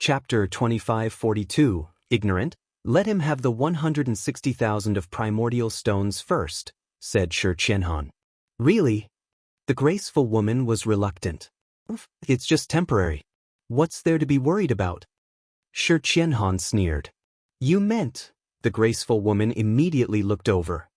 Chapter 2542, Ignorant? Let him have the 160,000 of primordial stones first, said Shi Qianhan. Really? The graceful woman was reluctant. It's just temporary. What's there to be worried about? Shi Qianhan sneered. You meant, the graceful woman immediately looked over.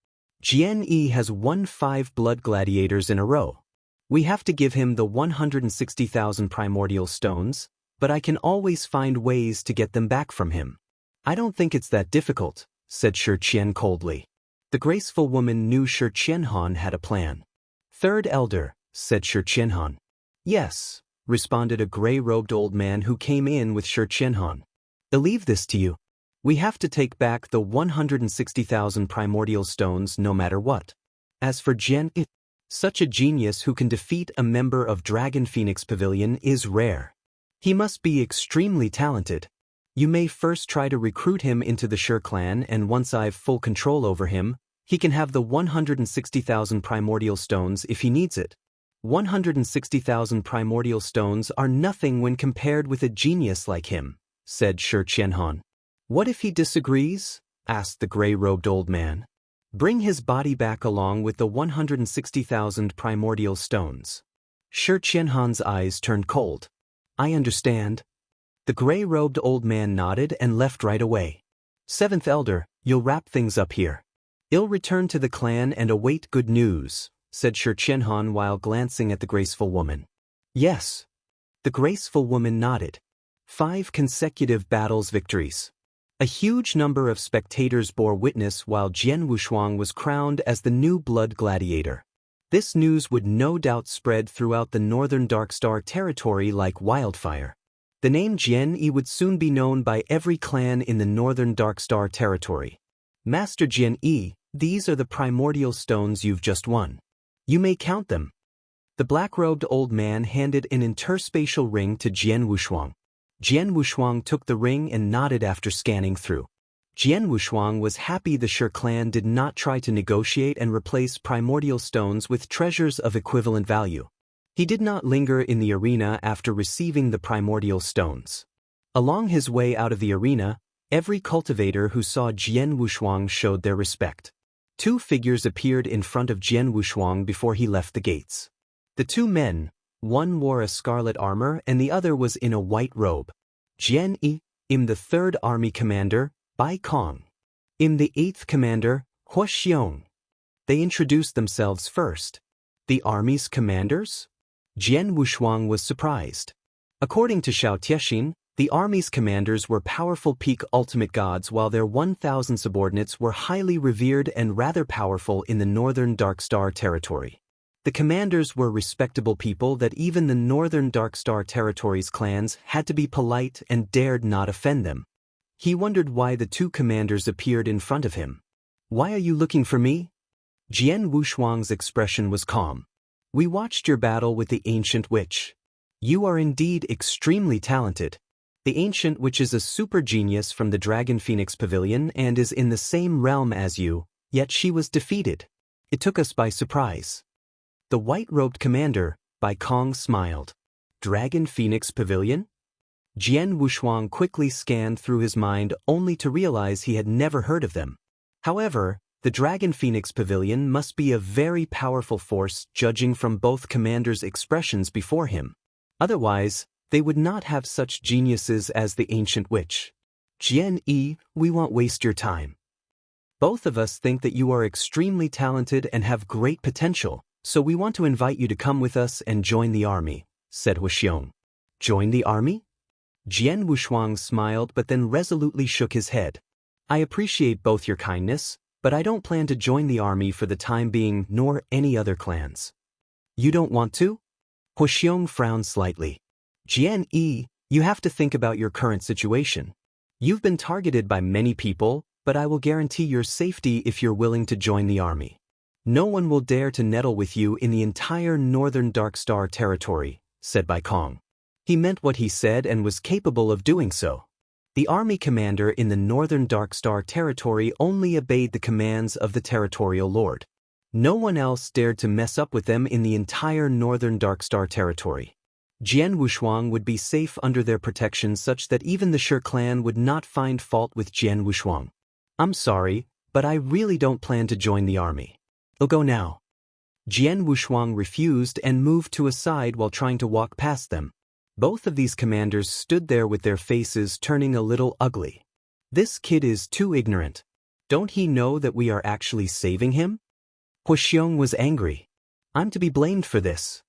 Jian Yi has won 5 blood gladiators in a row. We have to give him the 160,000 primordial stones, but I can always find ways to get them back from him. I don't think it's that difficult, said Shi Qian coldly. The graceful woman knew Shi Qianhan had a plan. Third elder, said Shi Qianhan. Yes, responded a gray-robed old man who came in with Shi Qianhan. I'll leave this to you. We have to take back the 160,000 primordial stones no matter what. As for Jian Yi, such a genius who can defeat a member of Dragon Phoenix Pavilion is rare. He must be extremely talented. You may first try to recruit him into the Shi clan, and once I've full control over him, he can have the 160,000 primordial stones if he needs it. 160,000 primordial stones are nothing when compared with a genius like him, said Shi Qianhan. What if he disagrees? Asked the gray-robed old man. Bring his body back along with the 160,000 primordial stones. Shi Qianhan's eyes turned cold. I understand. The gray-robed old man nodded and left right away. Seventh elder, you'll wrap things up here. I'll return to the clan and await good news, said Shi Qianhan while glancing at the graceful woman. Yes. The graceful woman nodded. 5 consecutive battles victories. A huge number of spectators bore witness while Jian Wushuang was crowned as the new blood gladiator. This news would no doubt spread throughout the northern Darkstar territory like wildfire. The name Jian Yi would soon be known by every clan in the northern Darkstar territory. Master Jian Yi, these are the primordial stones you've just won. You may count them. The black-robed old man handed an interspatial ring to Jian Wushuang. Jian Wushuang took the ring and nodded after scanning through. Jian Wushuang was happy the Shi clan did not try to negotiate and replace primordial stones with treasures of equivalent value. He did not linger in the arena after receiving the primordial stones. Along his way out of the arena, every cultivator who saw Jian Wushuang showed their respect. 2 figures appeared in front of Jian Wushuang before he left the gates. The 2 men, one wore a scarlet armor and the other was in a white robe. Jian Yi, the 3rd Army Commander, Bai Kong. The 8th Commander, Hua Xiong. They introduced themselves first. The army's commanders? Jian Wushuang was surprised. According to Xiao Tiexin, the army's commanders were powerful peak ultimate gods while their 1,000 subordinates were highly revered and rather powerful in the northern Darkstar territory. The commanders were respectable people that even the northern Darkstar territory's clans had to be polite and dared not offend them. He wondered why the 2 commanders appeared in front of him. Why are you looking for me? Jian Wushuang's expression was calm. We watched your battle with the Ancient Witch. You are indeed extremely talented. The Ancient Witch is a super genius from the Dragon Phoenix Pavilion and is in the same realm as you, yet she was defeated. It took us by surprise. The white-robed commander, Bai Kong, smiled. Dragon Phoenix Pavilion? Jian Wushuang quickly scanned through his mind only to realize he had never heard of them. However, the Dragon Phoenix Pavilion must be a very powerful force judging from both commanders' expressions before him. Otherwise, they would not have such geniuses as the Ancient Witch. Jian Yi, we won't waste your time. Both of us think that you are extremely talented and have great potential, so we want to invite you to come with us and join the army, said Hua Xiong. Join the army? Jian Wushuang smiled but then resolutely shook his head. I appreciate both your kindness, but I don't plan to join the army for the time being nor any other clans. You don't want to? Hua Xiong frowned slightly. Jian Yi, you have to think about your current situation. You've been targeted by many people, but I will guarantee your safety if you're willing to join the army. No one will dare to meddle with you in the entire northern Darkstar territory, said Bai Kong. He meant what he said and was capable of doing so. The army commander in the northern Darkstar territory only obeyed the commands of the territorial lord. No one else dared to mess up with them in the entire northern Darkstar territory. Jian Wushuang would be safe under their protection such that even the Shi clan would not find fault with Jian Wushuang. I'm sorry, but I really don't plan to join the army. I'll go now. Jian Wushuang refused and moved to a side while trying to walk past them. Both of these commanders stood there with their faces turning a little ugly. This kid is too ignorant. Don't he know that we are actually saving him? Huxiong was angry. I'm to be blamed for this.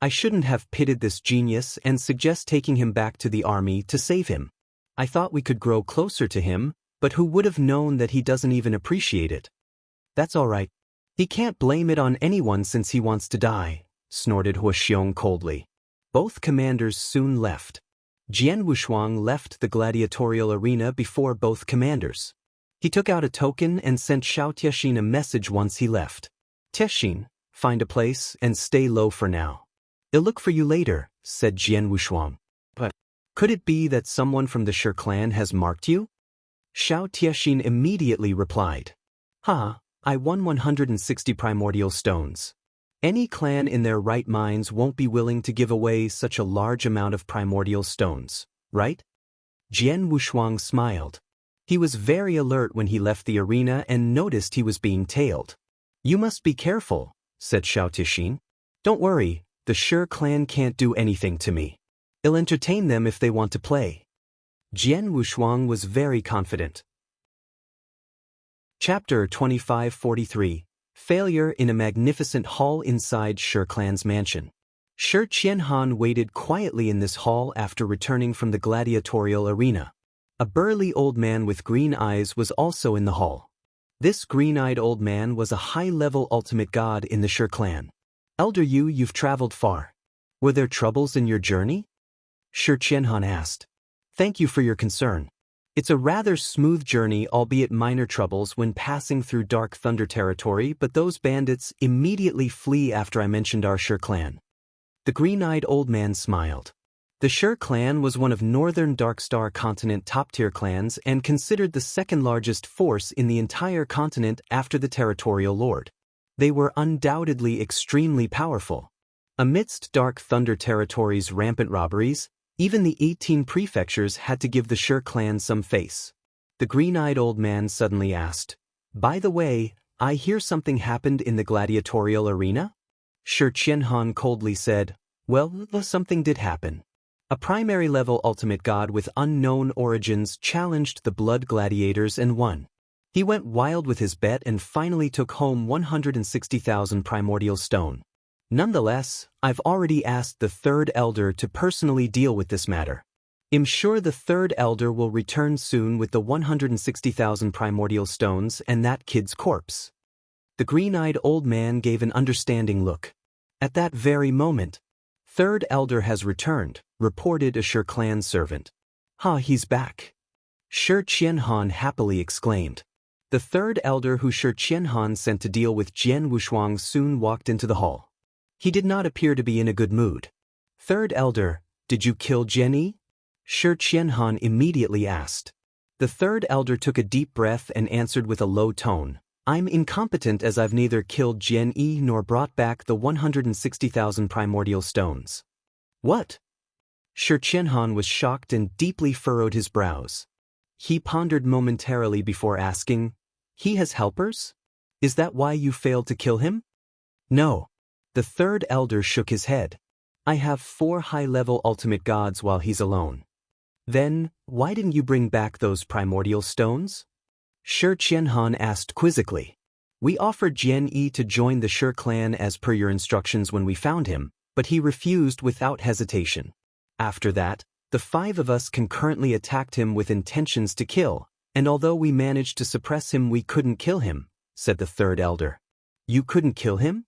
I shouldn't have pitted this genius and suggest taking him back to the army to save him. I thought we could grow closer to him, but who would have known that he doesn't even appreciate it? That's all right. He can't blame it on anyone since he wants to die, snorted Huxiong coldly. Both commanders soon left. Jian Wushuang left the gladiatorial arena before both commanders. He took out a token and sent Xiao Tiexin a message once he left. Tiexin, find a place and stay low for now. I'll look for you later, said Jian Wushuang. But could it be that someone from the Shi clan has marked you? Xiao Tiexin immediately replied. I won 160 primordial stones. Any clan in their right minds won't be willing to give away such a large amount of primordial stones, right? Jian Wushuang smiled. He was very alert when he left the arena and noticed he was being tailed. You must be careful, said Xiao Tiexin. Don't worry, the Shi clan can't do anything to me. I'll entertain them if they want to play. Jian Wushuang was very confident. Chapter 2543. Failure in a magnificent hall inside Shi clan's mansion. Shi Qianhan waited quietly in this hall after returning from the gladiatorial arena. A burly old man with green eyes was also in the hall. This green-eyed old man was a high-level ultimate god in the Shi clan. Elder Yu, you've traveled far. Were there troubles in your journey? Shi Qianhan asked. Thank you for your concern. It's a rather smooth journey, albeit minor troubles when passing through Dark Thunder territory, but those bandits immediately flee after I mentioned our Shi clan. The green-eyed old man smiled. The Shi clan was one of Northern Darkstar continent top-tier clans and considered the second-largest force in the entire continent after the territorial lord. They were undoubtedly extremely powerful. Amidst Dark Thunder territory's rampant robberies, even the 18 prefectures had to give the Shi clan some face. The green-eyed old man suddenly asked, By the way, I hear something happened in the gladiatorial arena? Shi Qianhan coldly said, Well, something did happen. A primary-level ultimate god with unknown origins challenged the blood gladiators and won. He went wild with his bet and finally took home 160,000 primordial stone. Nonetheless, I've already asked the third elder to personally deal with this matter. I'm sure the third elder will return soon with the 160,000 primordial stones and that kid's corpse. The green-eyed old man gave an understanding look. At that very moment, third elder has returned, reported a Shi clan servant. He's back. Shi Qianhan happily exclaimed. The third elder who Shi Qianhan sent to deal with Jian Wushuang soon walked into the hall. He did not appear to be in a good mood. Third elder, did you kill Jian Yi? Shi Qianhan immediately asked. The third elder took a deep breath and answered with a low tone. I'm incompetent as I've neither killed Jian Yi nor brought back the 160,000 primordial stones. What? Shi Qianhan was shocked and deeply furrowed his brows. He pondered momentarily before asking, He has helpers? Is that why you failed to kill him? No. The third elder shook his head. I have 4 high-level ultimate gods while he's alone. Then, why didn't you bring back those primordial stones? Shi Qianhan asked quizzically. We offered Jian Yi to join the Shi clan as per your instructions when we found him, but he refused without hesitation. After that, the 5 of us concurrently attacked him with intentions to kill, and although we managed to suppress him, we couldn't kill him, said the third elder. You couldn't kill him?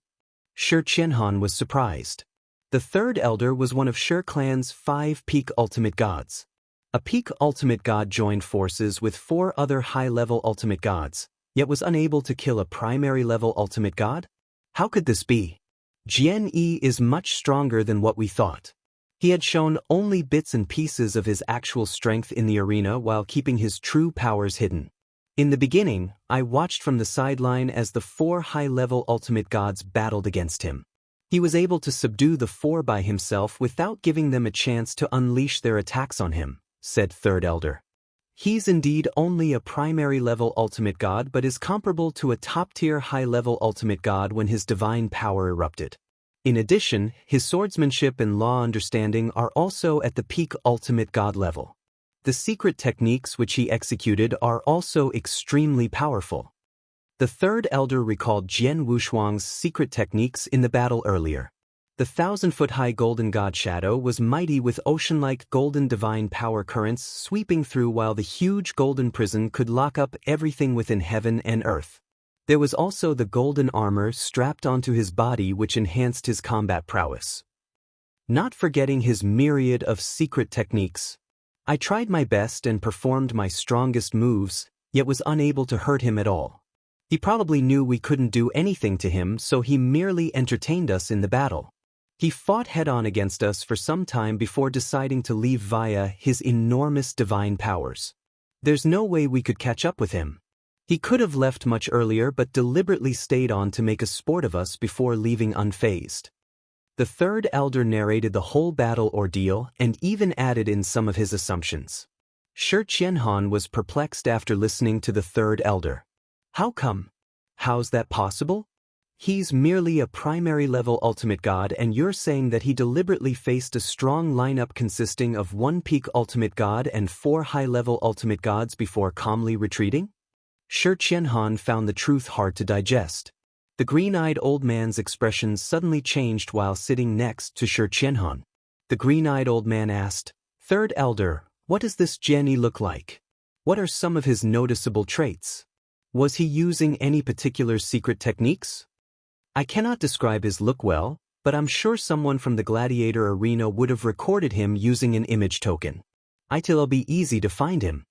Shi Qianhan was surprised. The third elder was one of Shi clan's 5 peak ultimate gods. A peak ultimate god joined forces with 4 other high-level ultimate gods, yet was unable to kill a primary-level ultimate god? How could this be? Jian Yi is much stronger than what we thought. He had shown only bits and pieces of his actual strength in the arena while keeping his true powers hidden. In the beginning, I watched from the sideline as the 4 high-level ultimate gods battled against him. He was able to subdue the four by himself without giving them a chance to unleash their attacks on him, said Third Elder. He's indeed only a primary-level ultimate god but is comparable to a top-tier high-level ultimate god when his divine power erupted. In addition, his swordsmanship and law understanding are also at the peak ultimate god level. The secret techniques which he executed are also extremely powerful. The Third Elder recalled Jian Wushuang's secret techniques in the battle earlier. The 1,000-foot-high golden god shadow was mighty with ocean-like golden divine power currents sweeping through while the huge golden prison could lock up everything within heaven and earth. There was also the golden armor strapped onto his body which enhanced his combat prowess. Not forgetting his myriad of secret techniques. I tried my best and performed my strongest moves, yet was unable to hurt him at all. He probably knew we couldn't do anything to him, so he merely entertained us in the battle. He fought head-on against us for some time before deciding to leave via his enormous divine powers. There's no way we could catch up with him. He could have left much earlier but deliberately stayed on to make a sport of us before leaving unfazed. The Third Elder narrated the whole battle ordeal and even added in some of his assumptions. Shi Qianhan was perplexed after listening to the Third Elder. How come? How's that possible? He's merely a primary-level ultimate god and you're saying that he deliberately faced a strong lineup consisting of one peak ultimate god and 4 high-level ultimate gods before calmly retreating? Shi Qianhan found the truth hard to digest. The green-eyed old man's expression suddenly changed while sitting next to Shi Qianhan. The green-eyed old man asked, "Third Elder, what does this Jian look like? What are some of his noticeable traits? Was he using any particular secret techniques? I cannot describe his look well, but I'm sure someone from the gladiator arena would have recorded him using an image token. It'll be easy to find him.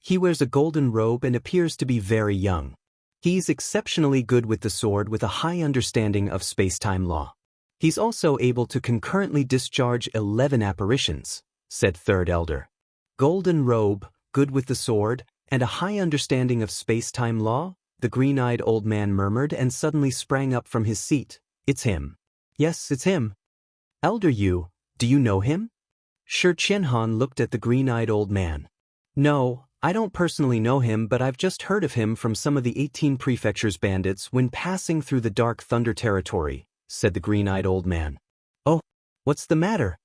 He wears a golden robe and appears to be very young. He's exceptionally good with the sword with a high understanding of space-time law. He's also able to concurrently discharge 11 apparitions," said Third Elder. Golden robe, good with the sword, and a high understanding of space-time law? The green-eyed old man murmured and suddenly sprang up from his seat. "It's him. Yes, it's him. Elder Yu, do you know him?" Shi Qianhan looked at the green-eyed old man. "No, I don't personally know him, but I've just heard of him from some of the 18 prefectures bandits when passing through the Dark Thunder territory," said the green-eyed old man. "Oh, what's the matter?"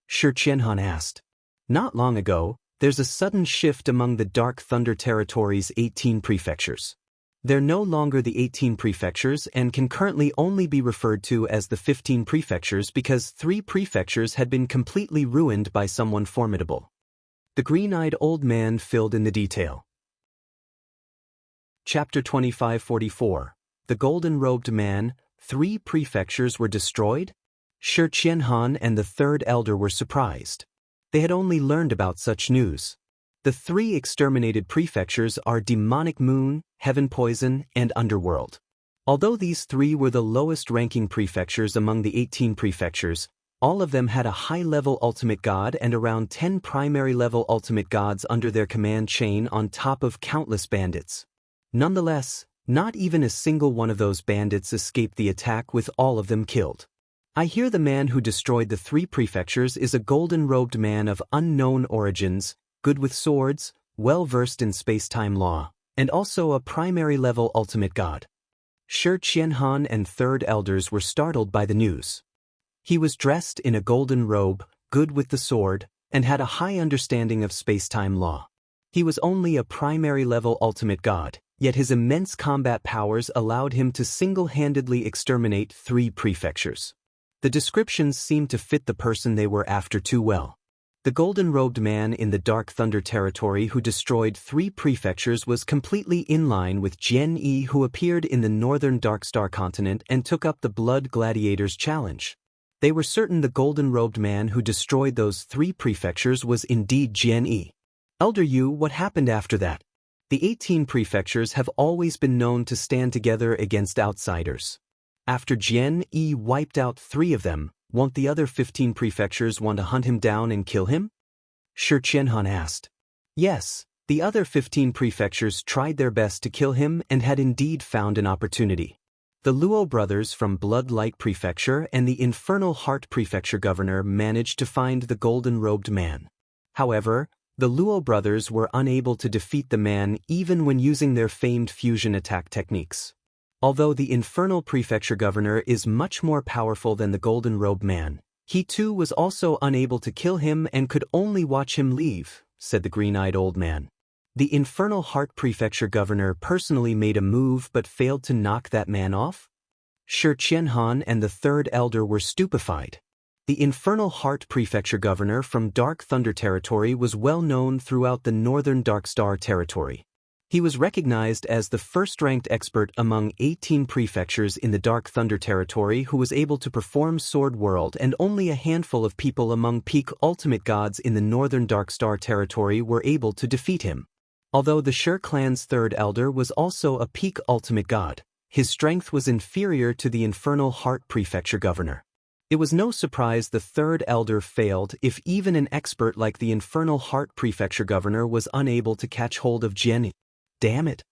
Shi Qianhan asked. "Not long ago, there's a sudden shift among the Dark Thunder territory's 18 prefectures. They're no longer the 18 prefectures and can currently only be referred to as the 15 prefectures because 3 prefectures had been completely ruined by someone formidable." The green-eyed old man filled in the detail. Chapter 2544. The Golden-Robed Man, 3 prefectures were destroyed? Shi Qianhan and the Third Elder were surprised. They had only learned about such news. The 3 exterminated prefectures are Demonic Moon, Heaven Poison, and Underworld. Although these 3 were the lowest-ranking prefectures among the 18 prefectures, all of them had a high-level ultimate god and around 10 primary-level ultimate gods under their command chain on top of countless bandits. Nonetheless, not even a single one of those bandits escaped the attack with all of them killed. I hear the man who destroyed the 3 prefectures is a golden-robed man of unknown origins, good with swords, well-versed in space-time law, and also a primary-level ultimate god. Shi Qianhan and Third Elders were startled by the news. He was dressed in a golden robe, good with the sword, and had a high understanding of space-time law. He was only a primary-level ultimate god, yet his immense combat powers allowed him to single-handedly exterminate 3 prefectures. The descriptions seemed to fit the person they were after too well. The golden-robed man in the Dark Thunder territory who destroyed 3 prefectures was completely in line with Jian Yi, who appeared in the northern Darkstar continent and took up the Blood Gladiators challenge. They were certain the golden-robed man who destroyed those 3 prefectures was indeed Jian Yi. Elder Yu, what happened after that? The 18 prefectures have always been known to stand together against outsiders. After Jian Yi wiped out 3 of them, won't the other 15 prefectures want to hunt him down and kill him? Shi Qianhan asked. Yes, the other 15 prefectures tried their best to kill him and had indeed found an opportunity. The Luo brothers from Blood-Light Prefecture and the Infernal Heart Prefecture governor managed to find the golden-robed man. However, the Luo brothers were unable to defeat the man even when using their famed fusion attack techniques. Although the Infernal Prefecture governor is much more powerful than the golden-robed man, he too was also unable to kill him and could only watch him leave, said the green-eyed old man. The Infernal Heart Prefecture governor personally made a move but failed to knock that man off? Shi Qianhan and the third elder were stupefied. The Infernal Heart Prefecture governor from Dark Thunder Territory was well known throughout the northern Dark Star Territory. He was recognized as the first-ranked expert among 18 prefectures in the Dark Thunder Territory who was able to perform Sword World, and only a handful of people among peak ultimate gods in the northern Dark Star Territory were able to defeat him. Although the Shi clan's third elder was also a peak ultimate god, his strength was inferior to the Infernal Heart Prefecture governor. It was no surprise the third elder failed if even an expert like the Infernal Heart Prefecture governor was unable to catch hold of Jian Yi. Damn it.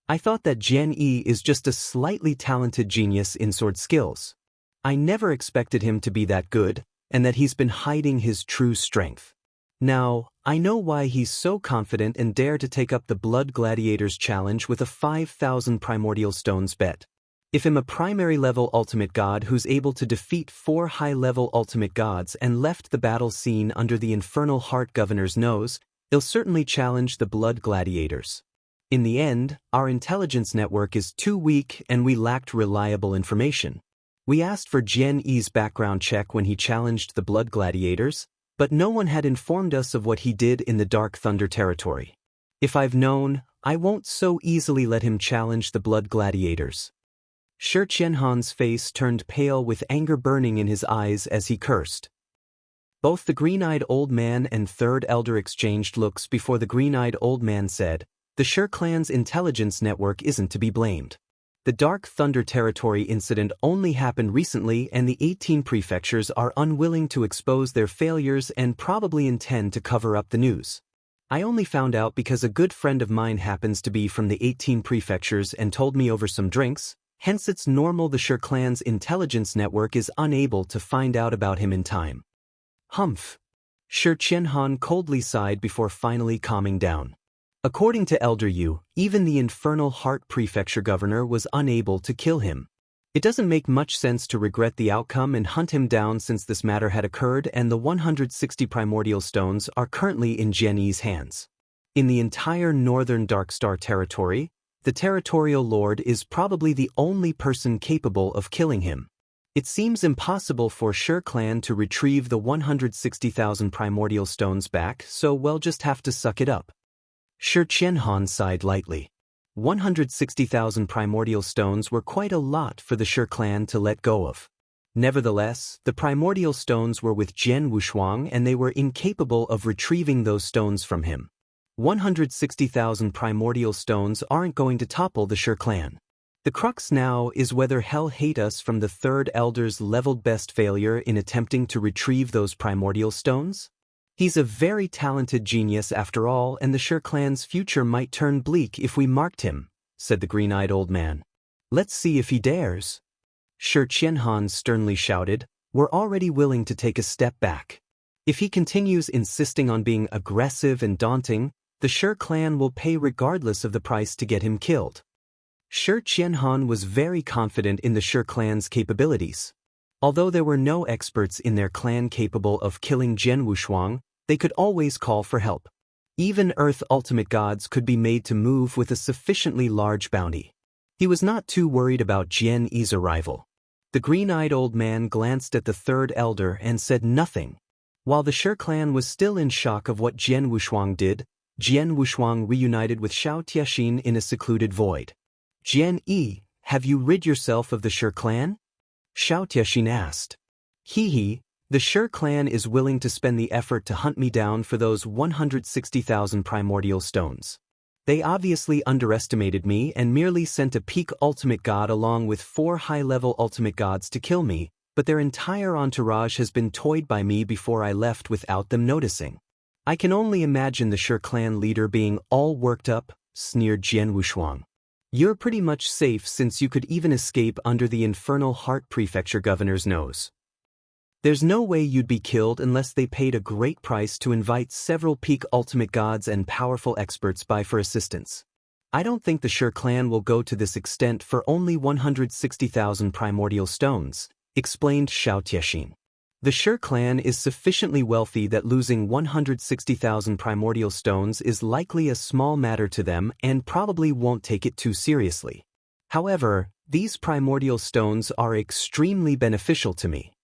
I thought that Jian Yi is just a slightly talented genius in sword skills. I never expected him to be that good, and that he's been hiding his true strength. Now, I know why he's so confident and dare to take up the Blood Gladiators challenge with a 5,000 primordial stones bet. If I'm a primary-level ultimate god who's able to defeat 4 high-level ultimate gods and left the battle scene under the Infernal Heart governor's nose, he'll certainly challenge the Blood Gladiators. In the end, our intelligence network is too weak and we lacked reliable information. We asked for Jian Yi's background check when he challenged the Blood Gladiators, but no one had informed us of what he did in the Dark Thunder Territory. If I've known, I won't so easily let him challenge the Blood Gladiators. Shi Qianhan's face turned pale with anger burning in his eyes as he cursed. Both the green-eyed old man and third elder exchanged looks before the green-eyed old man said, "The Shi clan's intelligence network isn't to be blamed. The Dark Thunder Territory incident only happened recently and the 18 prefectures are unwilling to expose their failures and probably intend to cover up the news. I only found out because a good friend of mine happens to be from the 18 prefectures and told me over some drinks, hence it's normal the Shi clan's intelligence network is unable to find out about him in time." Humph. Shi Qianhan coldly sighed before finally calming down. According to Elder Yu, even the Infernal Heart Prefecture governor was unable to kill him. It doesn't make much sense to regret the outcome and hunt him down since this matter had occurred and the 160 primordial stones are currently in Jian Yi's hands. In the entire northern Dark Star Territory, the territorial lord is probably the only person capable of killing him. It seems impossible for Shi clan to retrieve the 160,000 primordial stones back, so we'll just have to suck it up. Shi Qianhan sighed lightly. 160,000 primordial stones were quite a lot for the Shi clan to let go of. Nevertheless, the primordial stones were with Jian Wushuang and they were incapable of retrieving those stones from him. 160,000 primordial stones aren't going to topple the Shi clan. The crux now is whether hell hate us from the third elder's leveled best failure in attempting to retrieve those primordial stones? He's a very talented genius after all, and the Shi clan's future might turn bleak if we marked him, said the green-eyed old man. Let's see if he dares. Shi Qianhan sternly shouted, "We're already willing to take a step back. If he continues insisting on being aggressive and daunting, the Shi clan will pay regardless of the price to get him killed." Shi Qianhan was very confident in the Shi clan's capabilities. Although there were no experts in their clan capable of killing Jian Wushuang, they could always call for help. Even Earth ultimate gods could be made to move with a sufficiently large bounty. He was not too worried about Jian Yi's arrival. The green-eyed old man glanced at the third elder and said nothing. While the Shi clan was still in shock of what Jian Wushuang did, Jian Wushuang reunited with Xiao Tiaxin in a secluded void. "Jian Yi, have you rid yourself of the Shi clan?" Xiao Tiaxin asked. The Shi clan is willing to spend the effort to hunt me down for those 160,000 primordial stones. They obviously underestimated me and merely sent a peak ultimate god along with 4 high-level ultimate gods to kill me, but their entire entourage has been toyed by me before I left without them noticing. I can only imagine the Shi clan leader being all worked up, sneered Jian Wushuang. You're pretty much safe since you could even escape under the infernal Heart Prefecture governor's nose. There's no way you'd be killed unless they paid a great price to invite several peak ultimate gods and powerful experts by for assistance. I don't think the Shur clan will go to this extent for only 160,000 primordial stones, explained Xiao Tiexin. The Shur clan is sufficiently wealthy that losing 160,000 primordial stones is likely a small matter to them and probably won't take it too seriously. However, these primordial stones are extremely beneficial to me.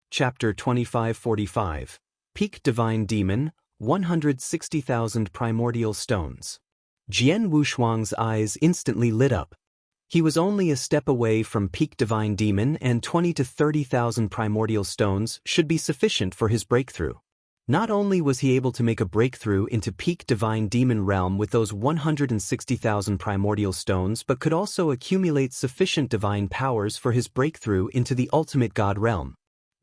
Chapter 2545. Peak Divine Demon, 160,000 Primordial Stones. Jian Wushuang's eyes instantly lit up. He was only a step away from Peak Divine Demon, and 20 to 30,000 Primordial Stones should be sufficient for his breakthrough. Not only was he able to make a breakthrough into Peak Divine Demon realm with those 160,000 Primordial Stones, but could also accumulate sufficient divine powers for his breakthrough into the Ultimate God realm.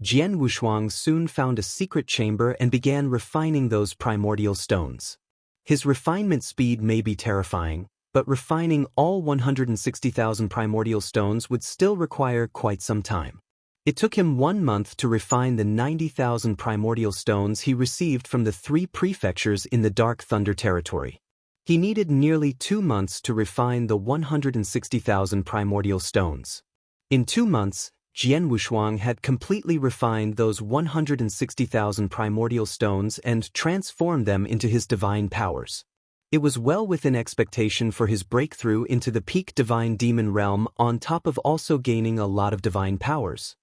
Jian Wushuang soon found a secret chamber and began refining those primordial stones. His refinement speed may be terrifying, but refining all 160,000 primordial stones would still require quite some time. It took him 1 month to refine the 90,000 primordial stones he received from the 3 prefectures in the Dark Thunder territory. He needed nearly 2 months to refine the 160,000 primordial stones. In 2 months, Jian Wushuang had completely refined those 160,000 primordial stones and transformed them into his divine powers. It was well within expectation for his breakthrough into the Peak Divine Demon realm, on top of also gaining a lot of divine powers.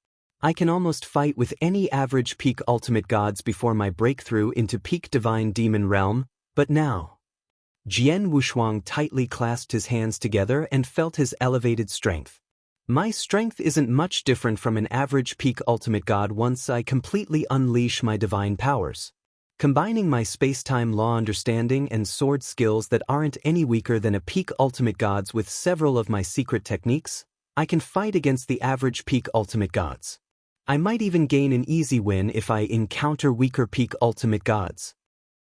I can almost fight with any average Peak Ultimate Gods before my breakthrough into Peak Divine Demon realm, but now. Jian Wushuang tightly clasped his hands together and felt his elevated strength. My strength isn't much different from an average Peak Ultimate God once I completely unleash my divine powers. Combining my space-time law understanding and sword skills that aren't any weaker than a Peak Ultimate Gods with several of my secret techniques, I can fight against the average Peak Ultimate Gods. I might even gain an easy win if I encounter weaker Peak Ultimate Gods.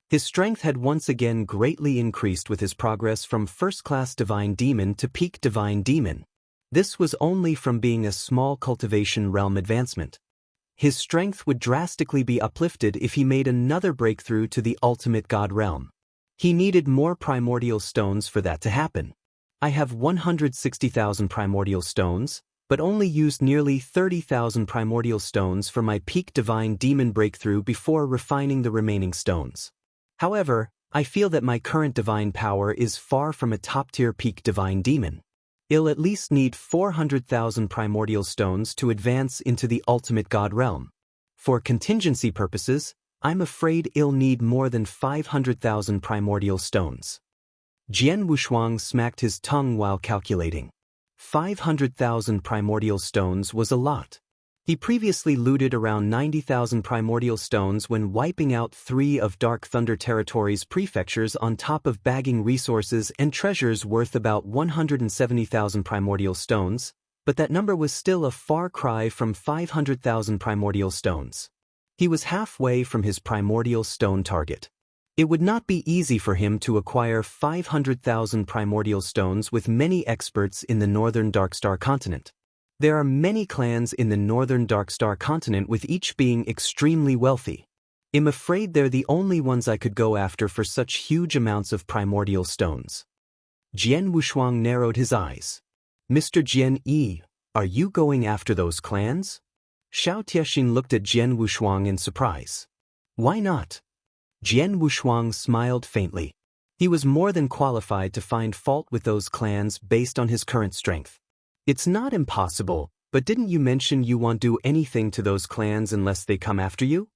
His strength had once again greatly increased with his progress from first-class Divine Demon to Peak Divine Demon. This was only from being a small cultivation realm advancement. His strength would drastically be uplifted if he made another breakthrough to the Ultimate God realm. He needed more primordial stones for that to happen. I have 160,000 primordial stones, but only used nearly 30,000 primordial stones for my Peak Divine Demon breakthrough before refining the remaining stones. However, I feel that my current divine power is far from a top-tier Peak Divine Demon. I'll at least need 400,000 primordial stones to advance into the Ultimate God realm. For contingency purposes, I'm afraid I'll need more than 500,000 primordial stones. Jian Wushuang smacked his tongue while calculating. 500,000 primordial stones was a lot. He previously looted around 90,000 primordial stones when wiping out 3 of Dark Thunder Territory's prefectures, on top of bagging resources and treasures worth about 170,000 primordial stones, but that number was still a far cry from 500,000 primordial stones. He was halfway from his primordial stone target. It would not be easy for him to acquire 500,000 primordial stones with many experts in the northern Darkstar continent. There are many clans in the northern Darkstar continent, with each being extremely wealthy. I'm afraid they're the only ones I could go after for such huge amounts of primordial stones. Jian Wushuang narrowed his eyes. Mr. Jian Yi, are you going after those clans? Xiao Tiexin looked at Jian Wushuang in surprise. Why not? Jian Wushuang smiled faintly. He was more than qualified to find fault with those clans based on his current strength. It's not impossible, but didn't you mention you won't do anything to those clans unless they come after you?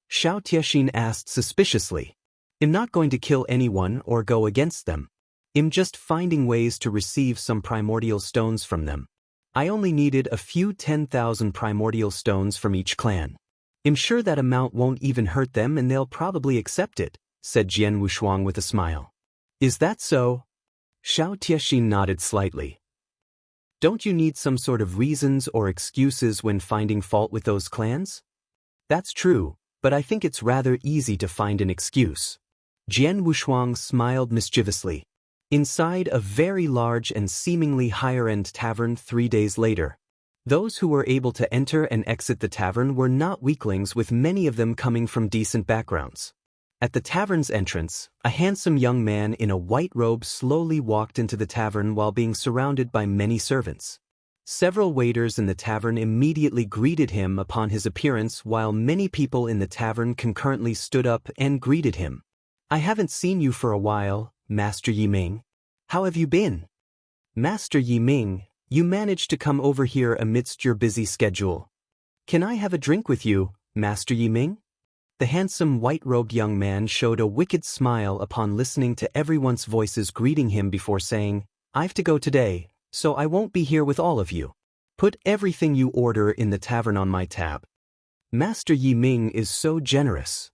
Xiao Tiexin asked suspiciously. I'm not going to kill anyone or go against them. I'm just finding ways to receive some primordial stones from them. I only needed a few 10,000 primordial stones from each clan. I'm sure that amount won't even hurt them and they'll probably accept it, said Jian Wushuang with a smile. Is that so? Xiao Tiexin nodded slightly. Don't you need some sort of reasons or excuses when finding fault with those clans? That's true, but I think it's rather easy to find an excuse. Jian Wushuang smiled mischievously. inside a very large and seemingly higher-end tavern 3 days later. Those who were able to enter and exit the tavern were not weaklings, with many of them coming from decent backgrounds. At the tavern's entrance, a handsome young man in a white robe slowly walked into the tavern while being surrounded by many servants. Several waiters in the tavern immediately greeted him upon his appearance, while many people in the tavern concurrently stood up and greeted him. "I haven't seen you for a while, Master Yiming. How have you been?" "Master Yiming, you managed to come over here amidst your busy schedule. Can I have a drink with you, Master Yiming?" The handsome white-robed young man showed a wicked smile upon listening to everyone's voices greeting him before saying, "I've to go today, so I won't be here with all of you. Put everything you order in the tavern on my tab." Master Yiming is so generous.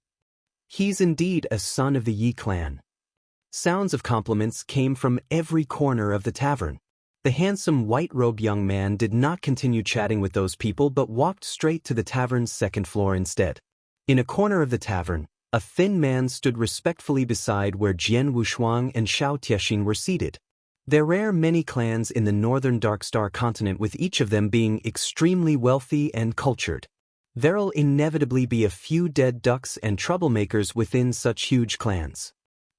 He's indeed a son of the Yi clan. Sounds of compliments came from every corner of the tavern. The handsome white-robed young man did not continue chatting with those people but walked straight to the tavern's second floor instead. In a corner of the tavern, a thin man stood respectfully beside where Jian Wushuang and Xiao Tiexin were seated. There are many clans in the northern Darkstar continent, with each of them being extremely wealthy and cultured. There'll inevitably be a few dead ducks and troublemakers within such huge clans.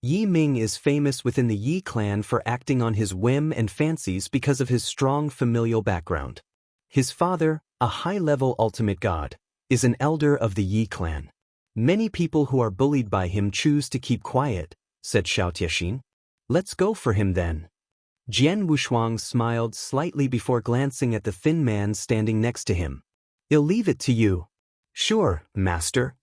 Yi Ming is famous within the Yi clan for acting on his whim and fancies because of his strong familial background. His father, a high-level ultimate god, is an elder of the Yi clan. "Many people who are bullied by him choose to keep quiet," said Xiao Tiexin. "Let's go for him then." Jian Wushuang smiled slightly before glancing at the thin man standing next to him. "I'll leave it to you." "Sure, master."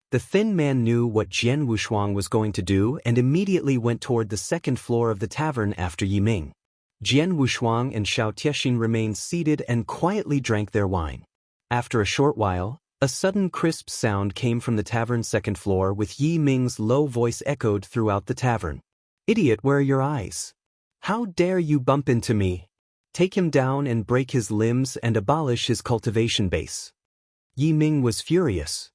The thin man knew what Jian Wushuang was going to do and immediately went toward the second floor of the tavern after Yiming. Jian Wushuang and Xiao Tiexin remained seated and quietly drank their wine. After a short while, a sudden crisp sound came from the tavern's second floor, with Yi Ming's low voice echoed throughout the tavern. "Idiot, where are your eyes? How dare you bump into me? Take him down and break his limbs and abolish his cultivation base." Yi Ming was furious.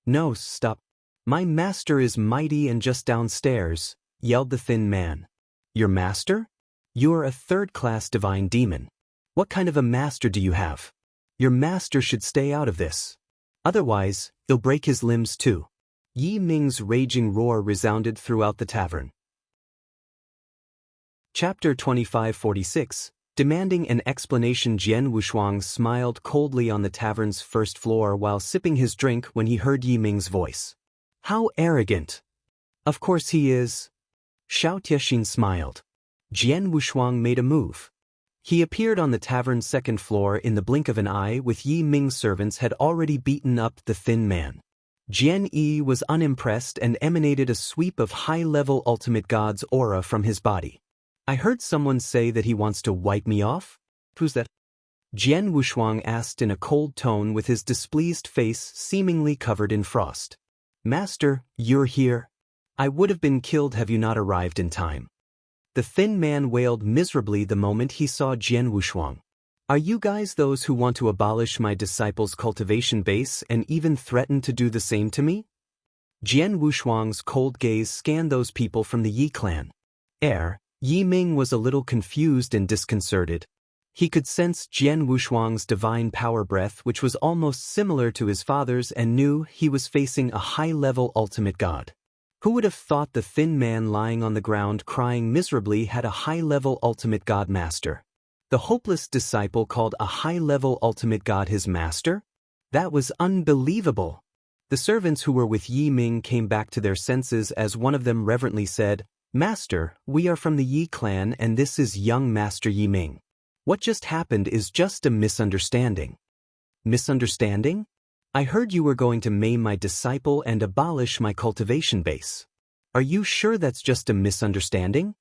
"No, stop. My master is mighty and just downstairs," yelled the thin man. "Your master? You're a third-class divine demon. What kind of a master do you have? Your master should stay out of this. Otherwise, he'll break his limbs too." Yi Ming's raging roar resounded throughout the tavern. Chapter 2546, demanding an explanation. Jian Wushuang smiled coldly on the tavern's first floor while sipping his drink when he heard Yi Ming's voice. "How arrogant! Of course he is." Xiao Tiexin smiled. Jian Wushuang made a move. He appeared on the tavern's second floor in the blink of an eye, with Yi Ming's servants had already beaten up the thin man. Jian Yi was unimpressed and emanated a sweep of high-level ultimate god's aura from his body. "I heard someone say that he wants to wipe me off? Who's that?" Jian Wushuang asked in a cold tone, with his displeased face seemingly covered in frost. "Master, you're here? I would have been killed have you not arrived in time." The thin man wailed miserably the moment he saw Jian Wushuang. "Are you guys those who want to abolish my disciples' cultivation base and even threaten to do the same to me?" Jian Wushuang's cold gaze scanned those people from the Yi clan. Yi Ming was a little confused and disconcerted. He could sense Jian Wushuang's divine power breath, which was almost similar to his father's, and knew he was facing a high-level ultimate god. Who would have thought the thin man lying on the ground crying miserably had a high-level ultimate god master? The hopeless disciple called a high-level ultimate god his master? That was unbelievable. The servants who were with Yi Ming came back to their senses as one of them reverently said, "Master, we are from the Yi clan and this is young Master Yi Ming. What just happened is just a misunderstanding." "Misunderstanding? I heard you were going to maim my disciple and abolish my cultivation base. Are you sure that's just a misunderstanding?"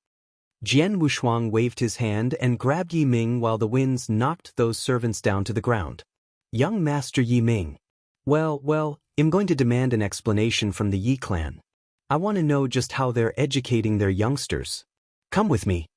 Jian Wushuang waved his hand and grabbed Yi Ming while the winds knocked those servants down to the ground. "Young Master Yi Ming. Well, I'm going to demand an explanation from the Yi clan. I want to know just how they're educating their youngsters. Come with me."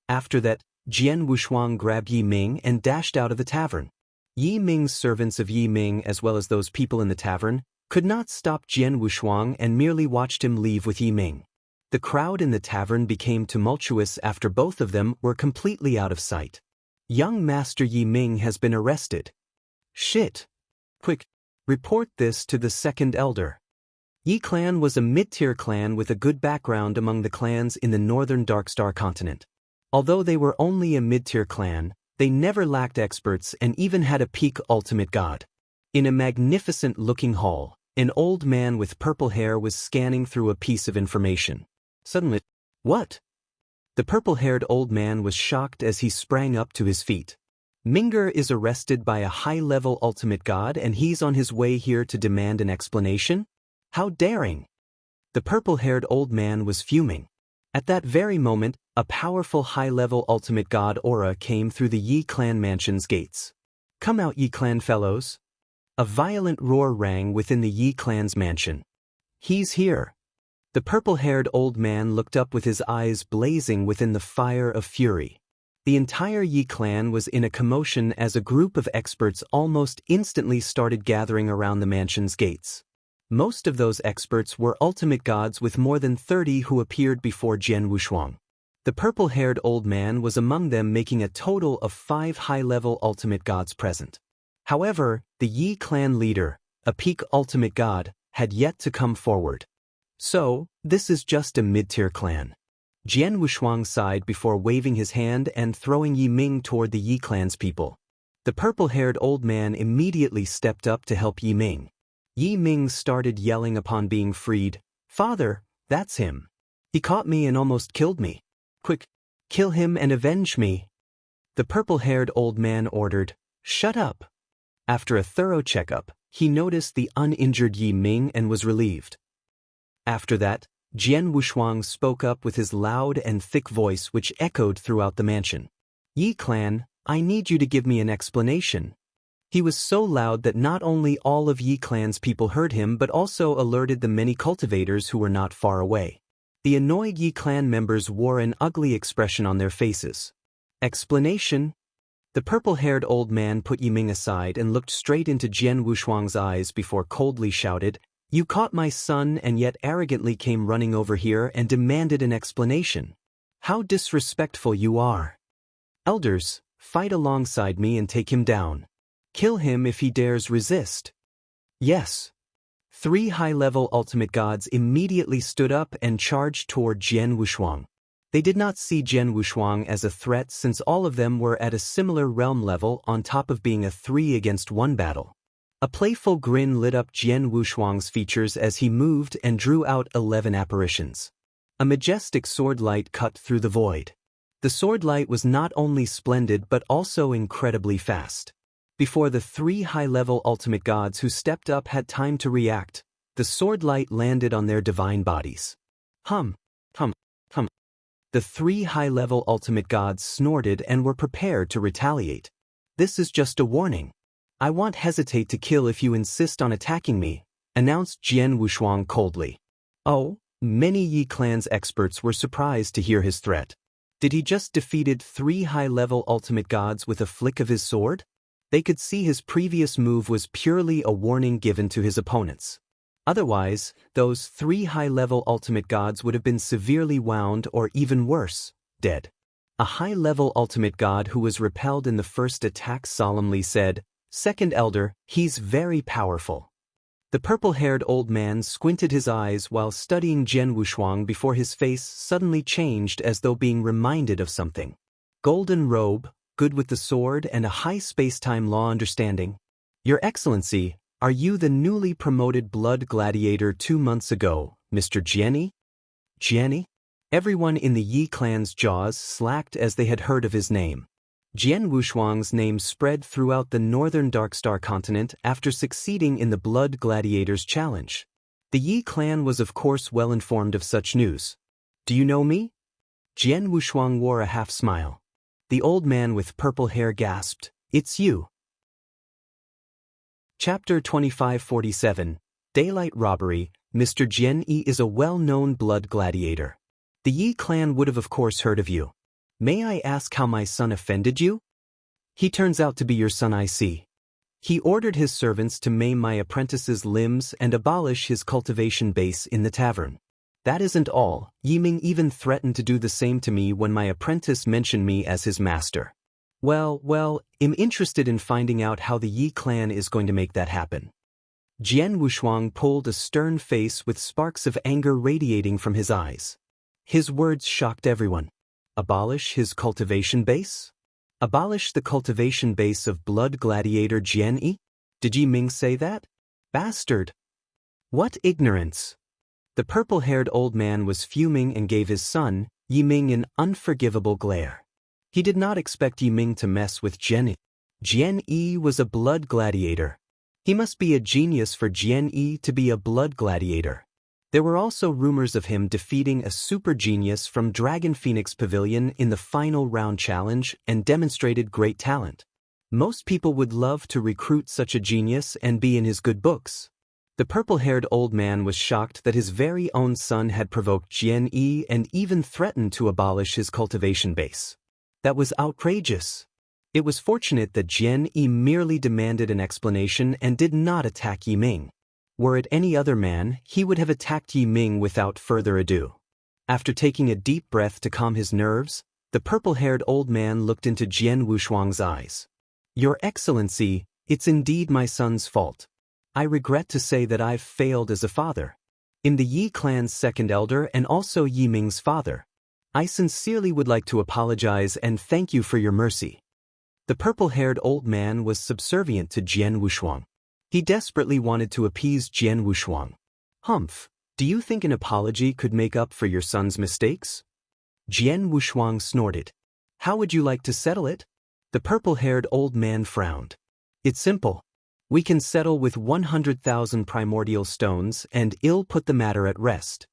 After that, Jian Wushuang grabbed Yi Ming and dashed out of the tavern. Yi Ming's servants of Yi Ming, as well as those people in the tavern, could not stop Jian Wushuang and merely watched him leave with Yi Ming. The crowd in the tavern became tumultuous after both of them were completely out of sight. Young Master Yi Ming has been arrested. Shit. Quick, report this to the second elder. Yi clan was a mid-tier clan with a good background among the clans in the northern Darkstar continent. Although they were only a mid-tier clan, they never lacked experts and even had a peak ultimate god. In a magnificent-looking hall, an old man with purple hair was scanning through a piece of information. Suddenly, what? The purple-haired old man was shocked as he sprang up to his feet. Minger is arrested by a high-level ultimate god and he's on his way here to demand an explanation? How daring! The purple-haired old man was fuming. At that very moment, a powerful high-level ultimate god aura came through the Yi clan mansion's gates. Come out, Yi clan fellows! A violent roar rang within the Yi clan's mansion. He's here! The purple-haired old man looked up with his eyes blazing within the fire of fury. The entire Yi clan was in a commotion as a group of experts almost instantly started gathering around the mansion's gates. Most of those experts were ultimate gods with more than 30 who appeared before Jian Wushuang. The purple-haired old man was among them, making a total of 5 high-level ultimate gods present. However, the Yi clan leader, a peak ultimate god, had yet to come forward. So, this is just a mid-tier clan. Jian Wushuang sighed before waving his hand and throwing Yi Ming toward the Yi clan's people. The purple-haired old man immediately stepped up to help Yi Ming. Yi Ming started yelling upon being freed. Father, that's him. He caught me and almost killed me. Quick, kill him and avenge me. The purple-haired old man ordered. Shut up. After a thorough checkup, he noticed the uninjured Yi Ming and was relieved. After that, Jian Wushuang spoke up with his loud and thick voice which echoed throughout the mansion. Yi clan, I need you to give me an explanation. He was so loud that not only all of Yi clan's people heard him but also alerted the many cultivators who were not far away. The annoyed Yi clan members wore an ugly expression on their faces. Explanation? The purple-haired old man put Yi Ming aside and looked straight into Jian Wushuang's eyes before coldly shouted, You caught my son and yet arrogantly came running over here and demanded an explanation. How disrespectful you are. Elders, fight alongside me and take him down. Kill him if he dares resist. Yes. 3 high-level ultimate gods immediately stood up and charged toward Jian Wushuang. They did not see Jian Wushuang as a threat since all of them were at a similar realm level on top of being a 3-against-1 battle. A playful grin lit up Jian Wushuang's features as he moved and drew out 11 apparitions. A majestic sword light cut through the void. The sword light was not only splendid but also incredibly fast. Before the 3 high-level ultimate gods who stepped up had time to react, the sword light landed on their divine bodies. Hum. The 3 high-level ultimate gods snorted and were prepared to retaliate. This is just a warning. I won't hesitate to kill if you insist on attacking me, announced Jian Wushuang coldly. Oh, many Yi clan's experts were surprised to hear his threat. Did he just defeated 3 high-level ultimate gods with a flick of his sword? They could see his previous move was purely a warning given to his opponents. Otherwise, those 3 high-level ultimate gods would have been severely wound or even worse, dead. A high-level ultimate god who was repelled in the first attack solemnly said, Second elder, he's very powerful. The purple-haired old man squinted his eyes while studying Jian Wushuang before his face suddenly changed as though being reminded of something. Golden robe, good with the sword and a high space-time law understanding. Your Excellency, are you the newly promoted blood gladiator 2 months ago, Mr. Jianni? Jianni? Everyone in the Yi clan's jaws slacked as they had heard of his name. Jian Wushuang's name spread throughout the northern Darkstar continent after succeeding in the Blood Gladiators Challenge. The Yi clan was of course well informed of such news. Do you know me? Jian Wushuang wore a half-smile. The old man with purple hair gasped, It's you. Chapter 2547, Daylight Robbery. Mr. Jianni is a well-known blood gladiator. The Yi clan would have of course heard of you. May I ask how my son offended you? He turns out to be your son, I see. He ordered his servants to maim my apprentice's limbs and abolish his cultivation base in the tavern. That isn't all, Yiming even threatened to do the same to me when my apprentice mentioned me as his master. Well, I'm interested in finding out how the Yi clan is going to make that happen. Jian Wushuang pulled a stern face with sparks of anger radiating from his eyes. His words shocked everyone. Abolish his cultivation base? Abolish the cultivation base of blood gladiator Jian Yi? Did Yiming say that? Bastard! What ignorance! The purple-haired old man was fuming and gave his son, Yiming, an unforgivable glare. He did not expect Yiming to mess with Jian Yi. Jian Yi was a blood gladiator. He must be a genius for Jian Yi to be a blood gladiator. There were also rumors of him defeating a super genius from Dragon Phoenix Pavilion in the final round challenge and demonstrated great talent. Most people would love to recruit such a genius and be in his good books. The purple-haired old man was shocked that his very own son had provoked Jian Yi and even threatened to abolish his cultivation base. That was outrageous. It was fortunate that Jian Yi merely demanded an explanation and did not attack Yiming. Were it any other man, he would have attacked Yiming without further ado. After taking a deep breath to calm his nerves, the purple-haired old man looked into Jian Wushuang's eyes. Your Excellency, it's indeed my son's fault. I regret to say that I've failed as a father. I'm the Yi clan's second elder and also Yiming's father. I sincerely would like to apologize and thank you for your mercy. The purple-haired old man was subservient to Jian Wushuang. He desperately wanted to appease Jian Wushuang. Humph, do you think an apology could make up for your son's mistakes? Jian Wushuang snorted. How would you like to settle it? The purple-haired old man frowned. It's simple. We can settle with 100,000 primordial stones and I'll put the matter at rest.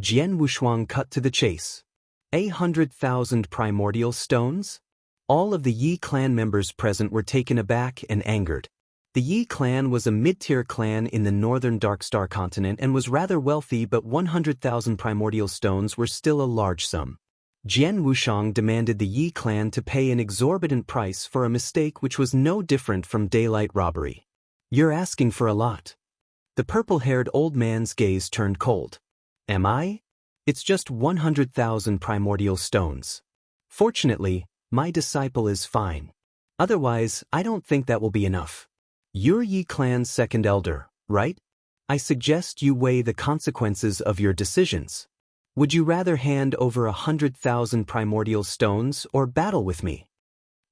Jian Wushuang cut to the chase. 100,000 primordial stones? All of the Yi clan members present were taken aback and angered. The Yi clan was a mid-tier clan in the northern Darkstar continent and was rather wealthy, but 100,000 primordial stones were still a large sum. Jian Wushuang demanded the Yi clan to pay an exorbitant price for a mistake which was no different from daylight robbery. You're asking for a lot. The purple-haired old man's gaze turned cold. Am I? It's just 100,000 primordial stones. Fortunately, my disciple is fine. Otherwise, I don't think that will be enough. You're Yi clan's second elder, right? I suggest you weigh the consequences of your decisions. Would you rather hand over 100,000 primordial stones or battle with me?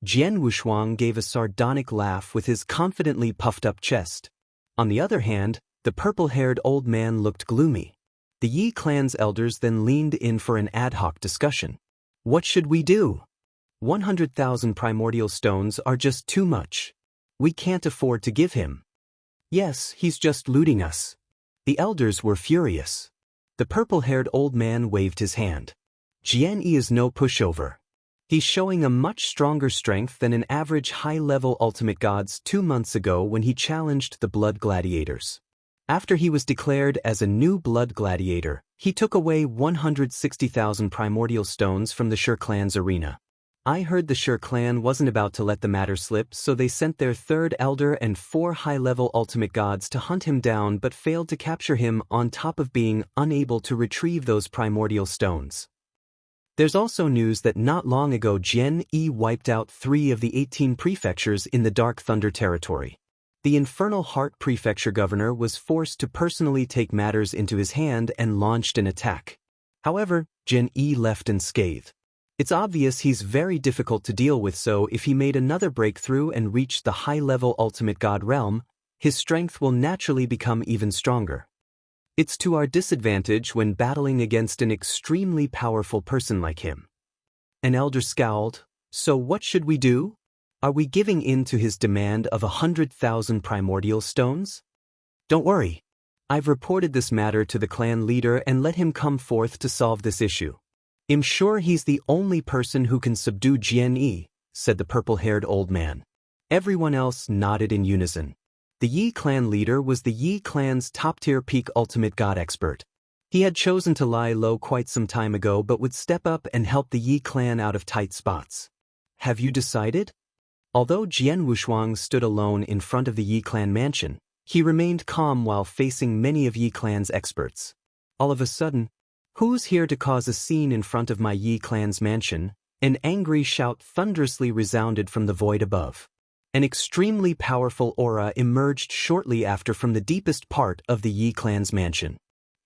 Jian Wushuang gave a sardonic laugh with his confidently puffed-up chest. On the other hand, the purple-haired old man looked gloomy. The Yi clan's elders then leaned in for an ad hoc discussion. What should we do? 100,000 primordial stones are just too much. We can't afford to give him. Yes, he's just looting us. The elders were furious. The purple-haired old man waved his hand. Jian Yi is no pushover. He's showing a much stronger strength than an average high-level ultimate gods 2 months ago when he challenged the blood gladiators. After he was declared as a new blood gladiator, he took away 160,000 primordial stones from the Shi clan's arena. I heard the Shi clan wasn't about to let the matter slip, so they sent their third elder and 4 high-level ultimate gods to hunt him down but failed to capture him, on top of being unable to retrieve those primordial stones. There's also news that not long ago Jian Yi wiped out 3 of the 18 prefectures in the Dark Thunder territory. The Infernal Heart Prefecture governor was forced to personally take matters into his hand and launched an attack. However, Jian Yi left unscathed. It's obvious he's very difficult to deal with, so if he made another breakthrough and reached the high-level ultimate god realm, his strength will naturally become even stronger. It's to our disadvantage when battling against an extremely powerful person like him. An elder scowled. So what should we do? Are we giving in to his demand of 100,000 primordial stones? Don't worry. I've reported this matter to the clan leader and let him come forth to solve this issue. I'm sure he's the only person who can subdue Jian Yi, said the purple-haired old man. Everyone else nodded in unison. The Yi clan leader was the Yi clan's top-tier peak ultimate god expert. He had chosen to lie low quite some time ago but would step up and help the Yi clan out of tight spots. Have you decided? Although Jian Wushuang stood alone in front of the Yi clan mansion, he remained calm while facing many of Yi clan's experts. All of a sudden, Who's here to cause a scene in front of my Yi clan's mansion? An angry shout thunderously resounded from the void above. An extremely powerful aura emerged shortly after from the deepest part of the Yi clan's mansion.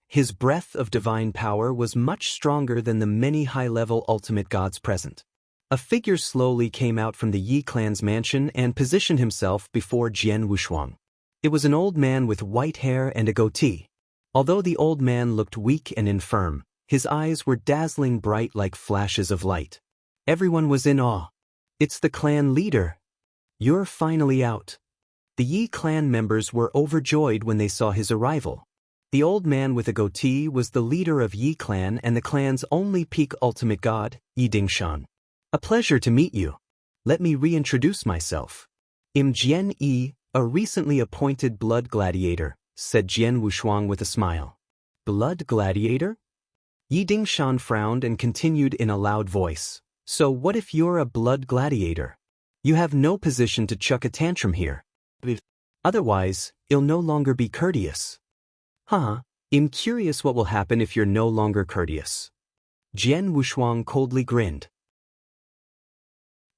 His breath of divine power was much stronger than the many high-level ultimate gods present. A figure slowly came out from the Yi clan's mansion and positioned himself before Jian Wushuang. It was an old man with white hair and a goatee. Although the old man looked weak and infirm, his eyes were dazzling bright like flashes of light. Everyone was in awe. It's the clan leader. You're finally out. The Yi clan members were overjoyed when they saw his arrival. The old man with a goatee was the leader of Yi clan and the clan's only peak ultimate god, Yi Dingshan. A pleasure to meet you. Let me reintroduce myself. I'm Jian Yi, a recently appointed blood gladiator, said Jian Wushuang with a smile. Blood gladiator? Yi Dingshan frowned and continued in a loud voice. So what if you're a blood gladiator? You have no position to chuck a tantrum here. Otherwise, you'll no longer be courteous. Huh, I'm curious what will happen if you're no longer courteous. Jian Wushuang coldly grinned.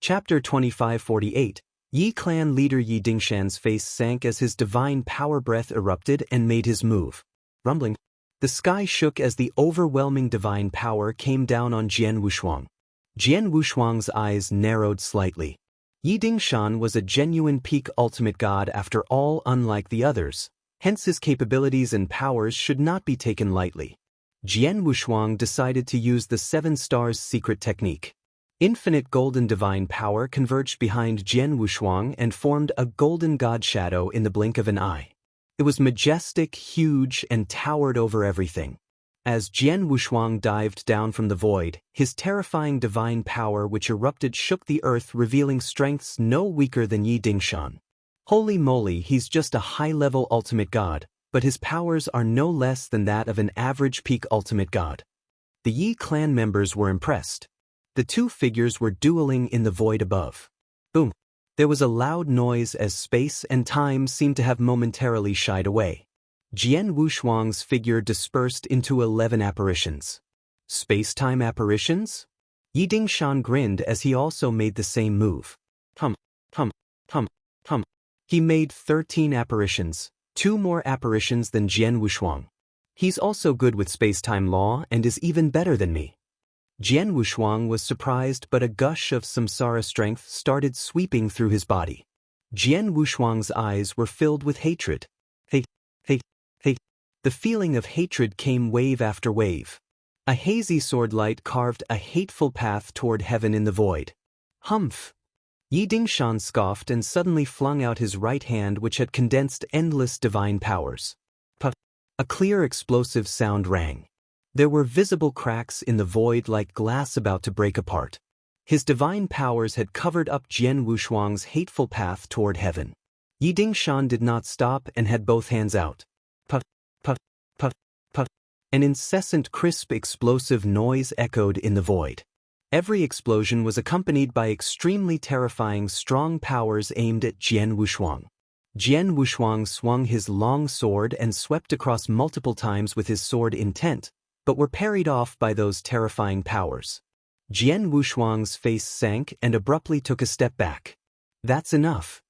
Chapter 2548. Yi clan leader Yi Dingshan's face sank as his divine power breath erupted and made his move. Rumbling, the sky shook as the overwhelming divine power came down on Jian Wushuang. Jian Wushuang's eyes narrowed slightly. Yi Dingshan was a genuine peak ultimate god after all, unlike the others. Hence his capabilities and powers should not be taken lightly. Jian Wushuang decided to use the 7 stars secret technique. Infinite golden divine power converged behind Jian Wushuang and formed a golden god shadow in the blink of an eye. It was majestic, huge, and towered over everything. As Jian Wushuang dived down from the void, his terrifying divine power which erupted shook the earth, revealing strengths no weaker than Yi Dingshan. Holy moly, he's just a high-level ultimate god, but his powers are no less than that of an average peak ultimate god. The Yi clan members were impressed. The two figures were dueling in the void above. Boom! There was a loud noise as space and time seemed to have momentarily shied away. Jian Wushuang's figure dispersed into 11 apparitions. Space-time apparitions? Yi Dingshan grinned as he also made the same move. Hum. He made 13 apparitions, 2 more apparitions than Jian Wushuang. He's also good with space-time law and is even better than me. Jian Wushuang was surprised, but a gush of samsara strength started sweeping through his body. Jian Wushuang's eyes were filled with hatred. Hate. The feeling of hatred came wave after wave. A hazy sword light carved a hateful path toward heaven in the void. Humph! Yi Dingshan scoffed and suddenly flung out his right hand which had condensed endless divine powers. Puff! A clear explosive sound rang. There were visible cracks in the void like glass about to break apart. His divine powers had covered up Jian Wushuang's hateful path toward heaven. Yi Dingshan did not stop and had both hands out. Puff! An incessant crisp explosive noise echoed in the void. Every explosion was accompanied by extremely terrifying strong powers aimed at Jian Wushuang. Jian Wushuang swung his long sword and swept across multiple times with his sword intent, but were parried off by those terrifying powers. Jian Wushuang's face sank and abruptly took a step back. That's enough.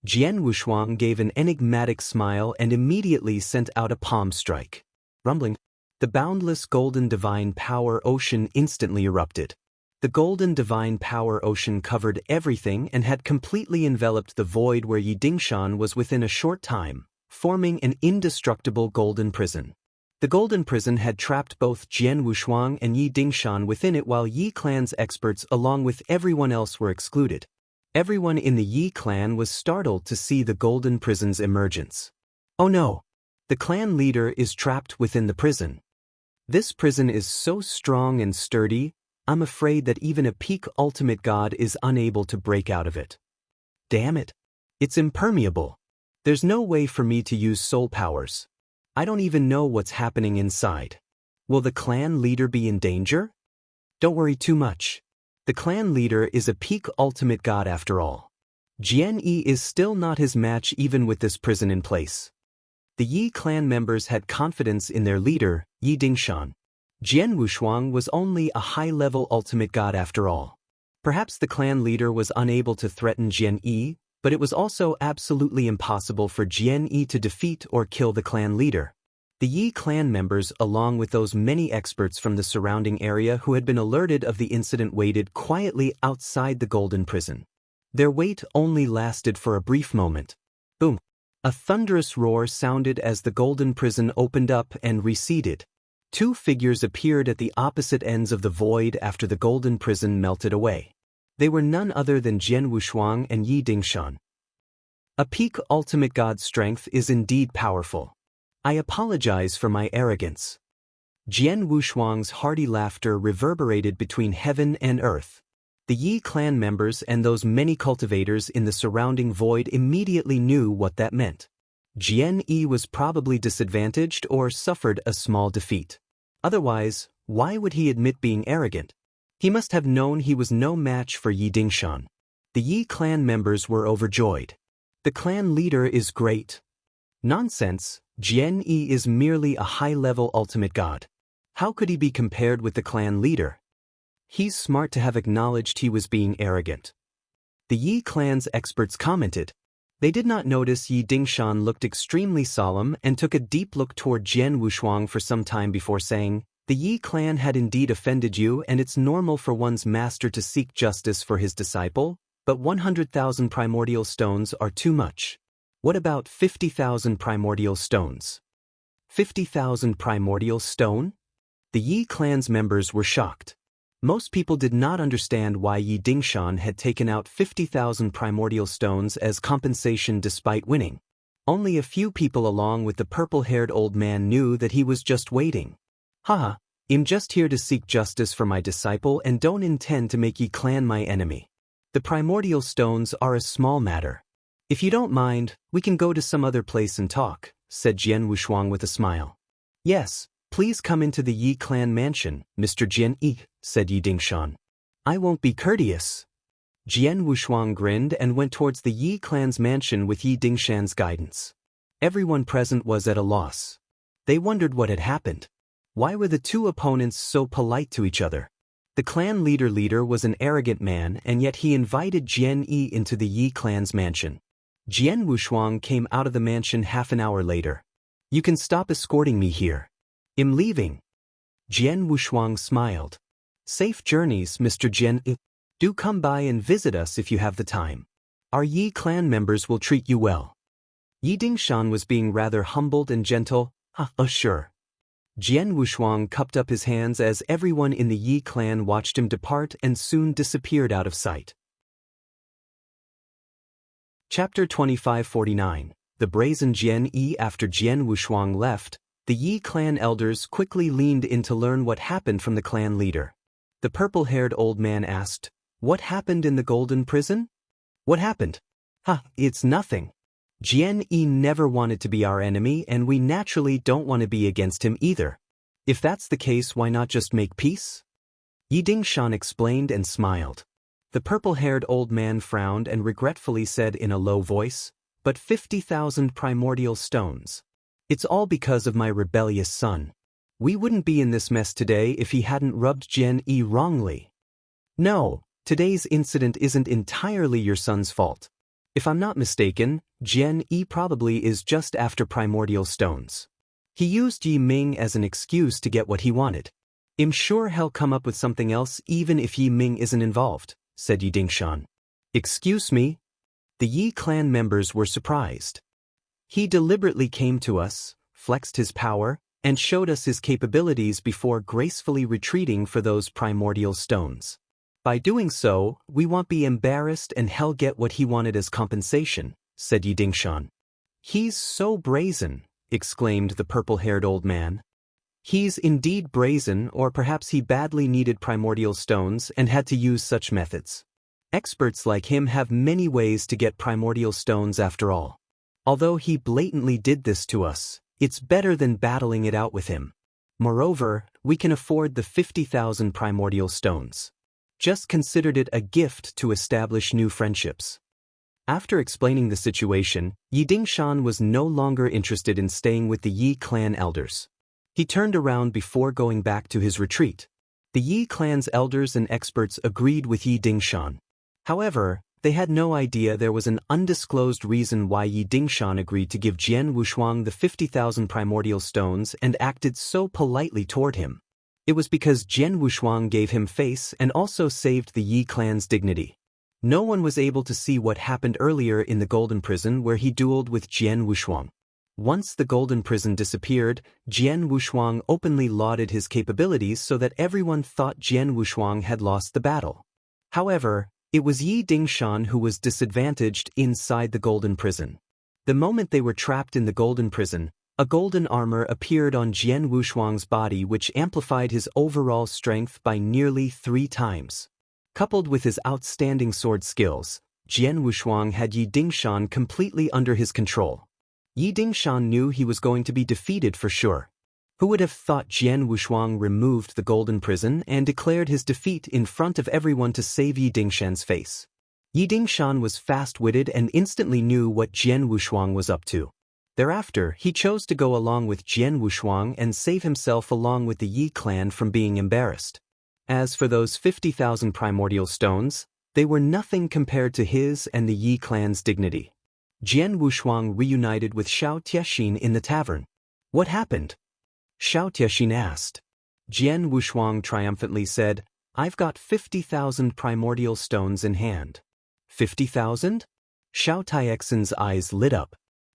Jian Wushuang gave an enigmatic smile and immediately sent out a palm strike. Rumbling, the boundless golden divine power ocean instantly erupted. The golden divine power ocean covered everything and had completely enveloped the void where Yi Dingshan was within a short time, forming an indestructible golden prison. The golden prison had trapped both Jian Wushuang and Yi Dingshan within it, while Yi clan's experts along with everyone else were excluded. Everyone in the Yi clan was startled to see the golden prison's emergence. Oh no! The clan leader is trapped within the prison. This prison is so strong and sturdy, I'm afraid that even a peak ultimate god is unable to break out of it. Damn it! It's impermeable. There's no way for me to use soul powers. I don't even know what's happening inside. Will the clan leader be in danger? Don't worry too much. The clan leader is a peak ultimate god after all. Jian Yi is still not his match even with this prison in place. The Yi clan members had confidence in their leader, Yi Dingshan. Jian Wushuang was only a high-level ultimate god after all. Perhaps the clan leader was unable to threaten Jian Yi, but it was also absolutely impossible for Jian Yi to defeat or kill the clan leader. The Yi clan members, along with those many experts from the surrounding area who had been alerted of the incident, waited quietly outside the golden prison. Their wait only lasted for a brief moment. Boom! A thunderous roar sounded as the golden prison opened up and receded. Two figures appeared at the opposite ends of the void after the golden prison melted away. They were none other than Jian Wushuang and Yi Dingshan. A peak ultimate god's strength is indeed powerful. I apologize for my arrogance. Jian Wushuang's hearty laughter reverberated between heaven and earth. The Yi clan members and those many cultivators in the surrounding void immediately knew what that meant. Jian Yi was probably disadvantaged or suffered a small defeat. Otherwise, why would he admit being arrogant? He must have known he was no match for Yi Dingshan. The Yi clan members were overjoyed. The clan leader is great. Nonsense, Jian Yi is merely a high-level ultimate god. How could he be compared with the clan leader? He's smart to have acknowledged he was being arrogant. The Yi clan's experts commented. They did not notice Yi Dingshan looked extremely solemn and took a deep look toward Jian Wushuang for some time before saying, "The Yi clan had indeed offended you, and it's normal for one's master to seek justice for his disciple, but 100,000 primordial stones are too much. What about 50,000 primordial stones?" 50,000 primordial stone? The Yi clan's members were shocked. Most people did not understand why Yi Dingshan had taken out 50,000 primordial stones as compensation despite winning. Only a few people along with the purple-haired old man knew that he was just waiting. Haha, I'm just here to seek justice for my disciple and don't intend to make Yi clan my enemy. The primordial stones are a small matter. If you don't mind, we can go to some other place and talk, said Jian Wushuang with a smile. Yes, please come into the Yi clan mansion, Mr. Jian Yi, said Yi Dingshan. I won't be courteous. Jian Wushuang grinned and went towards the Yi clan's mansion with Yi Dingshan's guidance. Everyone present was at a loss. They wondered what had happened. Why were the two opponents so polite to each other? The clan leader was an arrogant man, and yet he invited Jian Yi into the Yi clan's mansion. Jian Wushuang came out of the mansion half an hour later. You can stop escorting me here. I'm leaving. Jian Wushuang smiled. Safe journeys, Mr. Jian. Do come by and visit us if you have the time. Our Yi clan members will treat you well. Yi Dingshan was being rather humbled and gentle. Sure. Jian Wushuang cupped up his hands as everyone in the Yi clan watched him depart and soon disappeared out of sight. Chapter 2549. The Brazen Jian Yi. After Jian Wushuang left, the Yi clan elders quickly leaned in to learn what happened from the clan leader. The purple-haired old man asked, "What happened in the golden prison?" "What happened?" It's nothing. Jian Yi never wanted to be our enemy, and we naturally don't want to be against him either. If that's the case, why not just make peace? Yi Dingshan explained and smiled. The purple-haired old man frowned and regretfully said in a low voice, "But 50,000 primordial stones. It's all because of my rebellious son. We wouldn't be in this mess today if he hadn't rubbed Jian Yi wrongly. No, today's incident isn't entirely your son's fault. If I'm not mistaken, Jian Yi probably is just after primordial stones. He used Yi Ming as an excuse to get what he wanted. I'm sure he'll come up with something else even if Yi Ming isn't involved," said Yi Dingshan. Excuse me? The Yi clan members were surprised. He deliberately came to us, flexed his power, and showed us his capabilities before gracefully retreating for those primordial stones. By doing so, we won't be embarrassed and he'll get what he wanted as compensation, said Yi Dingshan. He's so brazen, exclaimed the purple-haired old man. He's indeed brazen, or perhaps he badly needed primordial stones and had to use such methods. Experts like him have many ways to get primordial stones after all. Although he blatantly did this to us, it's better than battling it out with him. Moreover, we can afford the 50,000 primordial stones. Just considered it a gift to establish new friendships. After explaining the situation, Yi Dingshan was no longer interested in staying with the Yi clan elders. He turned around before going back to his retreat. The Yi clan's elders and experts agreed with Yi Dingshan. However, they had no idea there was an undisclosed reason why Yi Dingshan agreed to give Jian Wushuang the 50,000 primordial stones and acted so politely toward him. It was because Jian Wushuang gave him face and also saved the Yi clan's dignity. No one was able to see what happened earlier in the Golden Prison where he dueled with Jian Wushuang. Once the Golden Prison disappeared, Jian Wushuang openly lauded his capabilities so that everyone thought Jian Wushuang had lost the battle. However, it was Yi Dingshan who was disadvantaged inside the Golden Prison. The moment they were trapped in the Golden Prison, a golden armor appeared on Jian Wushuang's body which amplified his overall strength by nearly 3 times. Coupled with his outstanding sword skills, Jian Wushuang had Yi Dingshan completely under his control. Yi Dingshan knew he was going to be defeated for sure. Who would have thought Jian Wushuang removed the Golden Prison and declared his defeat in front of everyone to save Yi Dingshan's face? Yi Dingshan was fast-witted and instantly knew what Jian Wushuang was up to. Thereafter, he chose to go along with Jian Wushuang and save himself along with the Yi clan from being embarrassed. As for those 50,000 primordial stones, they were nothing compared to his and the Yi clan's dignity. Jian Wushuang reunited with Xiao Tiexin in the tavern. What happened? Xiao Tiexin asked. Jian Wushuang triumphantly said, I've got 50,000 primordial stones in hand. 50,000? Xiao Tiexin's eyes lit up.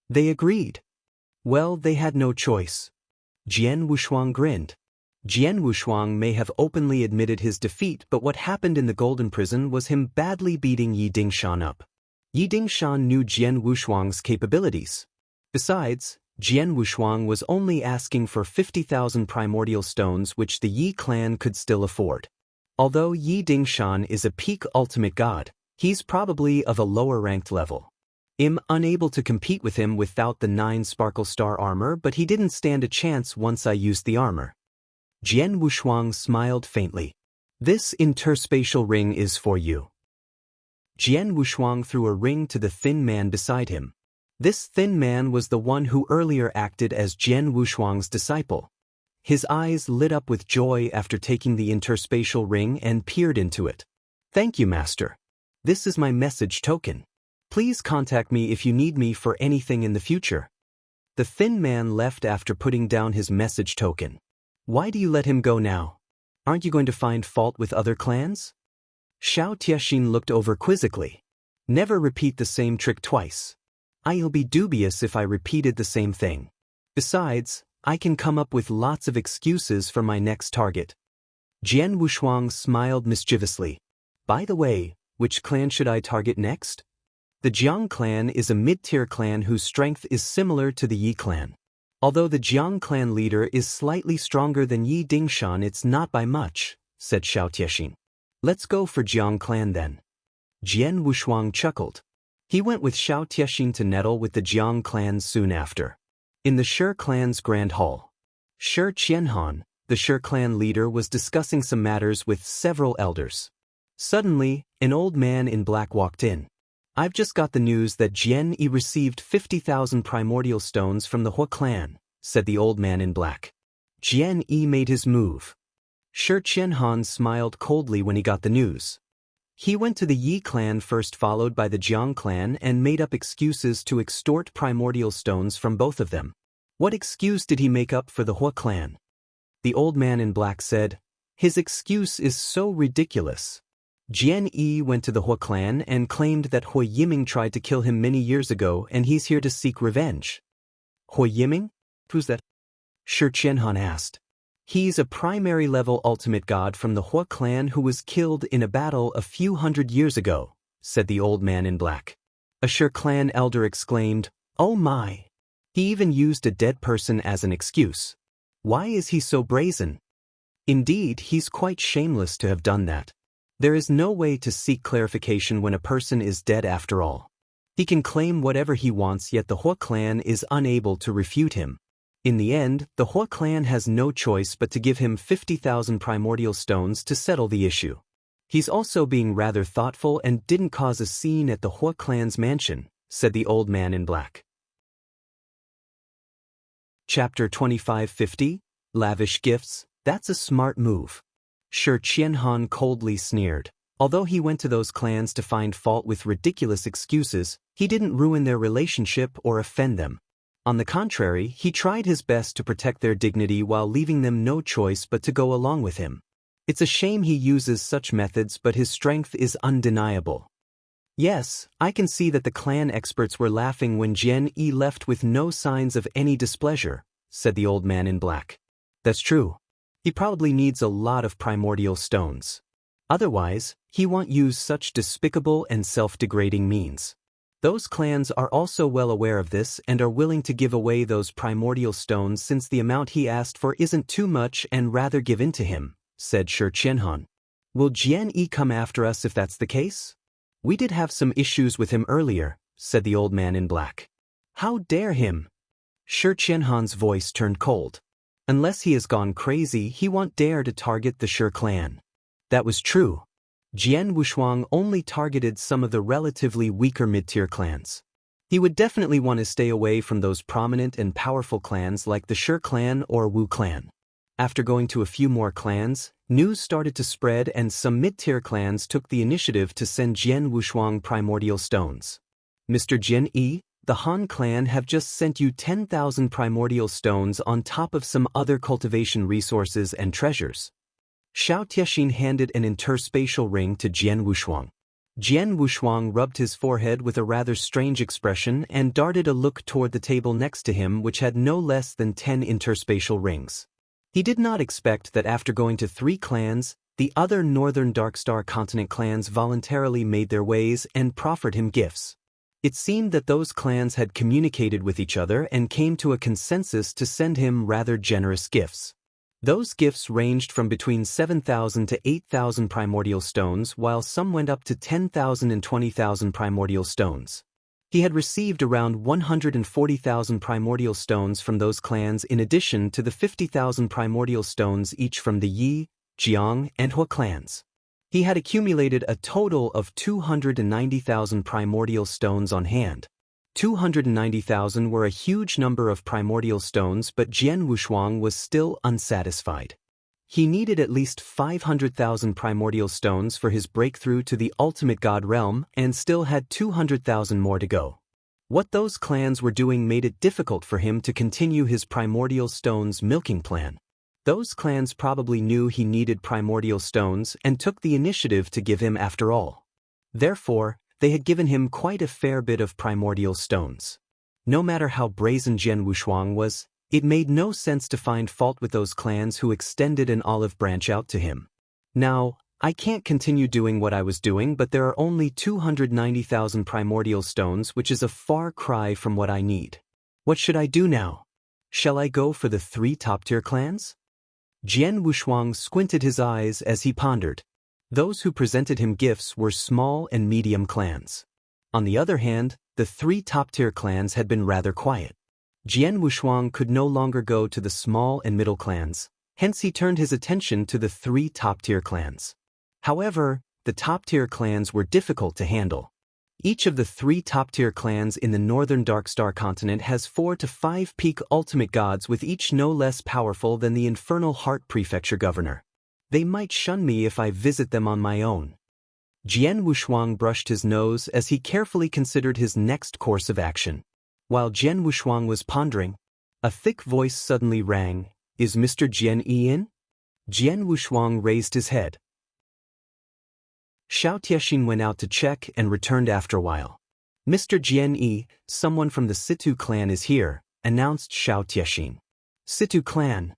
They agreed. Well, they had no choice. Jian Wushuang grinned. Jian Wushuang may have openly admitted his defeat, but what happened in the Golden Prison was him badly beating Yi Dingshan up. Yi Dingshan knew Jian Wushuang's capabilities. Besides, Jian Wushuang was only asking for 50,000 primordial stones which the Yi clan could still afford. Although Yi Dingshan is a peak ultimate god, he's probably of a lower-ranked level. I'm unable to compete with him without the 9 Sparkle Star armor, but he didn't stand a chance once I used the armor. Jian Wushuang smiled faintly. This interspatial ring is for you. Jian Wushuang threw a ring to the thin man beside him. This thin man was the one who earlier acted as Jian Wushuang's disciple. His eyes lit up with joy after taking the interspatial ring and peered into it. Thank you, Master. This is my message token. Please contact me if you need me for anything in the future. The thin man left after putting down his message token. Why do you let him go now? Aren't you going to find fault with other clans? Xiao Tiexin looked over quizzically. Never repeat the same trick twice. I'll be dubious if I repeated the same thing. Besides, I can come up with lots of excuses for my next target. Jian Wushuang smiled mischievously. By the way, which clan should I target next? The Jiang clan is a mid-tier clan whose strength is similar to the Yi clan. Although the Jiang clan leader is slightly stronger than Yi Dingshan, it's not by much, said Xiao Tiexin. Let's go for Jiang clan then. Jian Wushuang chuckled. He went with Xiao Tiexin to nettle with the Jiang clan soon after. In the Shi clan's grand hall, Shi Qianhan, the Shi clan leader, was discussing some matters with several elders. Suddenly, an old man in black walked in. I've just got the news that Jian Yi received 50,000 primordial stones from the Hua clan, said the old man in black. Jian Yi made his move. Shi Qianhan smiled coldly when he got the news. He went to the Yi clan first, followed by the Jiang clan, and made up excuses to extort primordial stones from both of them. What excuse did he make up for the Hua clan? The old man in black said, his excuse is so ridiculous. Jian Yi went to the Hua clan and claimed that Hua Yiming tried to kill him many years ago and he's here to seek revenge. Hua Yiming? Who's that? Shi Qianhan asked. He's a primary level ultimate god from the Hua clan who was killed in a battle a few hundred years ago, said the old man in black. A Shi clan elder exclaimed, oh my! He even used a dead person as an excuse. Why is he so brazen? Indeed, he's quite shameless to have done that. There is no way to seek clarification when a person is dead after all. He can claim whatever he wants, yet the Hua clan is unable to refute him. In the end, the Hua clan has no choice but to give him 50,000 primordial stones to settle the issue. He's also being rather thoughtful and didn't cause a scene at the Hua clan's mansion, said the old man in black. Chapter 2550, Lavish gifts, that's a smart move. Shi Qianhan coldly sneered. Although he went to those clans to find fault with ridiculous excuses, he didn't ruin their relationship or offend them. On the contrary, he tried his best to protect their dignity while leaving them no choice but to go along with him. It's a shame he uses such methods, but his strength is undeniable. Yes, I can see that the clan experts were laughing when Jian Yi left with no signs of any displeasure, said the old man in black. That's true. He probably needs a lot of primordial stones. Otherwise, he won't use such despicable and self-degrading means. Those clans are also well aware of this and are willing to give away those primordial stones since the amount he asked for isn't too much and rather give in to him, said Shi Qianhan. Will Jian Yi come after us if that's the case? We did have some issues with him earlier, said the old man in black. How dare him? Shi Qianhan's voice turned cold. Unless he has gone crazy, he won't dare to target the Shi clan. That was true. Jian Wushuang only targeted some of the relatively weaker mid-tier clans. He would definitely want to stay away from those prominent and powerful clans like the Shi clan or Wu clan. After going to a few more clans, news started to spread and some mid-tier clans took the initiative to send Jian Wushuang primordial stones. Mr. Jian Yi, the Han clan have just sent you 10,000 primordial stones on top of some other cultivation resources and treasures. Xiao Tiexin handed an interspatial ring to Jian Wushuang. Jian Wushuang rubbed his forehead with a rather strange expression and darted a look toward the table next to him which had no less than 10 interspatial rings. He did not expect that after going to 3 clans, the other northern Darkstar continent clans voluntarily made their ways and proffered him gifts. It seemed that those clans had communicated with each other and came to a consensus to send him rather generous gifts. Those gifts ranged from between 7,000 to 8,000 primordial stones, while some went up to 10,000 and 20,000 primordial stones. He had received around 140,000 primordial stones from those clans in addition to the 50,000 primordial stones each from the Yi, Jiang, and Hua clans. He had accumulated a total of 290,000 primordial stones on hand. 290,000 were a huge number of primordial stones, but Jian Wushuang was still unsatisfied. He needed at least 500,000 primordial stones for his breakthrough to the ultimate god realm and still had 200,000 more to go. What those clans were doing made it difficult for him to continue his primordial stones milking plan. Those clans probably knew he needed primordial stones and took the initiative to give him after all. Therefore, they had given him quite a fair bit of primordial stones. No matter how brazen Jian Wushuang was, it made no sense to find fault with those clans who extended an olive branch out to him. Now, I can't continue doing what I was doing, but there are only 290,000 primordial stones, which is a far cry from what I need. What should I do now? Shall I go for the 3 top-tier clans? Jian Wushuang squinted his eyes as he pondered. Those who presented him gifts were small and medium clans. On the other hand, the 3 top-tier clans had been rather quiet. Jian Wushuang could no longer go to the small and middle clans, hence he turned his attention to the 3 top-tier clans. However, the top-tier clans were difficult to handle. Each of the 3 top-tier clans in the northern Darkstar continent has 4 to 5 peak ultimate gods, with each no less powerful than the Infernal Heart Prefecture Governor. They might shun me if I visit them on my own. Jian Wushuang brushed his nose as he carefully considered his next course of action. While Jian Wushuang was pondering, a thick voice suddenly rang. Is Mr. Jian Yi in? Jian Wushuang raised his head. Xiao Tiexin went out to check and returned after a while. Mr. Jian Yi, someone from the Situ clan is here, announced Xiao Tiexin. Situ clan?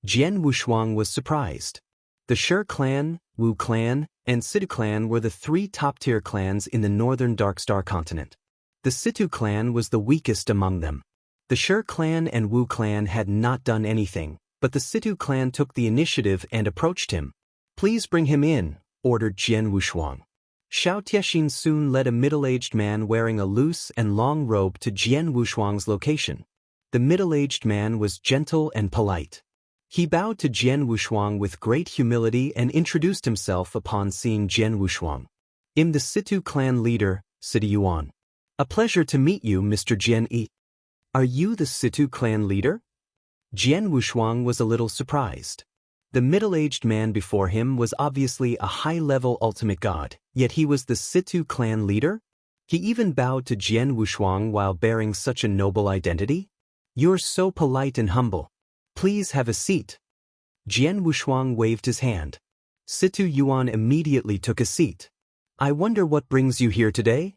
Jian Wushuang was surprised. The Shi clan, Wu clan, and Situ clan were the 3 top-tier clans in the northern Darkstar continent. The Situ clan was the weakest among them. The Shi clan and Wu clan had not done anything, but the Situ clan took the initiative and approached him. Please bring him in, ordered Jian Wushuang. Xiao Tiexin soon led a middle-aged man wearing a loose and long robe to Jian Wushuang's location. The middle-aged man was gentle and polite. He bowed to Jian Wushuang with great humility and introduced himself upon seeing Jian Wushuang. I'm the Situ clan leader, Situ Yuan. A pleasure to meet you, Mr. Jian Yi. Are you the Situ clan leader? Jian Wushuang was a little surprised. The middle-aged man before him was obviously a high-level ultimate god, yet he was the Situ clan leader? He even bowed to Jian Wushuang while bearing such a noble identity? You're so polite and humble. Please have a seat. Jian Wushuang waved his hand. Situ Yuan immediately took a seat. I wonder what brings you here today?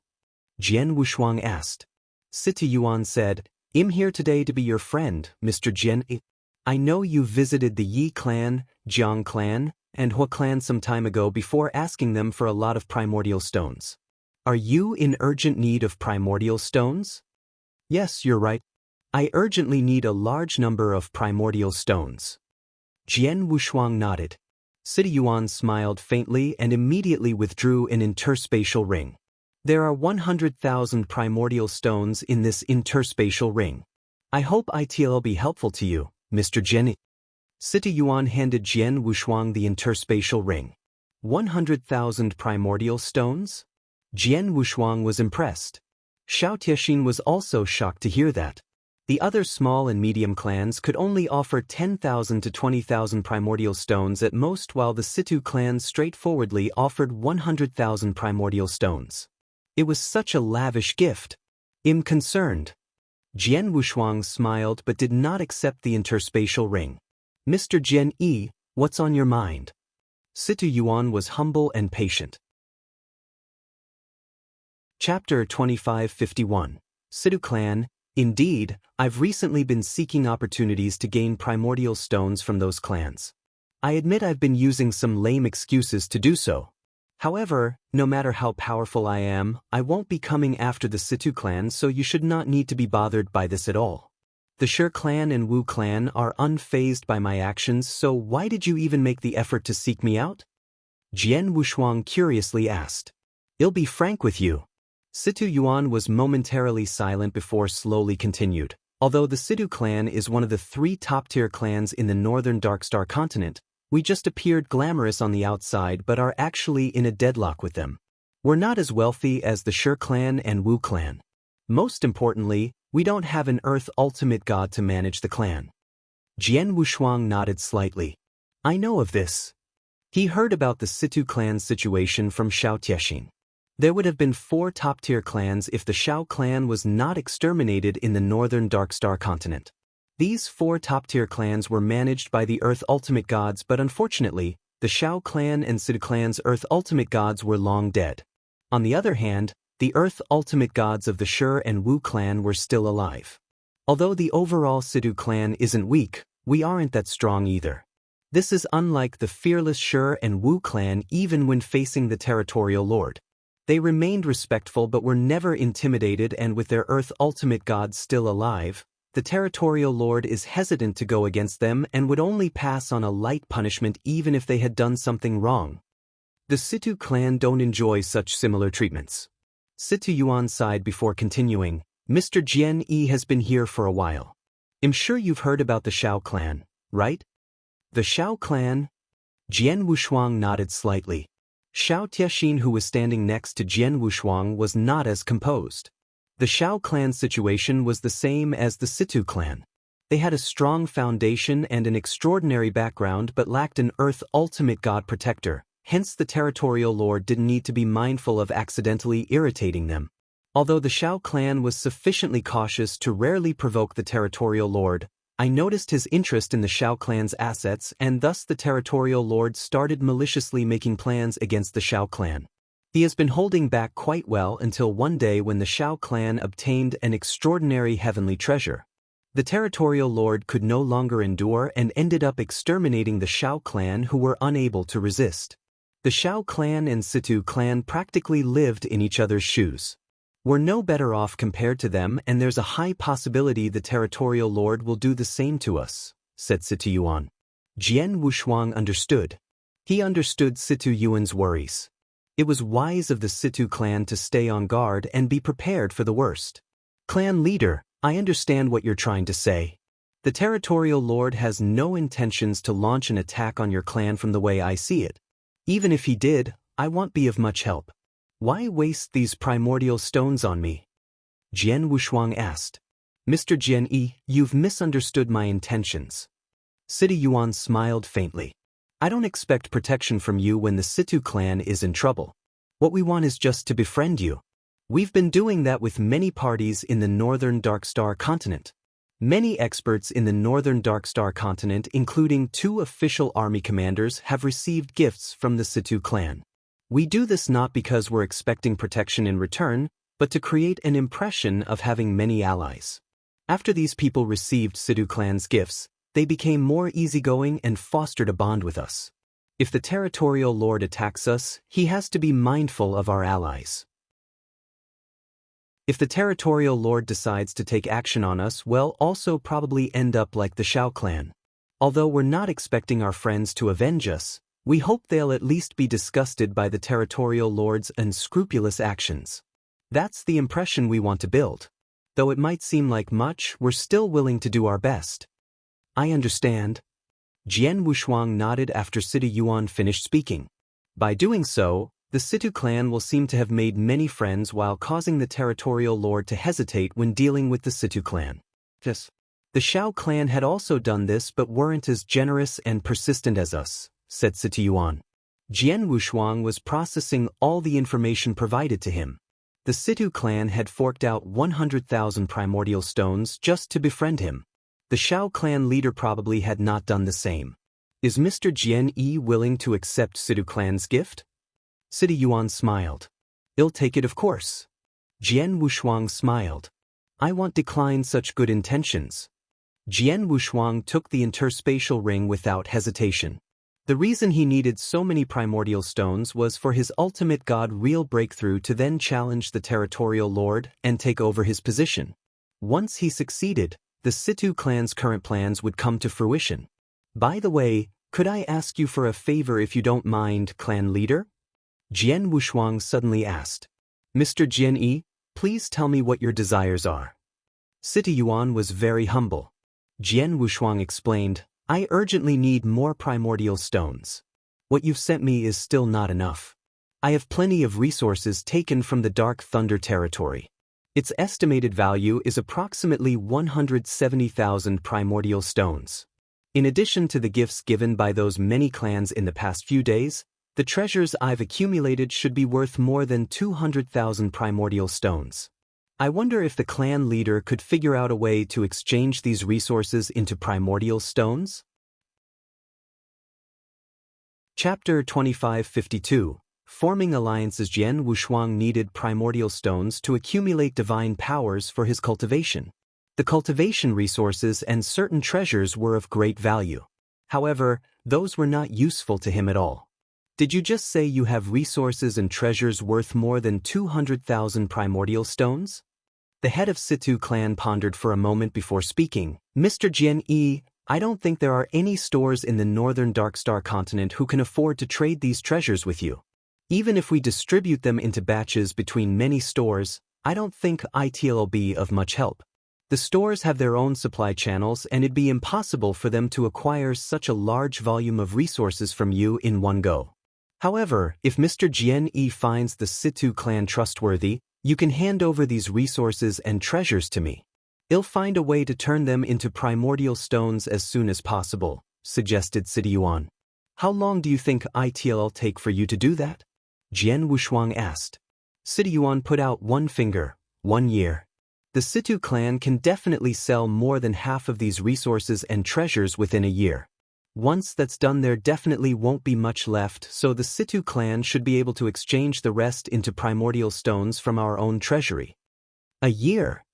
Jian Wushuang asked. Situ Yuan said, I'm here today to be your friend, Mr. Jian. I know you visited the Yi clan, Jiang clan, and Hua clan some time ago before asking them for a lot of primordial stones. Are you in urgent need of primordial stones? Yes, you're right. I urgently need a large number of primordial stones. Jian Wushuang nodded. Situ Yuan smiled faintly and immediately withdrew an interspatial ring. There are 100,000 primordial stones in this interspatial ring. I hope it'll be helpful to you, Mr. Jian. Situ Yuan handed Jian Wushuang the interspatial ring. 100,000 primordial stones? Jian Wushuang was impressed. Xiao Tiexin was also shocked to hear that. The other small and medium clans could only offer 10,000 to 20,000 primordial stones at most, while the Situ clan straightforwardly offered 100,000 primordial stones. It was such a lavish gift. I'm concerned. Jian Wushuang smiled but did not accept the interspatial ring. Mr. Jian Yi, what's on your mind? Situ Yuan was humble and patient. Chapter 2551. Situ Clan. Indeed, I've recently been seeking opportunities to gain primordial stones from those clans. I admit I've been using some lame excuses to do so. However, no matter how powerful I am, I won't be coming after the Situ clan, so you should not need to be bothered by this at all. The Shi clan and Wu clan are unfazed by my actions, so why did you even make the effort to seek me out? Jian Wushuang curiously asked. I'll be frank with you. Situ Yuan was momentarily silent before slowly continued. Although the Situ clan is one of the 3 top-tier clans in the northern Darkstar continent, we just appeared glamorous on the outside but are actually in a deadlock with them. We're not as wealthy as the Shi clan and Wu clan. Most importantly, we don't have an Earth ultimate god to manage the clan. Jian Wushuang nodded slightly. I know of this. He heard about the Situ clan situation from Xiao Tiexin. There would have been 4 top-tier clans if the Xiao clan was not exterminated in the northern Darkstar continent. These 4 top-tier clans were managed by the Earth ultimate gods, but unfortunately, the Xiao clan and Situ clan's Earth ultimate gods were long dead. On the other hand, the Earth ultimate gods of the Shi and Wu clan were still alive. Although the overall Situ clan isn't weak, we aren't that strong either. This is unlike the fearless Shi and Wu clan even when facing the territorial lord. They remained respectful but were never intimidated, and with their Earth ultimate gods still alive, the territorial lord is hesitant to go against them and would only pass on a light punishment even if they had done something wrong. The Situ clan don't enjoy such similar treatments. Situ Yuan sighed before continuing. Mr. Jian Yi has been here for a while. I'm sure you've heard about the Xiao clan, right? The Xiao clan? Jian Wushuang nodded slightly. Xiao Tiexin, who was standing next to Jian Wushuang, was not as composed. The Xiao clan situation was the same as the Situ clan. They had a strong foundation and an extraordinary background but lacked an Earth ultimate god protector, hence the territorial lord didn't need to be mindful of accidentally irritating them. Although the Xiao clan was sufficiently cautious to rarely provoke the territorial lord, I noticed his interest in the Xiao clan's assets, and thus the territorial lord started maliciously making plans against the Xiao clan. He has been holding back quite well until one day when the Xiao clan obtained an extraordinary heavenly treasure. The territorial lord could no longer endure and ended up exterminating the Xiao clan, who were unable to resist. The Xiao clan and Situ clan practically lived in each other's shoes. We're no better off compared to them, and there's a high possibility the territorial lord will do the same to us, said Situ Yuan. Jian Wushuang understood. He understood Situ Yuan's worries. It was wise of the Situ clan to stay on guard and be prepared for the worst. Clan leader, I understand what you're trying to say. The territorial lord has no intentions to launch an attack on your clan from the way I see it. Even if he did, I won't be of much help. Why waste these primordial stones on me? Jian Wushuang asked. Mr. Jian-yi, you've misunderstood my intentions. City Yuan smiled faintly. I don't expect protection from you when the Situ clan is in trouble. What we want is just to befriend you. We've been doing that with many parties in the Northern Darkstar continent. Many experts in the Northern Darkstar continent, including 2 official army commanders, have received gifts from the Situ clan. We do this not because we're expecting protection in return, but to create an impression of having many allies. After these people received Situ clan's gifts, they became more easygoing and fostered a bond with us. If the territorial lord attacks us, he has to be mindful of our allies. If the territorial lord decides to take action on us, we'll also probably end up like the Shao clan. Although we're not expecting our friends to avenge us, we hope they'll at least be disgusted by the territorial lord's unscrupulous actions. That's the impression we want to build. Though it might seem like much, we're still willing to do our best. I understand. Jian Wushuang nodded after City Yuan finished speaking. By doing so, the Situ clan will seem to have made many friends while causing the territorial lord to hesitate when dealing with the Situ clan. Yes. The Shao clan had also done this but weren't as generous and persistent as us, said Situ Yuan. Jian Wushuang was processing all the information provided to him. The Situ clan had forked out 100,000 primordial stones just to befriend him. The Shao clan leader probably had not done the same. Is Mr. Jian-yi willing to accept Situ clan's gift? City Yuan smiled. I'll take it, of course. Jian Wushuang smiled. I won't decline such good intentions. Jian Wushuang took the interspatial ring without hesitation. The reason he needed so many primordial stones was for his ultimate god real breakthrough to then challenge the territorial lord and take over his position. Once he succeeded, the Situ clan's current plans would come to fruition. By the way, could I ask you for a favor if you don't mind, clan leader? Jian Wushuang suddenly asked. Mr. Jian-yi, please tell me what your desires are. City Yuan was very humble. Jian Wushuang explained, I urgently need more primordial stones. What you've sent me is still not enough. I have plenty of resources taken from the Dark Thunder territory. Its estimated value is approximately 170,000 primordial stones. In addition to the gifts given by those many clans in the past few days, the treasures I've accumulated should be worth more than 200,000 primordial stones. I wonder if the clan leader could figure out a way to exchange these resources into primordial stones? Chapter 2552. Forming alliances. Jian Wushuang needed primordial stones to accumulate divine powers for his cultivation. The cultivation resources and certain treasures were of great value. However, those were not useful to him at all. Did you just say you have resources and treasures worth more than 200,000 primordial stones? The head of Situ clan pondered for a moment before speaking. Mr. Jian-yi, I don't think there are any stores in the Northern Darkstar continent who can afford to trade these treasures with you. Even if we distribute them into batches between many stores, I don't think it'll be of much help. The stores have their own supply channels and it'd be impossible for them to acquire such a large volume of resources from you in one go. However, if Mr. Jian-yi finds the Situ clan trustworthy, you can hand over these resources and treasures to me. I'll find a way to turn them into primordial stones as soon as possible, suggested City Yuan. How long do you think it'll take for you to do that? Jian Wushuang asked. City Yuan put out one finger. 1 year. The Situ clan can definitely sell more than half of these resources and treasures within a year. Once that's done, there definitely won't be much left, so the Situ clan should be able to exchange the rest into primordial stones from our own treasury. A year?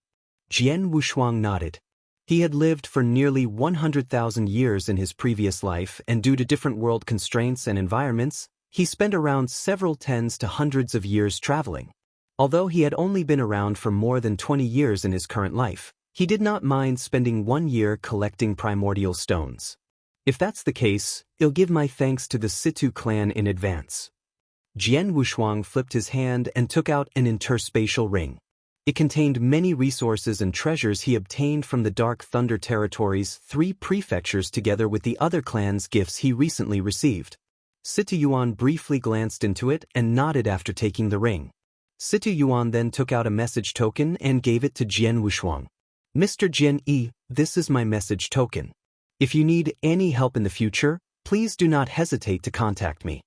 Jian Wushuang nodded. He had lived for nearly 100,000 years in his previous life, and due to different world constraints and environments, he spent around several tens to hundreds of years traveling. Although he had only been around for more than 20 years in his current life, he did not mind spending 1 year collecting primordial stones. If that's the case, I'll give my thanks to the Situ clan in advance. Jian Wushuang flipped his hand and took out an interspatial ring. It contained many resources and treasures he obtained from the Dark Thunder Territory's 3 prefectures together with the other clans' gifts he recently received. Situ Yuan briefly glanced into it and nodded after taking the ring. Situ Yuan then took out a message token and gave it to Jian Wushuang. Mr. Jian Yi, this is my message token. If you need any help in the future, please do not hesitate to contact me.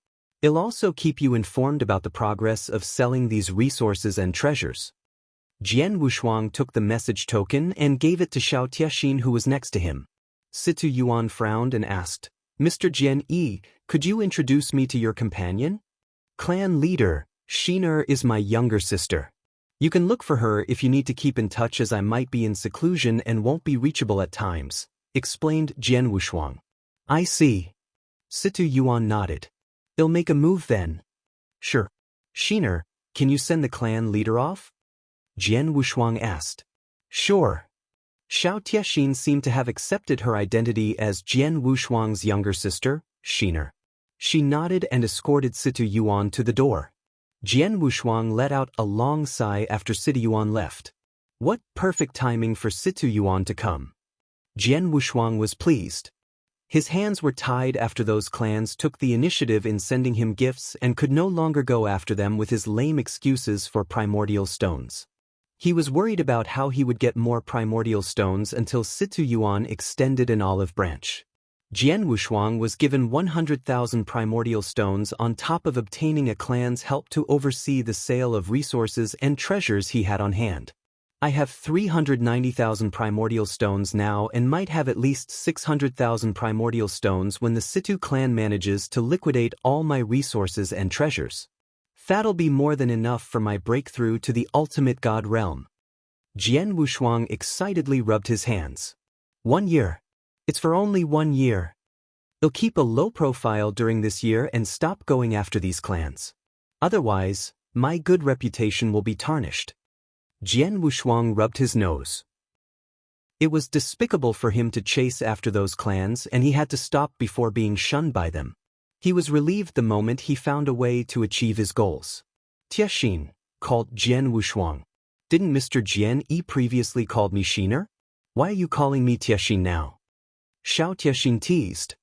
I'll also keep you informed about the progress of selling these resources and treasures. Jian Wushuang took the message token and gave it to Xiao Tiexin, who was next to him. Situ Yuan frowned and asked, Mr. Jian Yi, could you introduce me to your companion? Clan leader, Shiner is my younger sister. You can look for her if you need to keep in touch, as I might be in seclusion and won't be reachable at times, explained Jian Wushuang. I see. Situ Yuan nodded. I'll make a move then. Sure. Shiner, can you send the clan leader off? Jian Wushuang asked. Sure. Xiao Tiexin seemed to have accepted her identity as Jian Wushuang's younger sister, Shiner. She nodded and escorted Situ Yuan to the door. Jian Wushuang let out a long sigh after Situ Yuan left. What perfect timing for Situ Yuan to come. Jian Wushuang was pleased. His hands were tied after those clans took the initiative in sending him gifts and could no longer go after them with his lame excuses for primordial stones. He was worried about how he would get more primordial stones until Situ Yuan extended an olive branch. Jian Wushuang was given 100,000 primordial stones on top of obtaining a clan's help to oversee the sale of resources and treasures he had on hand. I have 390,000 primordial stones now and might have at least 600,000 primordial stones when the Situ clan manages to liquidate all my resources and treasures. That'll be more than enough for my breakthrough to the ultimate god realm. Jian Wushuang excitedly rubbed his hands. 1 year. It's for only 1 year. I'll keep a low profile during this year and stop going after these clans. Otherwise, my good reputation will be tarnished. Jian Wushuang rubbed his nose. It was despicable for him to chase after those clans, and he had to stop before being shunned by them. He was relieved the moment he found a way to achieve his goals. Tiexin, called Jian Wushuang. Didn't Mr. Jian Yi previously called me Shiner? Why are you calling me Tiexin now? Xiao Tiexin teased.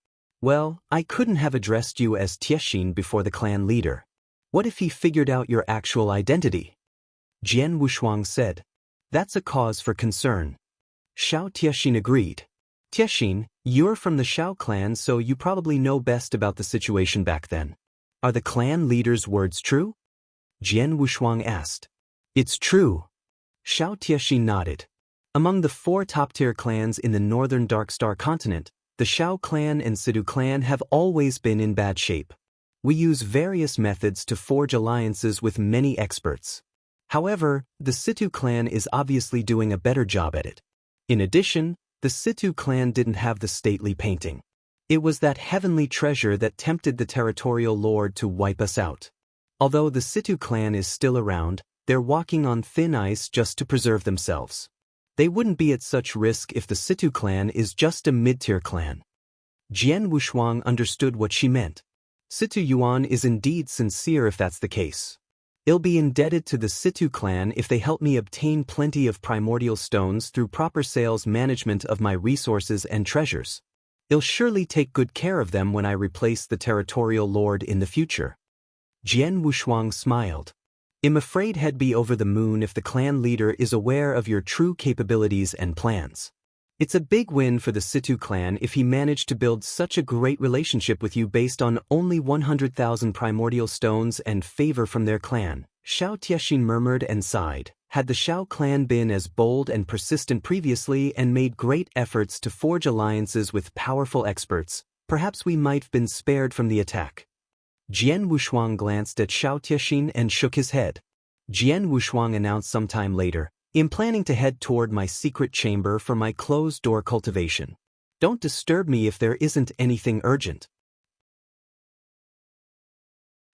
Well, I couldn't have addressed you as Tiexin before the clan leader. What if he figured out your actual identity? Jian Wushuang said. That's a cause for concern. Xiao Tiexin agreed. Tiexin, you're from the Xiao clan, so you probably know best about the situation back then. Are the clan leader's words true? Jian Wushuang asked. It's true. Xiao Tiexin nodded. Among the 4 top-tier clans in the northern Darkstar continent, the Xiao clan and Situ clan have always been in bad shape. We use various methods to forge alliances with many experts. However, the Situ clan is obviously doing a better job at it. In addition, the Situ clan didn't have the stately painting. It was that heavenly treasure that tempted the territorial lord to wipe us out. Although the Situ clan is still around, they're walking on thin ice just to preserve themselves. They wouldn't be at such risk if the Situ clan is just a mid-tier clan. Jian Wushuang understood what she meant. Situ Yuan is indeed sincere if that's the case. I'll be indebted to the Situ clan if they help me obtain plenty of primordial stones through proper sales management of my resources and treasures. I'll surely take good care of them when I replace the territorial lord in the future. Jian Wushuang smiled. I'm afraid he'd be over the moon if the clan leader is aware of your true capabilities and plans. It's a big win for the Situ clan if he managed to build such a great relationship with you based on only 100,000 primordial stones and favor from their clan. Xiao Tiexin murmured and sighed. Had the Xiao clan been as bold and persistent previously and made great efforts to forge alliances with powerful experts, perhaps we might have been spared from the attack. Jian Wushuang glanced at Xiao Tiexin and shook his head. Jian Wushuang announced sometime later, I'm planning to head toward my secret chamber for my closed-door cultivation. Don't disturb me if there isn't anything urgent.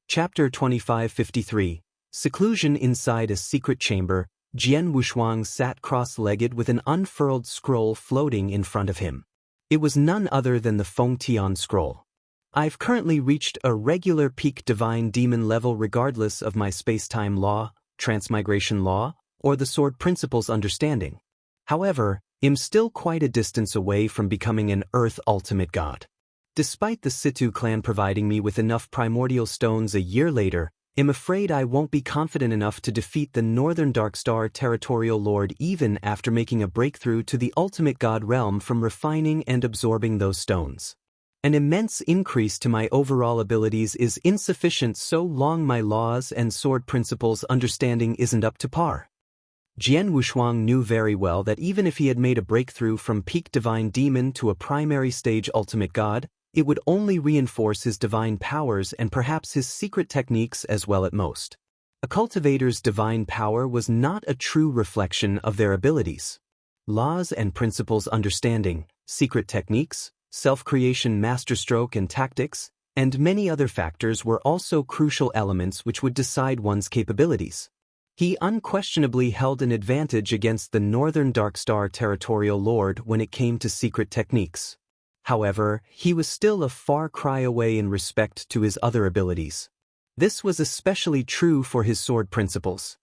Chapter 2553. Seclusion inside a secret chamber. Jian Wushuang sat cross-legged with an unfurled scroll floating in front of him. It was none other than the Feng Tian scroll. I've currently reached a regular peak divine demon level regardless of my space-time law, transmigration law, or the sword principles understanding. However, I'm still quite a distance away from becoming an Earth ultimate god. Despite the Situ clan providing me with enough primordial stones a year later, I'm afraid I won't be confident enough to defeat the Northern Darkstar Territorial Lord even after making a breakthrough to the ultimate god realm from refining and absorbing those stones. An immense increase to my overall abilities is insufficient so long my laws and sword principles understanding isn't up to par. Jian Wushuang knew very well that even if he had made a breakthrough from peak divine demon to a primary stage ultimate god, it would only reinforce his divine powers and perhaps his secret techniques as well at most. A cultivator's divine power was not a true reflection of their abilities. Laws and principles understanding, secret techniques, self-creation masterstroke and tactics, and many other factors were also crucial elements which would decide one's capabilities. He unquestionably held an advantage against the Northern Darkstar Territorial Lord when it came to secret techniques. However, he was still a far cry away in respect to his other abilities. This was especially true for his sword principles.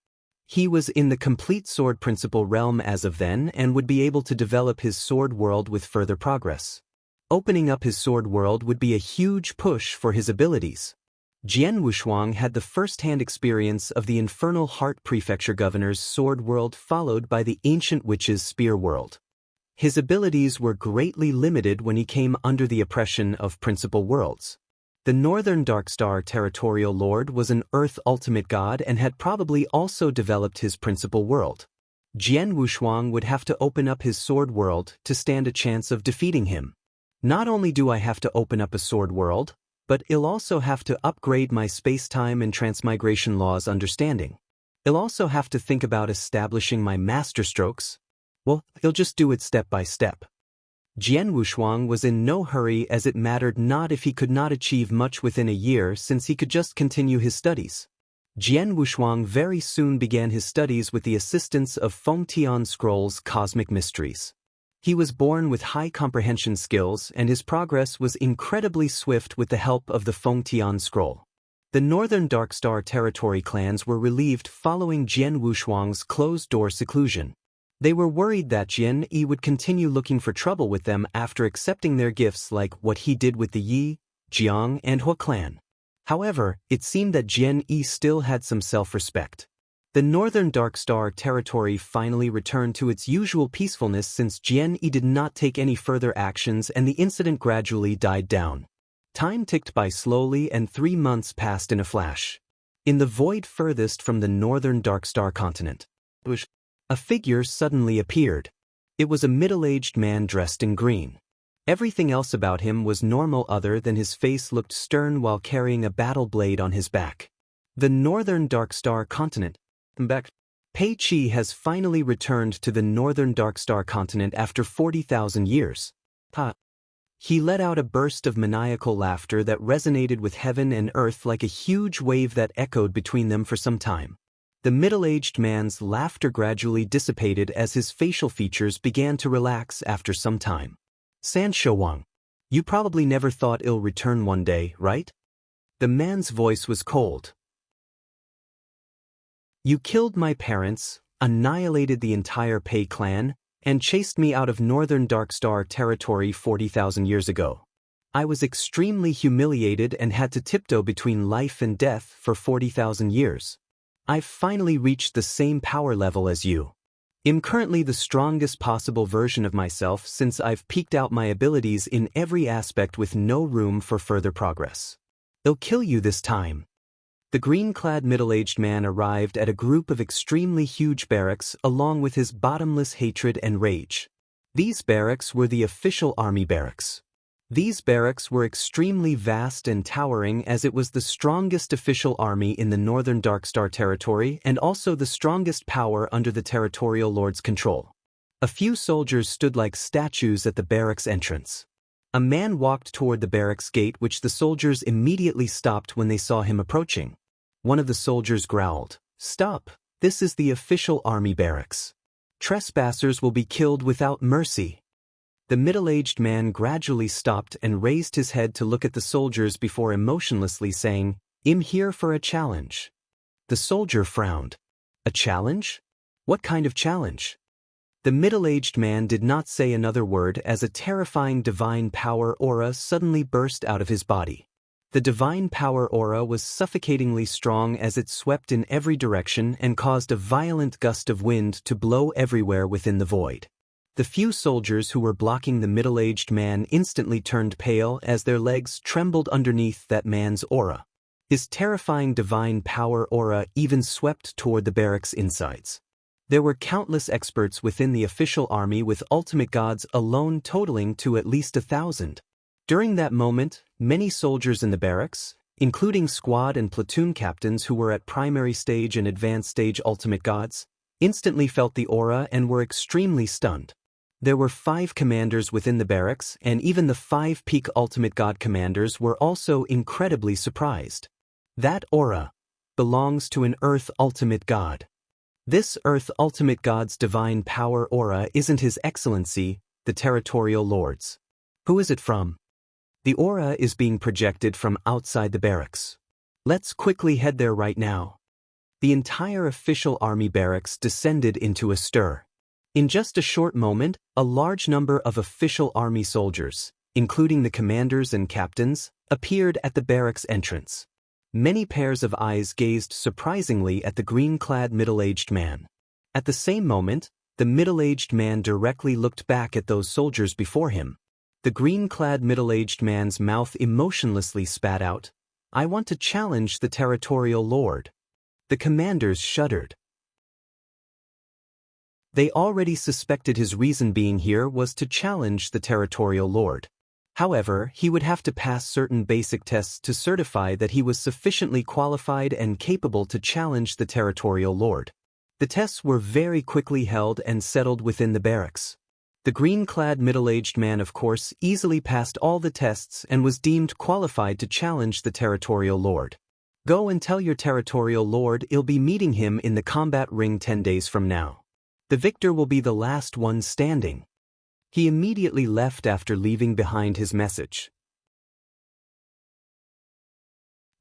He was in the complete sword principle realm as of then and would be able to develop his sword world with further progress. Opening up his sword world would be a huge push for his abilities. Jian Wushuang had the first-hand experience of the Infernal Heart Prefecture Governor's sword world followed by the Ancient Witch's spear world. His abilities were greatly limited when he came under the oppression of principal worlds. The Northern Darkstar Territorial Lord was an Earth ultimate god and had probably also developed his principal world. Jian Wushuang would have to open up his sword world to stand a chance of defeating him. Not only do I have to open up a sword world, but I'll also have to upgrade my space-time and transmigration laws understanding. I'll also have to think about establishing my masterstrokes. Well, he'll just do it step by step. Jian Wushuang was in no hurry as it mattered not if he could not achieve much within a year since he could just continue his studies. Jian Wushuang very soon began his studies with the assistance of Feng Tian Scroll's Cosmic Mysteries. He was born with high comprehension skills and his progress was incredibly swift with the help of the Feng Tian Scroll. The Northern Darkstar Territory clans were relieved following Jian Wushuang's closed-door seclusion. They were worried that Jian Yi would continue looking for trouble with them after accepting their gifts like what he did with the Yi, Jiang, and Hua clan. However, it seemed that Jian Yi still had some self-respect. The Northern Darkstar Territory finally returned to its usual peacefulness since Jian Yi did not take any further actions and the incident gradually died down. Time ticked by slowly and 3 months passed in a flash. In the void furthest from the Northern Darkstar continent, a figure suddenly appeared. It was a middle-aged man dressed in green. Everything else about him was normal other than his face looked stern while carrying a battle blade on his back. The Northern Darkstar continent. Back. Pei Qi has finally returned to the Northern Darkstar continent after 40,000 years. He let out a burst of maniacal laughter that resonated with heaven and earth like a huge wave that echoed between them for some time. The middle-aged man's laughter gradually dissipated as his facial features began to relax after some time. San Shouwang, you probably never thought I'll return one day, right? The man's voice was cold. You killed my parents, annihilated the entire Pei clan, and chased me out of Northern Darkstar territory 40,000 years ago. I was extremely humiliated and had to tiptoe between life and death for 40,000 years. I've finally reached the same power level as you. I'm currently the strongest possible version of myself since I've peaked out my abilities in every aspect with no room for further progress. I'll kill you this time. The green-clad middle-aged man arrived at a group of extremely huge barracks along with his bottomless hatred and rage. These barracks were the official army barracks. These barracks were extremely vast and towering as it was the strongest official army in the Northern Darkstar territory and also the strongest power under the territorial lord's control. A few soldiers stood like statues at the barracks entrance. A man walked toward the barracks gate which the soldiers immediately stopped when they saw him approaching. One of the soldiers growled, "Stop, this is the official army barracks. Trespassers will be killed without mercy." The middle-aged man gradually stopped and raised his head to look at the soldiers before emotionlessly saying, "I'm here for a challenge." The soldier frowned. "A challenge? What kind of challenge?" The middle-aged man did not say another word as a terrifying divine power aura suddenly burst out of his body. The divine power aura was suffocatingly strong as it swept in every direction and caused a violent gust of wind to blow everywhere within the void. The few soldiers who were blocking the middle-aged man instantly turned pale as their legs trembled underneath that man's aura. His terrifying divine power aura even swept toward the barracks' insides. There were countless experts within the official army with ultimate gods alone totaling to at least 1,000. During that moment, many soldiers in the barracks, including squad and platoon captains who were at primary stage and advanced stage ultimate gods, instantly felt the aura and were extremely stunned. There were 5 commanders within the barracks, and even the 5 peak ultimate god commanders were also incredibly surprised. That aura belongs to an Earth ultimate god. This Earth ultimate god's divine power aura isn't His Excellency, the Territorial Lords. Who is it from? The aura is being projected from outside the barracks. Let's quickly head there right now. The entire official army barracks descended into a stir. In just a short moment, a large number of official army soldiers, including the commanders and captains, appeared at the barracks entrance. Many pairs of eyes gazed surprisingly at the green-clad middle-aged man. At the same moment, the middle-aged man directly looked back at those soldiers before him. The green-clad middle-aged man's mouth emotionlessly spat out, "I want to challenge the Territorial Lord." The commanders shuddered. They already suspected his reason being here was to challenge the Territorial Lord. However, he would have to pass certain basic tests to certify that he was sufficiently qualified and capable to challenge the Territorial Lord. The tests were very quickly held and settled within the barracks. The green-clad middle-aged man, of course, easily passed all the tests and was deemed qualified to challenge the Territorial Lord. "Go and tell your Territorial Lord you'll be meeting him in the combat ring 10 days from now. The victor will be the last one standing." He immediately left after leaving behind his message.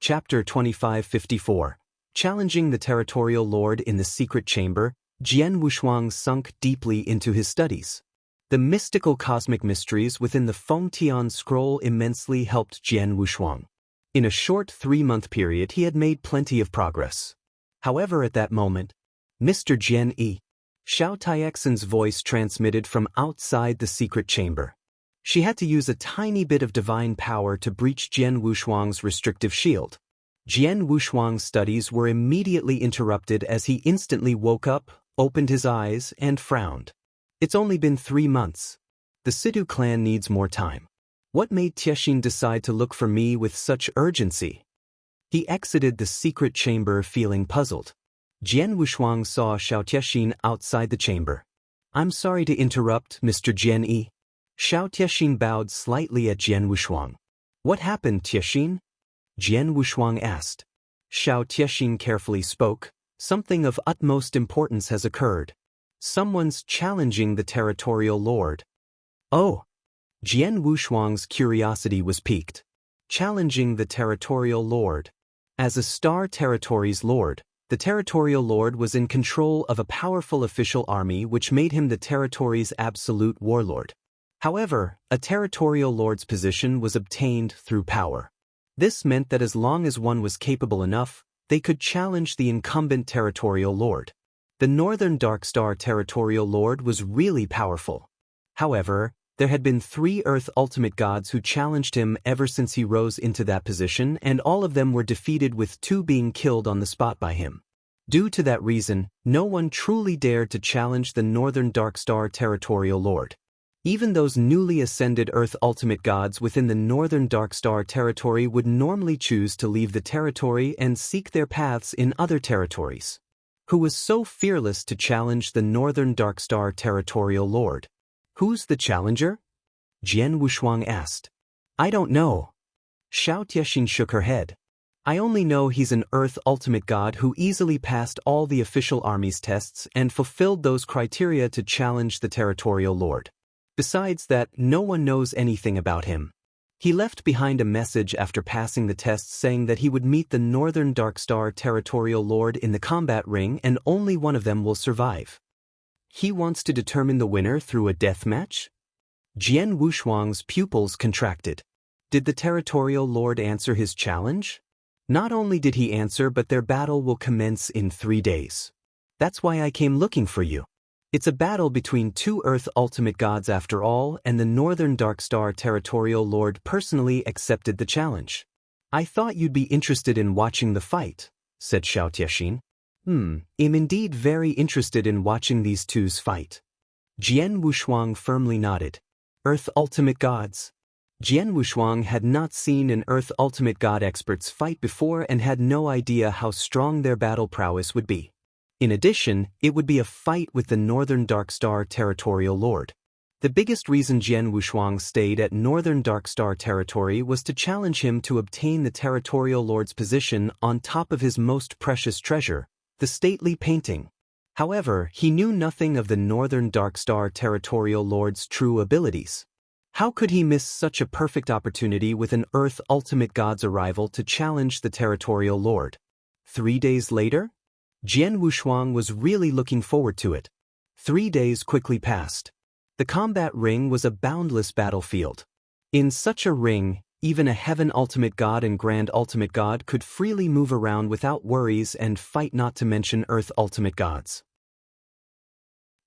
Chapter 2554. Challenging the Territorial Lord in the Secret Chamber, Jian Wushuang sunk deeply into his studies. The mystical cosmic mysteries within the Fengtian scroll immensely helped Jian Wushuang. In a short 3-month period he had made plenty of progress. However, at that moment, "Mr. Jian Yi," Xiao Taixin's voice transmitted from outside the secret chamber. She had to use a tiny bit of divine power to breach Jian Wushuang's restrictive shield. Jian Wushuang's studies were immediately interrupted as he instantly woke up, opened his eyes, and frowned. "It's only been 3 months. The Sidu clan needs more time. What made Tiexin decide to look for me with such urgency?" He exited the secret chamber feeling puzzled. Jian Wushuang saw Xiao Tiexin outside the chamber. "I'm sorry to interrupt, Mr. Jian Yi." Xiao Tiexin bowed slightly at Jian Wushuang. "What happened, Tiexin?" Jian Wushuang asked. Xiao Tiexin carefully spoke. "Something of utmost importance has occurred. Someone's challenging the Territorial Lord." "Oh!" Jian Wushuang's curiosity was piqued. Challenging the Territorial Lord. As a star territory's lord, the Territorial Lord was in control of a powerful official army which made him the territory's absolute warlord. However, a Territorial Lord's position was obtained through power. This meant that as long as one was capable enough, they could challenge the incumbent Territorial Lord. The Northern Darkstar Territorial Lord was really powerful. However, there had been 3 Earth Ultimate Gods who challenged him ever since he rose into that position, and all of them were defeated with 2 being killed on the spot by him. Due to that reason, no one truly dared to challenge the Northern Darkstar Territorial Lord. Even those newly ascended Earth Ultimate Gods within the Northern Darkstar territory would normally choose to leave the territory and seek their paths in other territories. Who was so fearless to challenge the Northern Darkstar Territorial Lord? "Who's the challenger?" Jian Wushuang asked. "I don't know." Xiao Tiexin shook her head. "I only know he's an Earth Ultimate God who easily passed all the official army's tests and fulfilled those criteria to challenge the Territorial Lord. Besides that, no one knows anything about him. He left behind a message after passing the tests saying that he would meet the Northern Darkstar Territorial Lord in the combat ring and only one of them will survive. He wants to determine the winner through a death match?" Jian Wushuang's pupils contracted. Did the territorial lord answer his challenge? Not only did he answer, but their battle will commence in 3 days. That's why I came looking for you. It's a battle between two Earth ultimate gods after all, and the Northern Darkstar territorial lord personally accepted the challenge. I thought you'd be interested in watching the fight, said Xiao Tiexin. I'm indeed very interested in watching these twos fight. Jian Wushuang firmly nodded. Earth ultimate gods. Jian Wushuang had not seen an Earth ultimate god experts fight before and had no idea how strong their battle prowess would be. In addition, it would be a fight with the Northern Darkstar territorial lord. The biggest reason Jian Wushuang stayed at Northern Darkstar territory was to challenge him to obtain the territorial lord's position on top of his most precious treasure, the stately painting. However, he knew nothing of the Northern Darkstar territorial lord's true abilities. How could he miss such a perfect opportunity with an Earth ultimate god's arrival to challenge the territorial lord? 3 days later? Jian Wushuang was really looking forward to it. 3 days quickly passed. The combat ring was a boundless battlefield. In such a ring, even a Heaven Ultimate God and Grand Ultimate God could freely move around without worries and fight, not to mention Earth Ultimate Gods.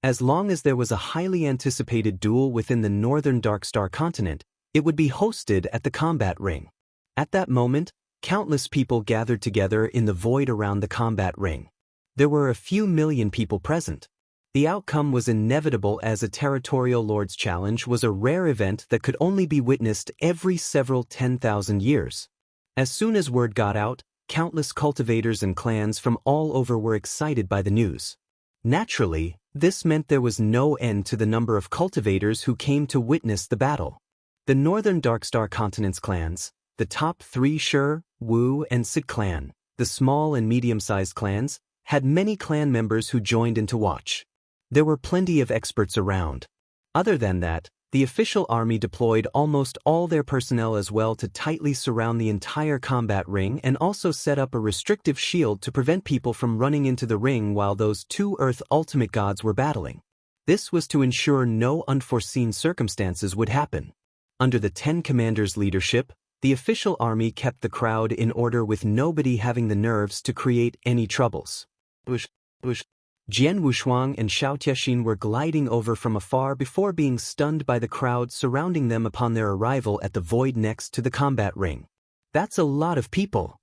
As long as there was a highly anticipated duel within the Northern Darkstar continent, it would be hosted at the combat ring. At that moment, countless people gathered together in the void around the combat ring. There were a few million people present. The outcome was inevitable, as a territorial lord's challenge was a rare event that could only be witnessed every several 10,000 years. As soon as word got out, countless cultivators and clans from all over were excited by the news. Naturally, this meant there was no end to the number of cultivators who came to witness the battle. The Northern Darkstar Continent's clans, the top 3 Shi, Wu, and Sid clan, the small and medium-sized clans, had many clan members who joined in to watch. There were plenty of experts around. Other than that, the official army deployed almost all their personnel as well to tightly surround the entire combat ring and also set up a restrictive shield to prevent people from running into the ring while those two Earth ultimate gods were battling. This was to ensure no unforeseen circumstances would happen. Under the 10 commanders' leadership, the official army kept the crowd in order with nobody having the nerves to create any troubles. Jian Wushuang and Xiao Tiexin were gliding over from afar before being stunned by the crowd surrounding them upon their arrival at the void next to the combat ring. That's a lot of people.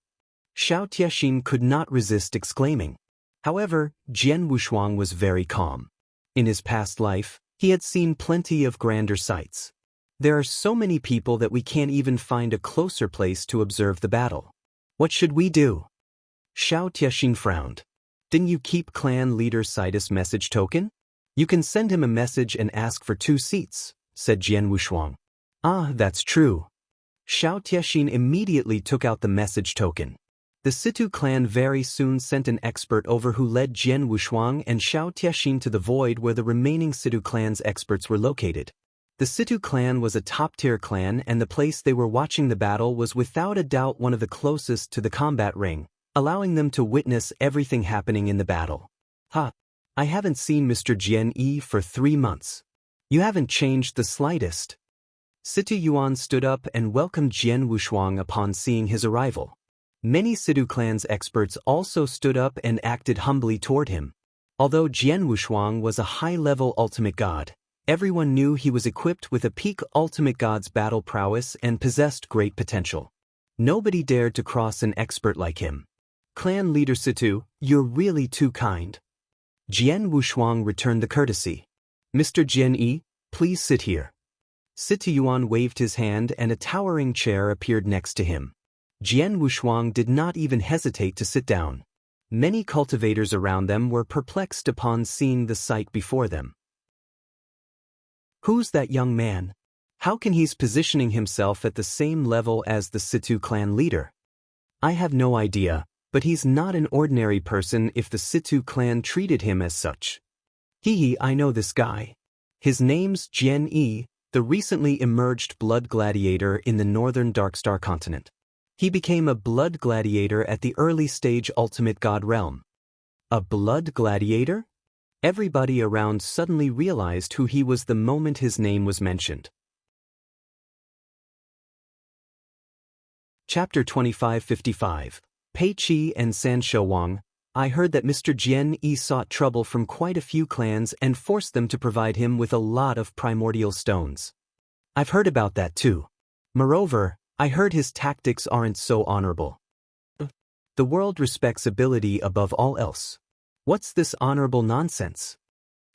Xiao Tiexin could not resist exclaiming. However, Jian Wushuang was very calm. In his past life, he had seen plenty of grander sights. There are so many people that we can't even find a closer place to observe the battle. What should we do? Xiao Tiexin frowned. Didn't you keep clan leader Sidus' message token? You can send him a message and ask for 2 seats, said Jian Wushuang. Ah, that's true. Xiao Tiexin immediately took out the message token. The Situ clan very soon sent an expert over who led Jian Wushuang and Xiao Tiexin to the void where the remaining Situ clan's experts were located. The Situ clan was a top-tier clan, and the place they were watching the battle was without a doubt one of the closest to the combat ring, allowing them to witness everything happening in the battle. I haven't seen Mr. Jian Yi for 3 months. You haven't changed the slightest. Situ Yuan stood up and welcomed Jian Wushuang upon seeing his arrival. Many Situ clan's experts also stood up and acted humbly toward him. Although Jian Wushuang was a high-level ultimate god, everyone knew he was equipped with a peak ultimate god's battle prowess and possessed great potential. Nobody dared to cross an expert like him. Clan leader Situ, you're really too kind. Jian Wushuang returned the courtesy. Mr. Jian Yi, please sit here. Situ Yuan waved his hand and a towering chair appeared next to him. Jian Wushuang did not even hesitate to sit down. Many cultivators around them were perplexed upon seeing the sight before them. Who's that young man? How can he's positioning himself at the same level as the Situ clan leader? I have no idea. But he's not an ordinary person if the Situ clan treated him as such. I know this guy. His name's Jian Yi, the recently emerged blood gladiator in the Northern Darkstar continent. He became a blood gladiator at the early stage Ultimate God realm. A blood gladiator? Everybody around suddenly realized who he was the moment his name was mentioned. Chapter 2555. Pei Qi and San Shouwang. I heard that Mr. Jian Yi sought trouble from quite a few clans and forced them to provide him with a lot of primordial stones. I've heard about that too. Moreover, I heard his tactics aren't so honorable. The world respects ability above all else. What's this honorable nonsense?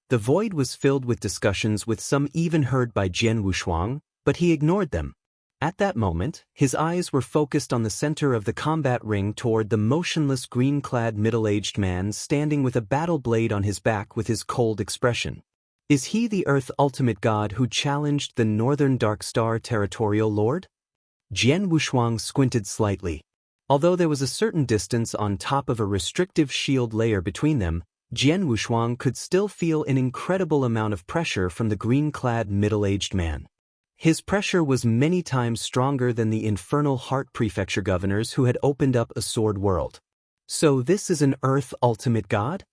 The void was filled with discussions, with some even heard by Jian Wushuang, but he ignored them. At that moment, his eyes were focused on the center of the combat ring toward the motionless green-clad middle-aged man standing with a battle blade on his back with his cold expression. Is he the Earth Ultimate God who challenged the Northern Dark Star Territorial Lord? Jian Wushuang squinted slightly. Although there was a certain distance on top of a restrictive shield layer between them, Jian Wushuang could still feel an incredible amount of pressure from the green-clad middle-aged man. His pressure was many times stronger than the infernal Heart Prefecture governors who had opened up a sword world. So this is an Earth Ultimate God?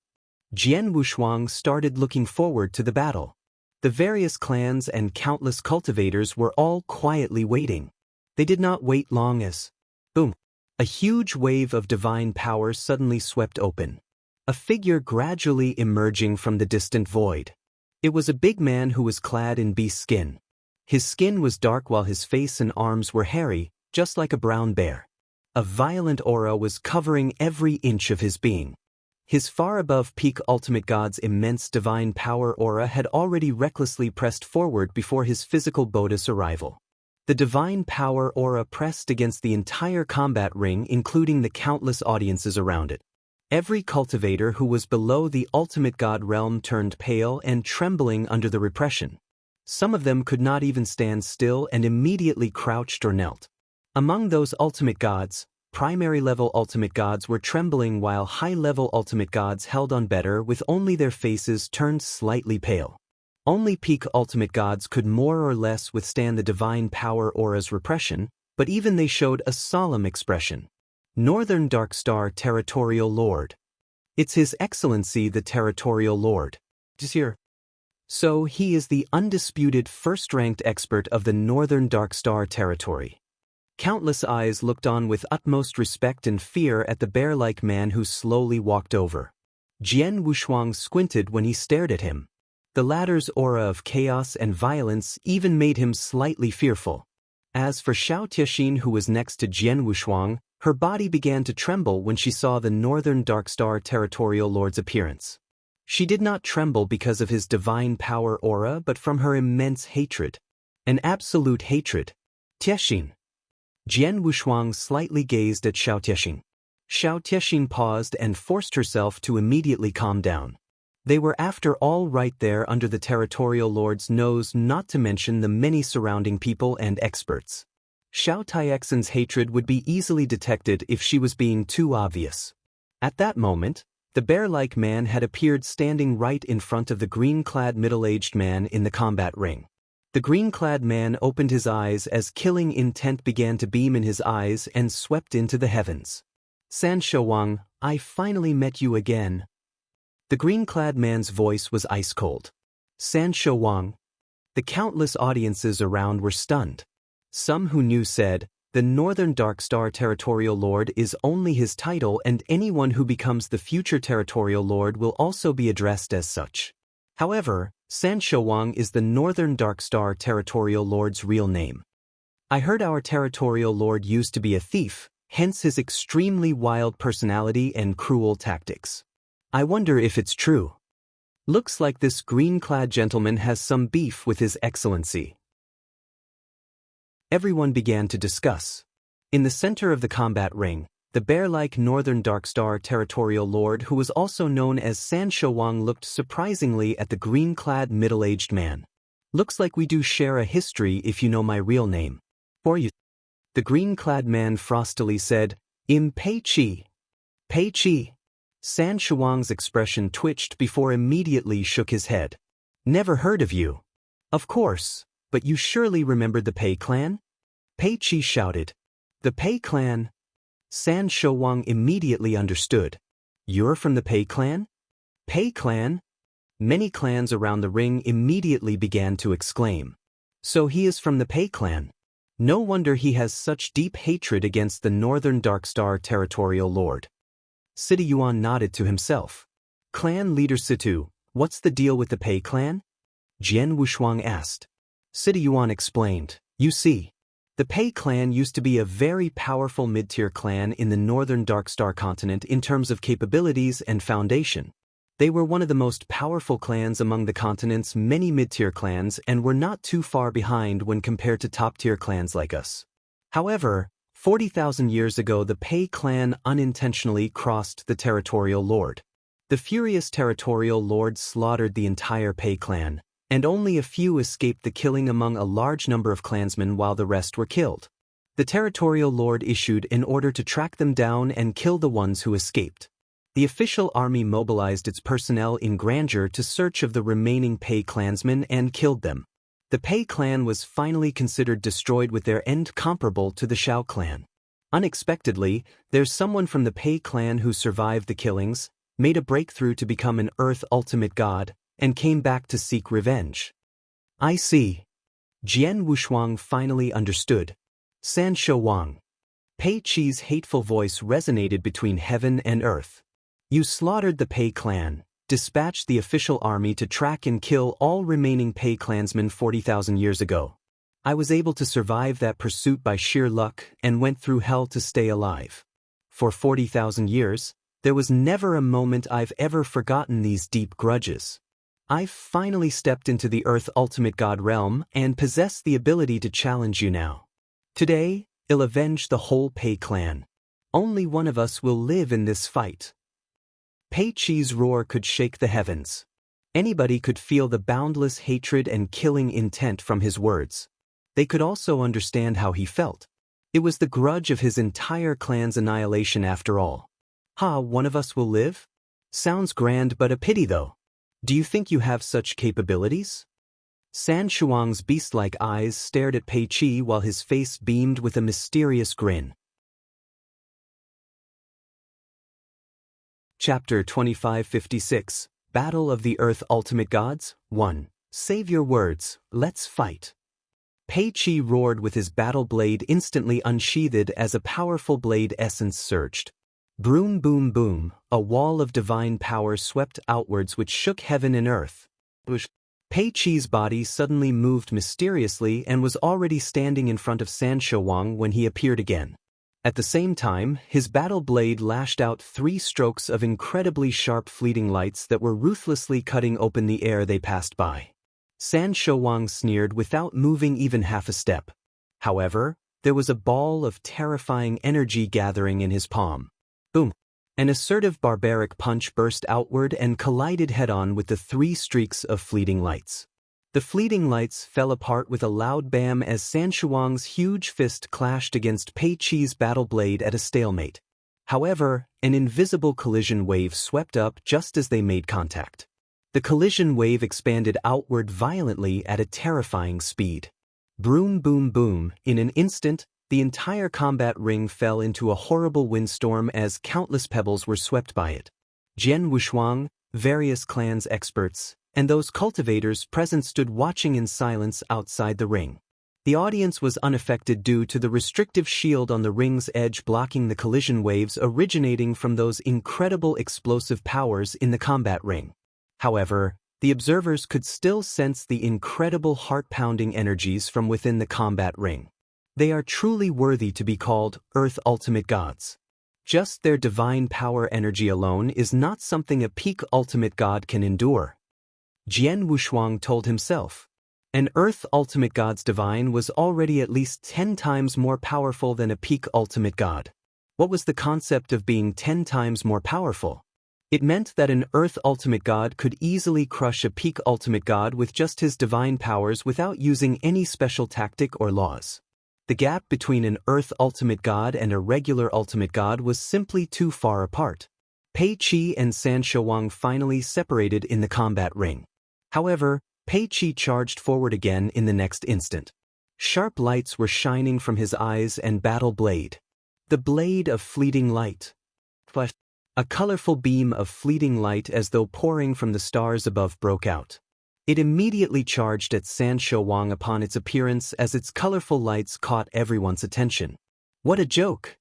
Jian Wushuang started looking forward to the battle. The various clans and countless cultivators were all quietly waiting. They did not wait long as, boom, a huge wave of divine power suddenly swept open. A figure gradually emerging from the distant void. It was a big man who was clad in beast skin. His skin was dark while his face and arms were hairy, just like a brown bear. A violent aura was covering every inch of his being. His far above peak ultimate god's immense divine power aura had already recklessly pressed forward before his physical Bodhi's arrival. The divine power aura pressed against the entire combat ring, including the countless audiences around it. Every cultivator who was below the ultimate god realm turned pale and trembling under the repression. Some of them could not even stand still and immediately crouched or knelt. Among those ultimate gods, primary-level ultimate gods were trembling while high-level ultimate gods held on better with only their faces turned slightly pale. Only peak ultimate gods could more or less withstand the divine power aura's repression, but even they showed a solemn expression. Northern Dark Star Territorial Lord. It's His Excellency the Territorial Lord. Here. So he is the undisputed first-ranked expert of the Northern Dark Star Territory. Countless eyes looked on with utmost respect and fear at the bear-like man who slowly walked over. Jian Wushuang squinted when he stared at him. The latter's aura of chaos and violence even made him slightly fearful. As for Xiao Tiexin, who was next to Jian Wushuang, her body began to tremble when she saw the Northern Dark Star Territorial Lord's appearance. She did not tremble because of his divine power aura but from her immense hatred. An absolute hatred. Tiexin. Jian Wushuang slightly gazed at Xiao Tiexin. Xiao Tiexin paused and forced herself to immediately calm down. They were after all right there under the Territorial Lord's nose, not to mention the many surrounding people and experts. Xiao Tiexin's hatred would be easily detected if she was being too obvious. At that moment, the bear-like man had appeared standing right in front of the green-clad middle-aged man in the combat ring. The green-clad man opened his eyes as killing intent began to beam in his eyes and swept into the heavens. San Shouwang, I finally met you again. The green-clad man's voice was ice-cold. San Shouwang. The countless audiences around were stunned. Some who knew said, the Northern Dark Star Territorial Lord is only his title, and anyone who becomes the future Territorial Lord will also be addressed as such. However, San Shouwang is the Northern Dark Star Territorial Lord's real name. I heard our Territorial Lord used to be a thief, hence his extremely wild personality and cruel tactics. I wonder if it's true. Looks like this green-clad gentleman has some beef with His Excellency. Everyone began to discuss. In the center of the combat ring, the bear-like Northern Dark Star Territorial Lord, who was also known as San Shouwang, looked surprisingly at the green-clad middle-aged man. Looks like we do share a history if you know my real name. Or you. The green-clad man frostily said, Pei Qi. Pei Qi. San Shouwang's expression twitched before immediately shook his head. Never heard of you. Of course. But you surely remembered the Pei clan? Pei Qi shouted. The Pei clan? San Shouwang immediately understood. You're from the Pei clan? Pei clan? Many clans around the ring immediately began to exclaim. So he is from the Pei clan. No wonder he has such deep hatred against the Northern Darkstar territorial lord. Sita Yuan nodded to himself. Clan leader Situ, what's the deal with the Pei clan? Jian Wushuang asked. Sita Yuan explained, you see, the Pei clan used to be a very powerful mid-tier clan in the Northern Darkstar continent in terms of capabilities and foundation. They were one of the most powerful clans among the continent's many mid-tier clans and were not too far behind when compared to top-tier clans like us. However, 40,000 years ago the Pei clan unintentionally crossed the territorial lord. The furious territorial lord slaughtered the entire Pei clan, and only a few escaped the killing among a large number of clansmen while the rest were killed. The territorial lord issued an order to track them down and kill the ones who escaped. The official army mobilized its personnel in grandeur to search of the remaining Pei clansmen and killed them. The Pei clan was finally considered destroyed with their end comparable to the Shao clan. Unexpectedly, there's someone from the Pei clan who survived the killings, made a breakthrough to become an Earth ultimate god, and came back to seek revenge. I see. Jian Wushuang finally understood. San Shou Wang. Pei Qi's hateful voice resonated between heaven and earth. You slaughtered the Pei clan, dispatched the official army to track and kill all remaining Pei clansmen 40,000 years ago. I was able to survive that pursuit by sheer luck and went through hell to stay alive. For 40,000 years, there was never a moment I've ever forgotten these deep grudges. I've finally stepped into the Earth Ultimate God realm and possess the ability to challenge you now. Today, I'll avenge the whole Pei clan. Only one of us will live in this fight. Pei Qi's roar could shake the heavens. Anybody could feel the boundless hatred and killing intent from his words. They could also understand how he felt. It was the grudge of his entire clan's annihilation after all. One of us will live? Sounds grand but a pity though. Do you think you have such capabilities? San Shuang's beast-like eyes stared at Pei Qi while his face beamed with a mysterious grin. Chapter 2556, Battle of the Earth Ultimate Gods, 1. Save your words, let's fight. Pei Qi roared with his battle blade instantly unsheathed as a powerful blade essence surged. Boom boom boom, a wall of divine power swept outwards which shook heaven and earth. Pei Qi's body suddenly moved mysteriously and was already standing in front of San Shouwang when he appeared again. At the same time, his battle blade lashed out 3 strokes of incredibly sharp fleeting lights that were ruthlessly cutting open the air they passed by. San Shouwang sneered without moving even half a step. However, there was a ball of terrifying energy gathering in his palm. Boom! An assertive barbaric punch burst outward and collided head-on with the 3 streaks of fleeting lights. The fleeting lights fell apart with a loud bam as San Shuang's huge fist clashed against Pei Qi's battle blade at a stalemate. However, an invisible collision wave swept up just as they made contact. The collision wave expanded outward violently at a terrifying speed. Boom boom boom, in an instant, the entire combat ring fell into a horrible windstorm as countless pebbles were swept by it. Jian Wushuang, various clans' experts, and those cultivators present stood watching in silence outside the ring. The audience was unaffected due to the restrictive shield on the ring's edge blocking the collision waves originating from those incredible explosive powers in the combat ring. However, the observers could still sense the incredible heart-pounding energies from within the combat ring. They are truly worthy to be called Earth Ultimate Gods. Just their divine power energy alone is not something a peak ultimate god can endure. Jian Wushuang told himself. An Earth Ultimate God's divine was already at least 10 times more powerful than a peak ultimate god. What was the concept of being 10 times more powerful? It meant that an Earth Ultimate God could easily crush a peak ultimate god with just his divine powers without using any special tactic or laws. The gap between an Earth Ultimate God and a regular Ultimate God was simply too far apart. Pei Qi and San Shouwang finally separated in the combat ring. However, Pei Qi charged forward again in the next instant. Sharp lights were shining from his eyes and battle blade. The blade of fleeting light. A colorful beam of fleeting light as though pouring from the stars above broke out. It immediately charged at San Shouwang upon its appearance as its colorful lights caught everyone's attention. What a joke!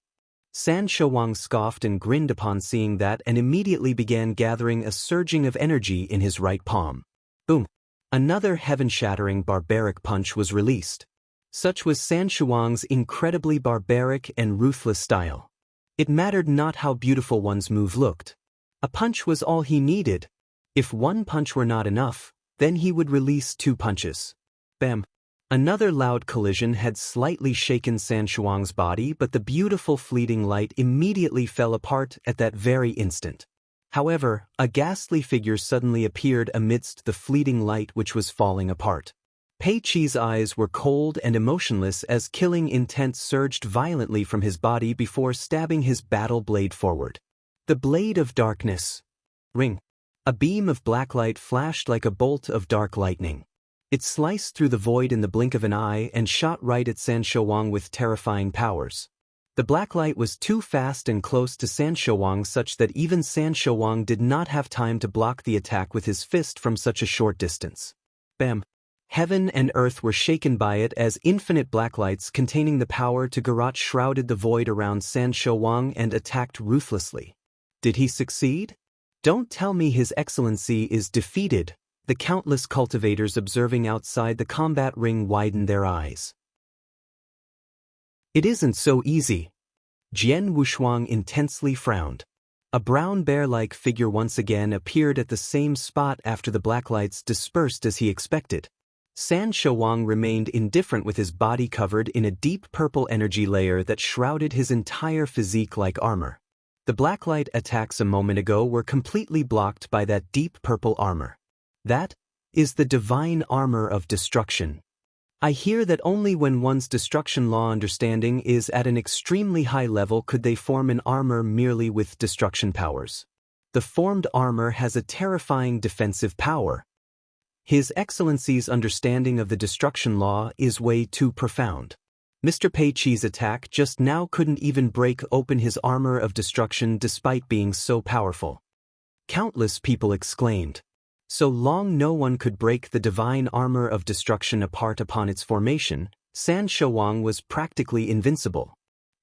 San Shouwang scoffed and grinned upon seeing that and immediately began gathering a surging of energy in his right palm. Boom! Another heaven-shattering barbaric punch was released. Such was San Shouwang's incredibly barbaric and ruthless style. It mattered not how beautiful one's move looked. A punch was all he needed. If one punch were not enough, then he would release 2 punches. Bam! Another loud collision had slightly shaken San Shouwang's body, but the beautiful fleeting light immediately fell apart at that very instant. However, a ghastly figure suddenly appeared amidst the fleeting light which was falling apart. Pei Chi's eyes were cold and emotionless as killing intent surged violently from his body before stabbing his battle blade forward. The blade of darkness. Ring. A beam of black light flashed like a bolt of dark lightning. It sliced through the void in the blink of an eye and shot right at San Shouwang with terrifying powers. The black light was too fast and close to San Shouwang such that even San Shouwang did not have time to block the attack with his fist from such a short distance. Bam! Heaven and earth were shaken by it as infinite black lights containing the power to garrote shrouded the void around San Shouwang and attacked ruthlessly. Did he succeed? Don't tell me His Excellency is defeated. The countless cultivators observing outside the combat ring widened their eyes. It isn't so easy. Jian Wushuang intensely frowned. A brown bear-like figure once again appeared at the same spot after the black lights dispersed as he expected. San Shouwang remained indifferent with his body covered in a deep purple energy layer that shrouded his entire physique like armor. The blacklight attacks a moment ago were completely blocked by that deep purple armor. That is the divine armor of destruction. I hear that only when one's destruction law understanding is at an extremely high level could they form an armor merely with destruction powers. The formed armor has a terrifying defensive power. His Excellency's understanding of the destruction law is way too profound. Mr. Pei Chi's attack just now couldn't even break open his armor of destruction despite being so powerful. Countless people exclaimed. So long no one could break the divine armor of destruction apart upon its formation, San Shouwang was practically invincible.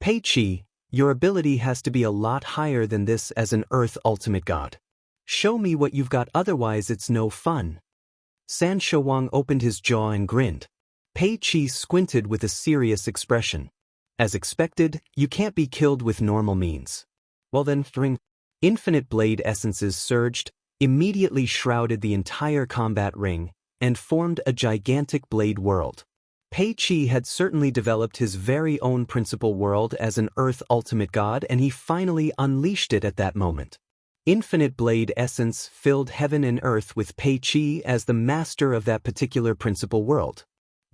Pei Chi, your ability has to be a lot higher than this as an Earth Ultimate God. Show me what you've got, otherwise it's no fun. San Shouwang opened his jaw and grinned. Pei Chi squinted with a serious expression. As expected, you can't be killed with normal means. Well then, ring. Infinite blade essences surged, immediately shrouded the entire combat ring, and formed a gigantic blade world. Pei Chi had certainly developed his very own principal world as an Earth Ultimate God, and he finally unleashed it at that moment. Infinite blade essence filled heaven and earth with Pei Chi as the master of that particular principal world.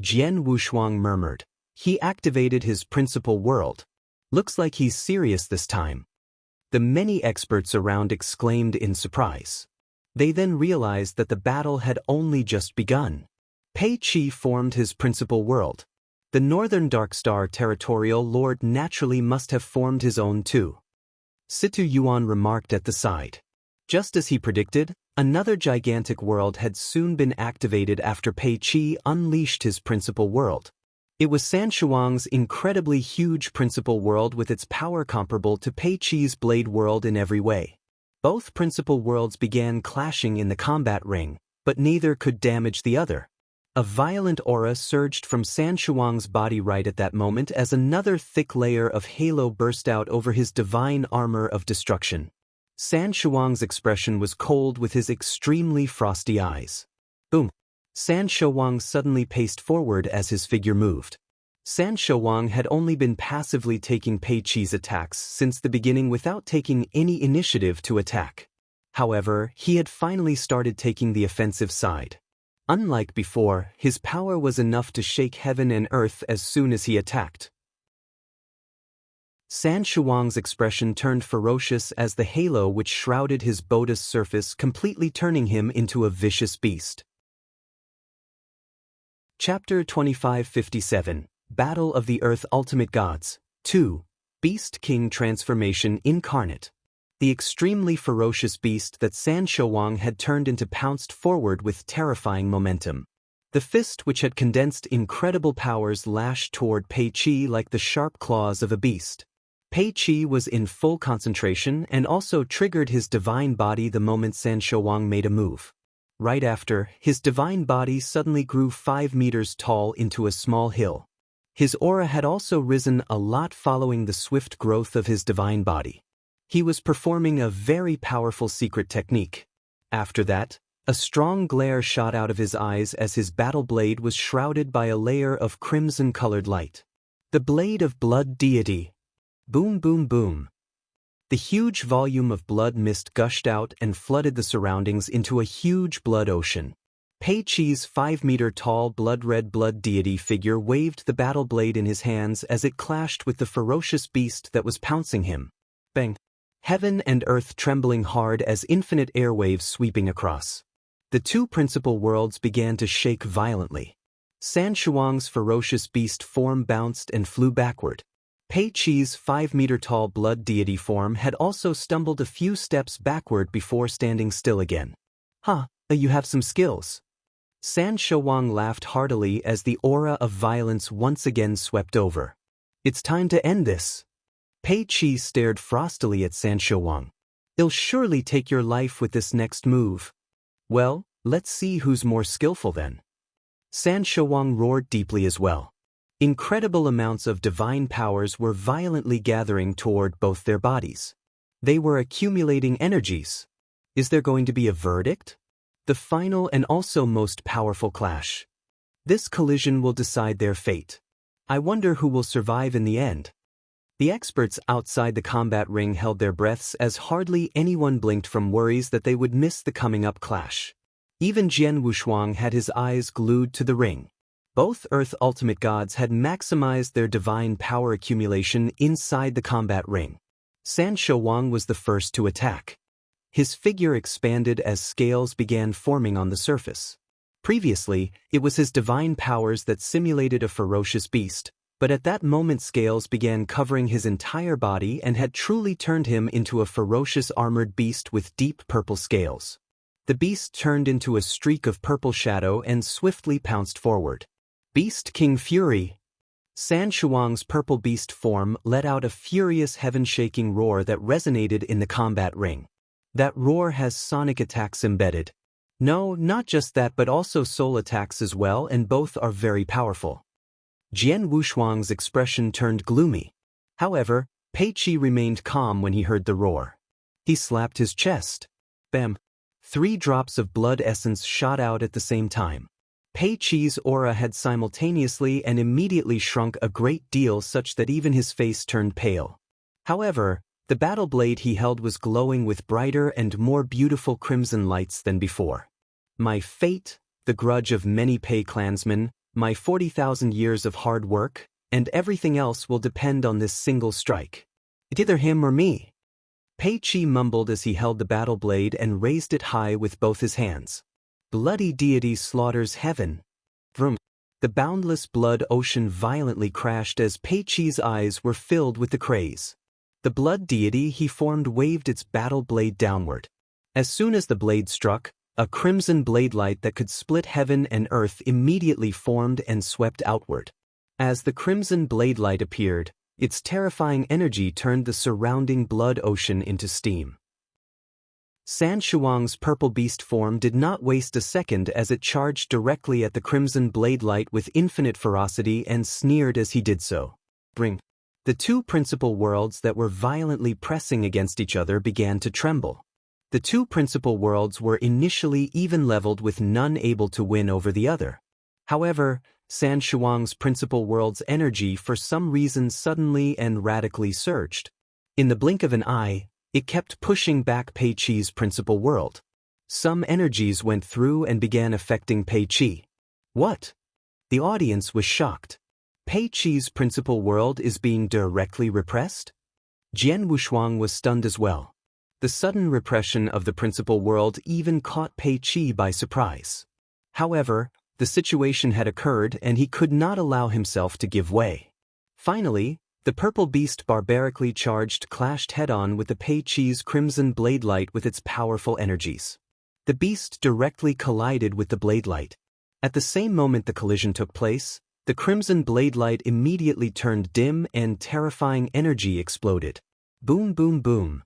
Jian Wushuang murmured. He activated his principal world. Looks like he's serious this time. The many experts around exclaimed in surprise. They then realized that the battle had only just begun. Pei Chi formed his principal world. The Northern Dark Star Territorial Lord naturally must have formed his own too. Situ Yuan remarked at the side. Just as he predicted, another gigantic world had soon been activated after Pei Chi unleashed his principal world. It was San Shouwang's incredibly huge principal world with its power comparable to Pei Chi's blade world in every way. Both principal worlds began clashing in the combat ring, but neither could damage the other. A violent aura surged from San Shouwang's body right at that moment as another thick layer of halo burst out over his divine armor of destruction. San Shouwang's expression was cold with his extremely frosty eyes. Boom! San Shouwang suddenly paced forward as his figure moved. San Shouwang had only been passively taking Pei Chi's attacks since the beginning without taking any initiative to attack. However, he had finally started taking the offensive side. Unlike before, his power was enough to shake heaven and earth as soon as he attacked. San Shouwang's expression turned ferocious as the halo which shrouded his bodice surface completely turning him into a vicious beast. Chapter 2557, Battle of the Earth Ultimate Gods, 2, Beast King Transformation Incarnate. The extremely ferocious beast that San Shouwang had turned into pounced forward with terrifying momentum. The fist which had condensed incredible powers lashed toward Pei Qi like the sharp claws of a beast. Pei Qi was in full concentration and also triggered his divine body the moment San Shouwang made a move. Right after, his divine body suddenly grew 5 meters tall into a small hill. His aura had also risen a lot following the swift growth of his divine body. He was performing a very powerful secret technique. After that, a strong glare shot out of his eyes as his battle blade was shrouded by a layer of crimson-colored light. The blade of blood deity. Boom, boom, boom. The huge volume of blood mist gushed out and flooded the surroundings into a huge blood ocean. Pei Qi's 5-meter-tall blood-red blood deity figure waved the battle blade in his hands as it clashed with the ferocious beast that was pouncing him. Bang! Heaven and earth trembling hard as infinite airwaves sweeping across. The two principal worlds began to shake violently. San Shouwang's ferocious beast form bounced and flew backward. Pei Qi's 5-meter-tall blood deity form had also stumbled a few steps backward before standing still again. You have some skills. San Shouwang laughed heartily as the aura of violence once again swept over. It's time to end this. Pei Qi stared frostily at San Shouwang. He'll surely take your life with this next move. Well, let's see who's more skillful then. San Shouwang roared deeply as well. Incredible amounts of divine powers were violently gathering toward both their bodies. They were accumulating energies. Is there going to be a verdict? The final and also most powerful clash. This collision will decide their fate. I wonder who will survive in the end. The experts outside the combat ring held their breaths as hardly anyone blinked from worries that they would miss the coming-up clash. Even Jian Wushuang had his eyes glued to the ring. Both Earth Ultimate Gods had maximized their divine power accumulation inside the combat ring. San Shouwang was the first to attack. His figure expanded as scales began forming on the surface. Previously, it was his divine powers that simulated a ferocious beast, but at that moment scales began covering his entire body and had truly turned him into a ferocious armored beast with deep purple scales. The beast turned into a streak of purple shadow and swiftly pounced forward. Beast King Fury. San Shouwang's purple beast form let out a furious heaven-shaking roar that resonated in the combat ring. That roar has sonic attacks embedded. No, not just that but also soul attacks as well, and both are very powerful. Jian Wushuang's expression turned gloomy. However, Pei Qi remained calm when he heard the roar. He slapped his chest. Bam! 3 drops of blood essence shot out at the same time. Pei Qi's aura had simultaneously and immediately shrunk a great deal such that even his face turned pale. However, the battle blade he held was glowing with brighter and more beautiful crimson lights than before. My fate, the grudge of many Pei clansmen, my 40,000 years of hard work, and everything else will depend on this single strike. It's either him or me. Pei Qi mumbled as he held the battle blade and raised it high with both his hands. Bloody deity slaughters heaven. Vroom. The boundless blood ocean violently crashed as Pei Qi's eyes were filled with the craze. The blood deity he formed waved its battle blade downward. As soon as the blade struck, a crimson blade light that could split heaven and earth immediately formed and swept outward. As the crimson blade light appeared, its terrifying energy turned the surrounding blood ocean into steam. San Shouwang's purple beast form did not waste a second as it charged directly at the crimson blade light with infinite ferocity and sneered as he did so. Bring. The two principal worlds that were violently pressing against each other began to tremble. The two principal worlds were initially even leveled with none able to win over the other. However, San Shouwang's principal world's energy for some reason suddenly and radically surged. In the blink of an eye, it kept pushing back Pei Qi's principal world. Some energies went through and began affecting Pei Qi. What? The audience was shocked. Pei Qi's principal world is being directly repressed? Jian Wushuang was stunned as well. The sudden repression of the principal world even caught Pei Qi by surprise. However, the situation had occurred and he could not allow himself to give way. Finally, The purple beast barbarically charged clashed head-on with the Pei Chi's crimson blade light with its powerful energies. The beast directly collided with the blade light. At the same moment the collision took place, the crimson blade light immediately turned dim and terrifying energy exploded. Boom boom boom.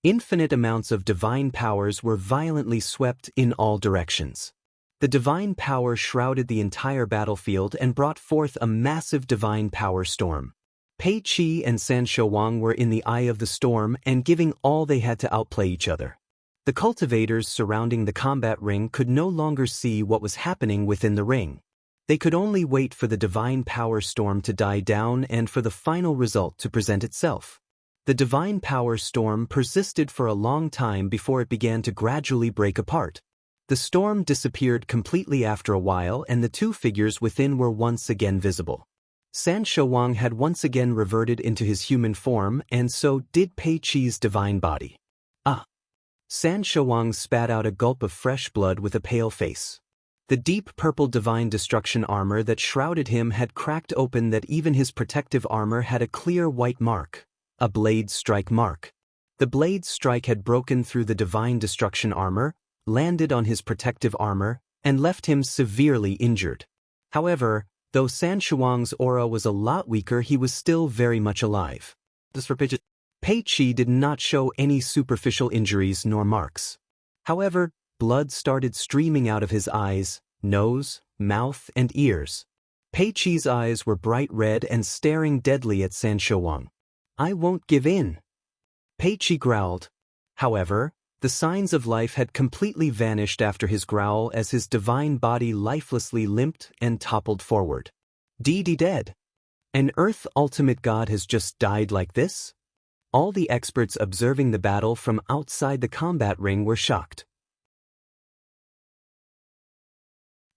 Infinite amounts of divine powers were violently swept in all directions. The divine power shrouded the entire battlefield and brought forth a massive divine power storm. Pei Chi and San Shouwang were in the eye of the storm and giving all they had to outplay each other. The cultivators surrounding the combat ring could no longer see what was happening within the ring. They could only wait for the divine power storm to die down and for the final result to present itself. The divine power storm persisted for a long time before it began to gradually break apart. The storm disappeared completely after a while and the two figures within were once again visible. San Shouwang had once again reverted into his human form and so did Pei Chi's divine body. Ah! San Shouwang spat out a gulp of fresh blood with a pale face. The deep purple divine destruction armor that shrouded him had cracked open that even his protective armor had a clear white mark, a blade strike mark. The blade strike had broken through the divine destruction armor, landed on his protective armor, and left him severely injured. However, though San Shouwang's aura was a lot weaker, he was still very much alive. Pei Chi did not show any superficial injuries nor marks. However, blood started streaming out of his eyes, nose, mouth, and ears. Pei Chi's eyes were bright red and staring deadly at San Shouwang. "I won't give in," Pei Chi growled. However, the signs of life had completely vanished after his growl as his divine body lifelessly limped and toppled forward. Dead. An Earth Ultimate God has just died like this? All the experts observing the battle from outside the combat ring were shocked.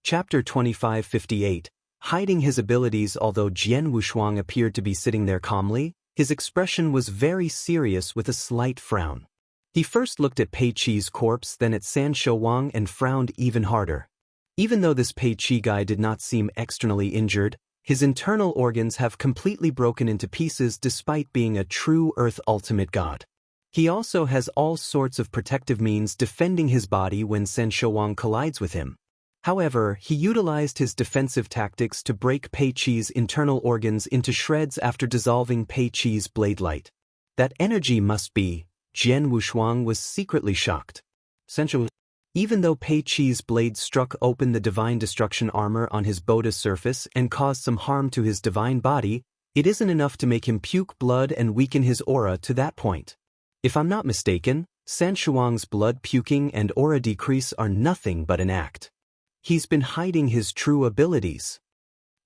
Chapter 2558. Hiding his abilities. Although Jian Wushuang appeared to be sitting there calmly, his expression was very serious with a slight frown. He first looked at Pei Chi's corpse, then at San Shouwang and frowned even harder. Even though this Pei Chi guy did not seem externally injured, his internal organs have completely broken into pieces despite being a true Earth Ultimate God. He also has all sorts of protective means defending his body when San Shouwang collides with him. However, he utilized his defensive tactics to break Pei Chi's internal organs into shreds after dissolving Pei Chi's blade light. That energy must be... Jian Wushuang was secretly shocked. Even though Pei Chi's blade struck open the divine destruction armor on his Boda's surface and caused some harm to his divine body, it isn't enough to make him puke blood and weaken his aura to that point. If I'm not mistaken, San Shouwang's blood puking and aura decrease are nothing but an act. He's been hiding his true abilities.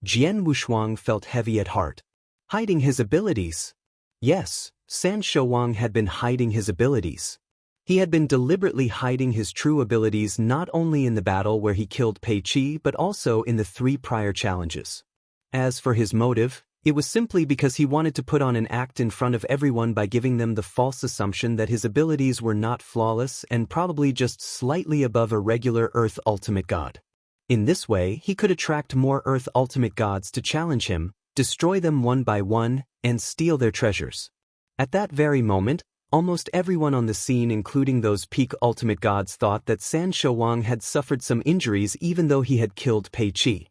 Jian Wushuang felt heavy at heart. Hiding his abilities? Yes, San Shouwang had been hiding his abilities. He had been deliberately hiding his true abilities not only in the battle where he killed Pei Chi but also in the 3 prior challenges. As for his motive, it was simply because he wanted to put on an act in front of everyone by giving them the false assumption that his abilities were not flawless and probably just slightly above a regular Earth Ultimate God. In this way, he could attract more Earth Ultimate Gods to challenge him, destroy them one by one, and steal their treasures. At that very moment, almost everyone on the scene, including those peak Ultimate Gods, thought that San Shouwang had suffered some injuries even though he had killed Pei Chi.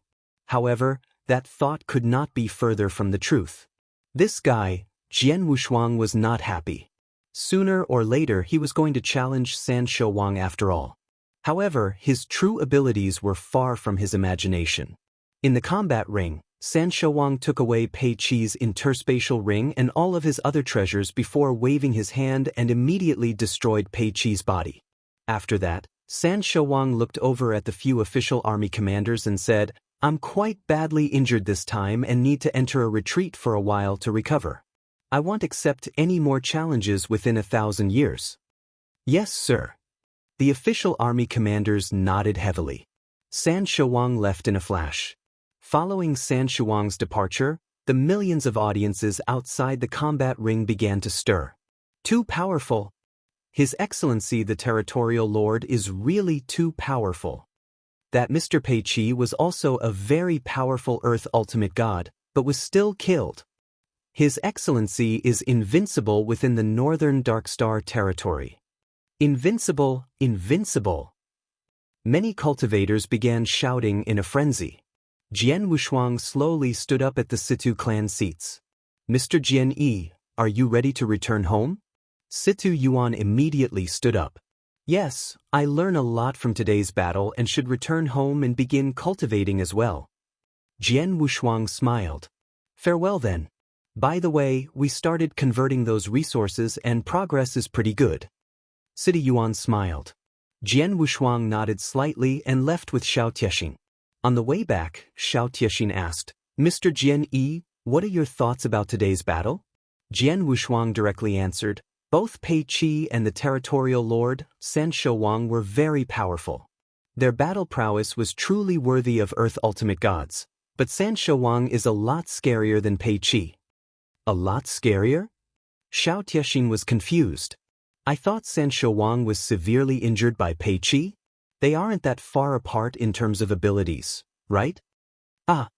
However, that thought could not be further from the truth. This guy, Jian Wushuang, was not happy. Sooner or later he was going to challenge San Shouwang after all. However, his true abilities were far from his imagination. In the combat ring, San Shouwang took away Pei Chi's interspatial ring and all of his other treasures before waving his hand and immediately destroyed Pei Chi's body. After that, San Shouwang looked over at the few official army commanders and said, "I'm quite badly injured this time and need to enter a retreat for a while to recover. I won't accept any more challenges within 1,000 years." "Yes, sir." The official army commanders nodded heavily. San Shouwang left in a flash. Following San Shouwang's departure, the millions of audiences outside the combat ring began to stir. Too powerful. His Excellency the Territorial Lord is really too powerful. That Mr. Pei Chi was also a very powerful Earth Ultimate God, but was still killed. His Excellency is invincible within the Northern Dark Star territory. Invincible, invincible. Many cultivators began shouting in a frenzy. Jian Wushuang slowly stood up at the Situ clan seats. Mr. Jian Yi, are you ready to return home? Situ Yuan immediately stood up. Yes, I learn a lot from today's battle and should return home and begin cultivating as well. Jian Wushuang smiled. Farewell then. By the way, we started converting those resources and progress is pretty good. Situ Yuan smiled. Jian Wushuang nodded slightly and left with Xiao Tiexing. On the way back, Xiao Tiexing asked, Mr. Jian Yi, what are your thoughts about today's battle? Jian Wushuang directly answered, both Pei Qi and the territorial lord, San Shouwang, were very powerful. Their battle prowess was truly worthy of Earth Ultimate Gods, but San Shouwang is a lot scarier than Pei Qi. A lot scarier? Xiao Tiexing was confused. I thought San Shouwang was severely injured by Pei Qi? They aren't that far apart in terms of abilities, right? Ah.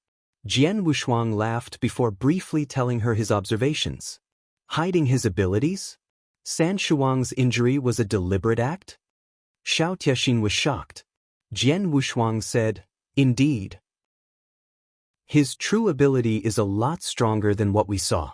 Jian Wushuang laughed before briefly telling her his observations. Hiding his abilities? San Shouwang's injury was a deliberate act? Xiao Tiexing was shocked. Jian Wushuang said, indeed. His true ability is a lot stronger than what we saw.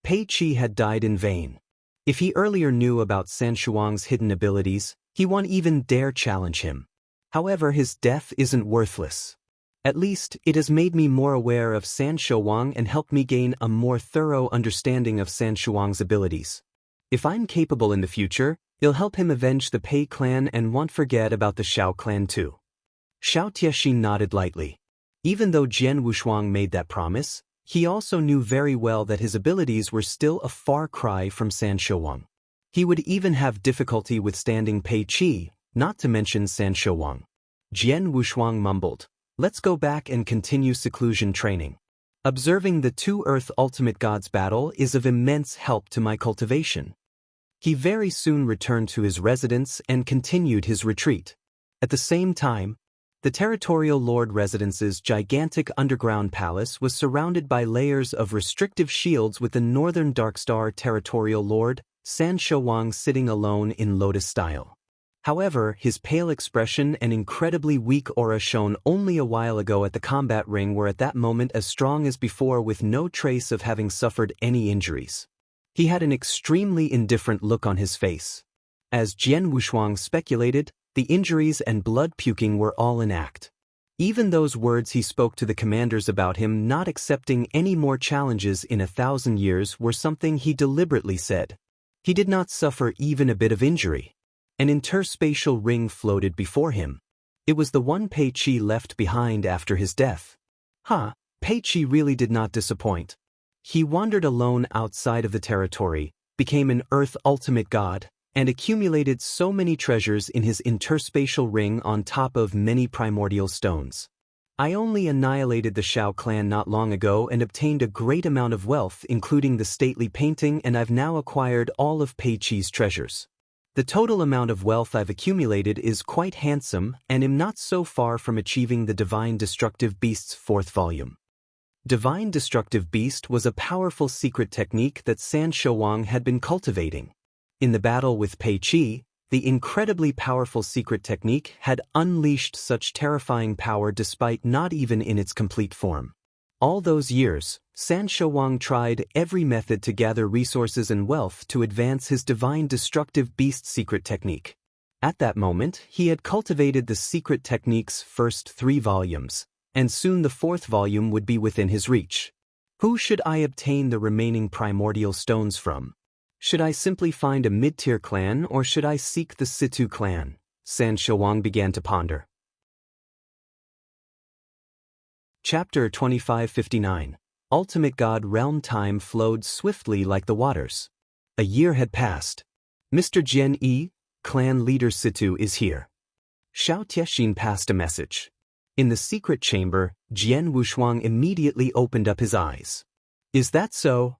Pei Qi had died in vain. If he earlier knew about San Shouwang's hidden abilities, he won't even dare challenge him. However, his death isn't worthless. At least, it has made me more aware of San Shouwang and helped me gain a more thorough understanding of San Shouwang's abilities. If I'm capable in the future, it'll help him avenge the Pei clan and won't forget about the Xiao clan too. Xiao Tiexing nodded lightly. Even though Jian Wushuang made that promise, he also knew very well that his abilities were still a far cry from San Shouwang. He would even have difficulty withstanding Pei Qi, not to mention San Shouwang. Jian Wushuang mumbled, let's go back and continue seclusion training. Observing the two Earth Ultimate Gods battle is of immense help to my cultivation. He very soon returned to his residence and continued his retreat. At the same time, the Territorial Lord Residence's gigantic underground palace was surrounded by layers of restrictive shields with the Northern Dark Star Territorial Lord, San Shouwang, sitting alone in lotus style. However, his pale expression and incredibly weak aura shown only a while ago at the combat ring were at that moment as strong as before, with no trace of having suffered any injuries. He had an extremely indifferent look on his face. As Jian Wushuang speculated, the injuries and blood puking were all an act. Even those words he spoke to the commanders about him not accepting any more challenges in 1,000 years were something he deliberately said. He did not suffer even a bit of injury. An interspatial ring floated before him. It was the one Pei Qi left behind after his death. Pei Qi really did not disappoint. He wandered alone outside of the territory, became an Earth Ultimate God, and accumulated so many treasures in his interspatial ring on top of many primordial stones. I only annihilated the Xiao clan not long ago and obtained a great amount of wealth, including the stately painting, and I've now acquired all of Pei Qi's treasures. The total amount of wealth I've accumulated is quite handsome and am not so far from achieving the Divine Destructive Beast's 4th volume. Divine Destructive Beast was a powerful secret technique that San Shouwang had been cultivating. In the battle with Pei Qi, the incredibly powerful secret technique had unleashed such terrifying power despite not even in its complete form. All those years, San Shouwang tried every method to gather resources and wealth to advance his Divine Destructive Beast secret technique. At that moment, he had cultivated the secret technique's first 3 volumes, and soon the 4th volume would be within his reach. Who should I obtain the remaining primordial stones from? Should I simply find a mid-tier clan or should I seek the Situ clan? San Shouwang began to ponder. Chapter 2559. Ultimate God Realm. Time flowed swiftly like the waters. A year had passed. Mr. Jian Yi, clan leader Situ, is here. Xiao Tiexing passed a message. In the secret chamber, Jian Wushuang immediately opened up his eyes. Is that so?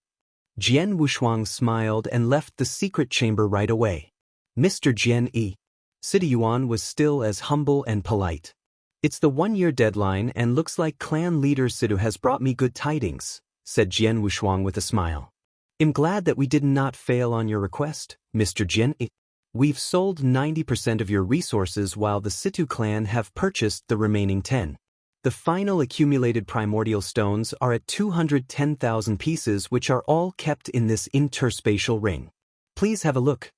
Jian Wushuang smiled and left the secret chamber right away. Mr. Jian Yi. Situ Yuan was still as humble and polite. It's the 1-year deadline and looks like clan leader Situ has brought me good tidings, said Jian Wushuang with a smile. I'm glad that we did not fail on your request, Mr. Jian. We've sold 90% of your resources while the Situ clan have purchased the remaining 10. The final accumulated primordial stones are at 210,000 pieces, which are all kept in this interspatial ring. Please have a look.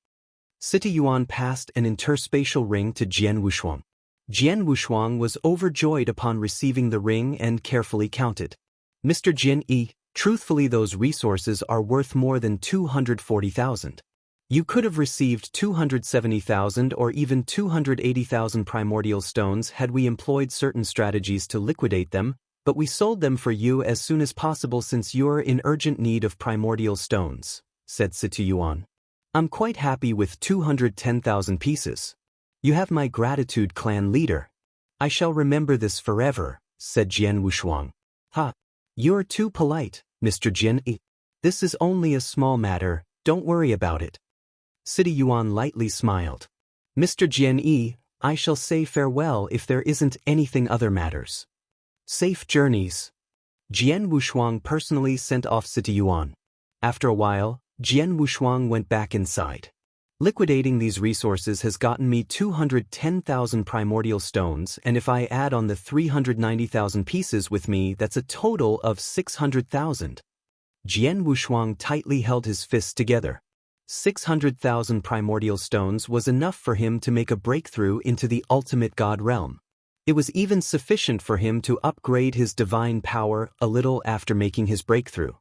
Situ Yuan passed an interspatial ring to Jian Wushuang. Jian Wushuang was overjoyed upon receiving the ring and carefully counted. Mr. Jian, truthfully those resources are worth more than 240,000. You could have received 270,000 or even 280,000 primordial stones had we employed certain strategies to liquidate them, but we sold them for you as soon as possible since you're in urgent need of primordial stones, said Situ Yuan. I'm quite happy with 210,000 pieces. You have my gratitude, clan leader. I shall remember this forever, said Jian Wushuang. Ha! You're too polite, Mr. Jian. This is only a small matter, don't worry about it. Situ Yuan lightly smiled. Mr. Jian, I shall say farewell if there isn't anything other matters. Safe journeys. Jian Wushuang personally sent off Situ Yuan. After a while, Jian Wushuang went back inside. Liquidating these resources has gotten me 210,000 primordial stones, and if I add on the 390,000 pieces with me, that's a total of 600,000. Jian Wushuang tightly held his fists together. 600,000 primordial stones was enough for him to make a breakthrough into the ultimate god realm. It was even sufficient for him to upgrade his divine power a little after making his breakthrough.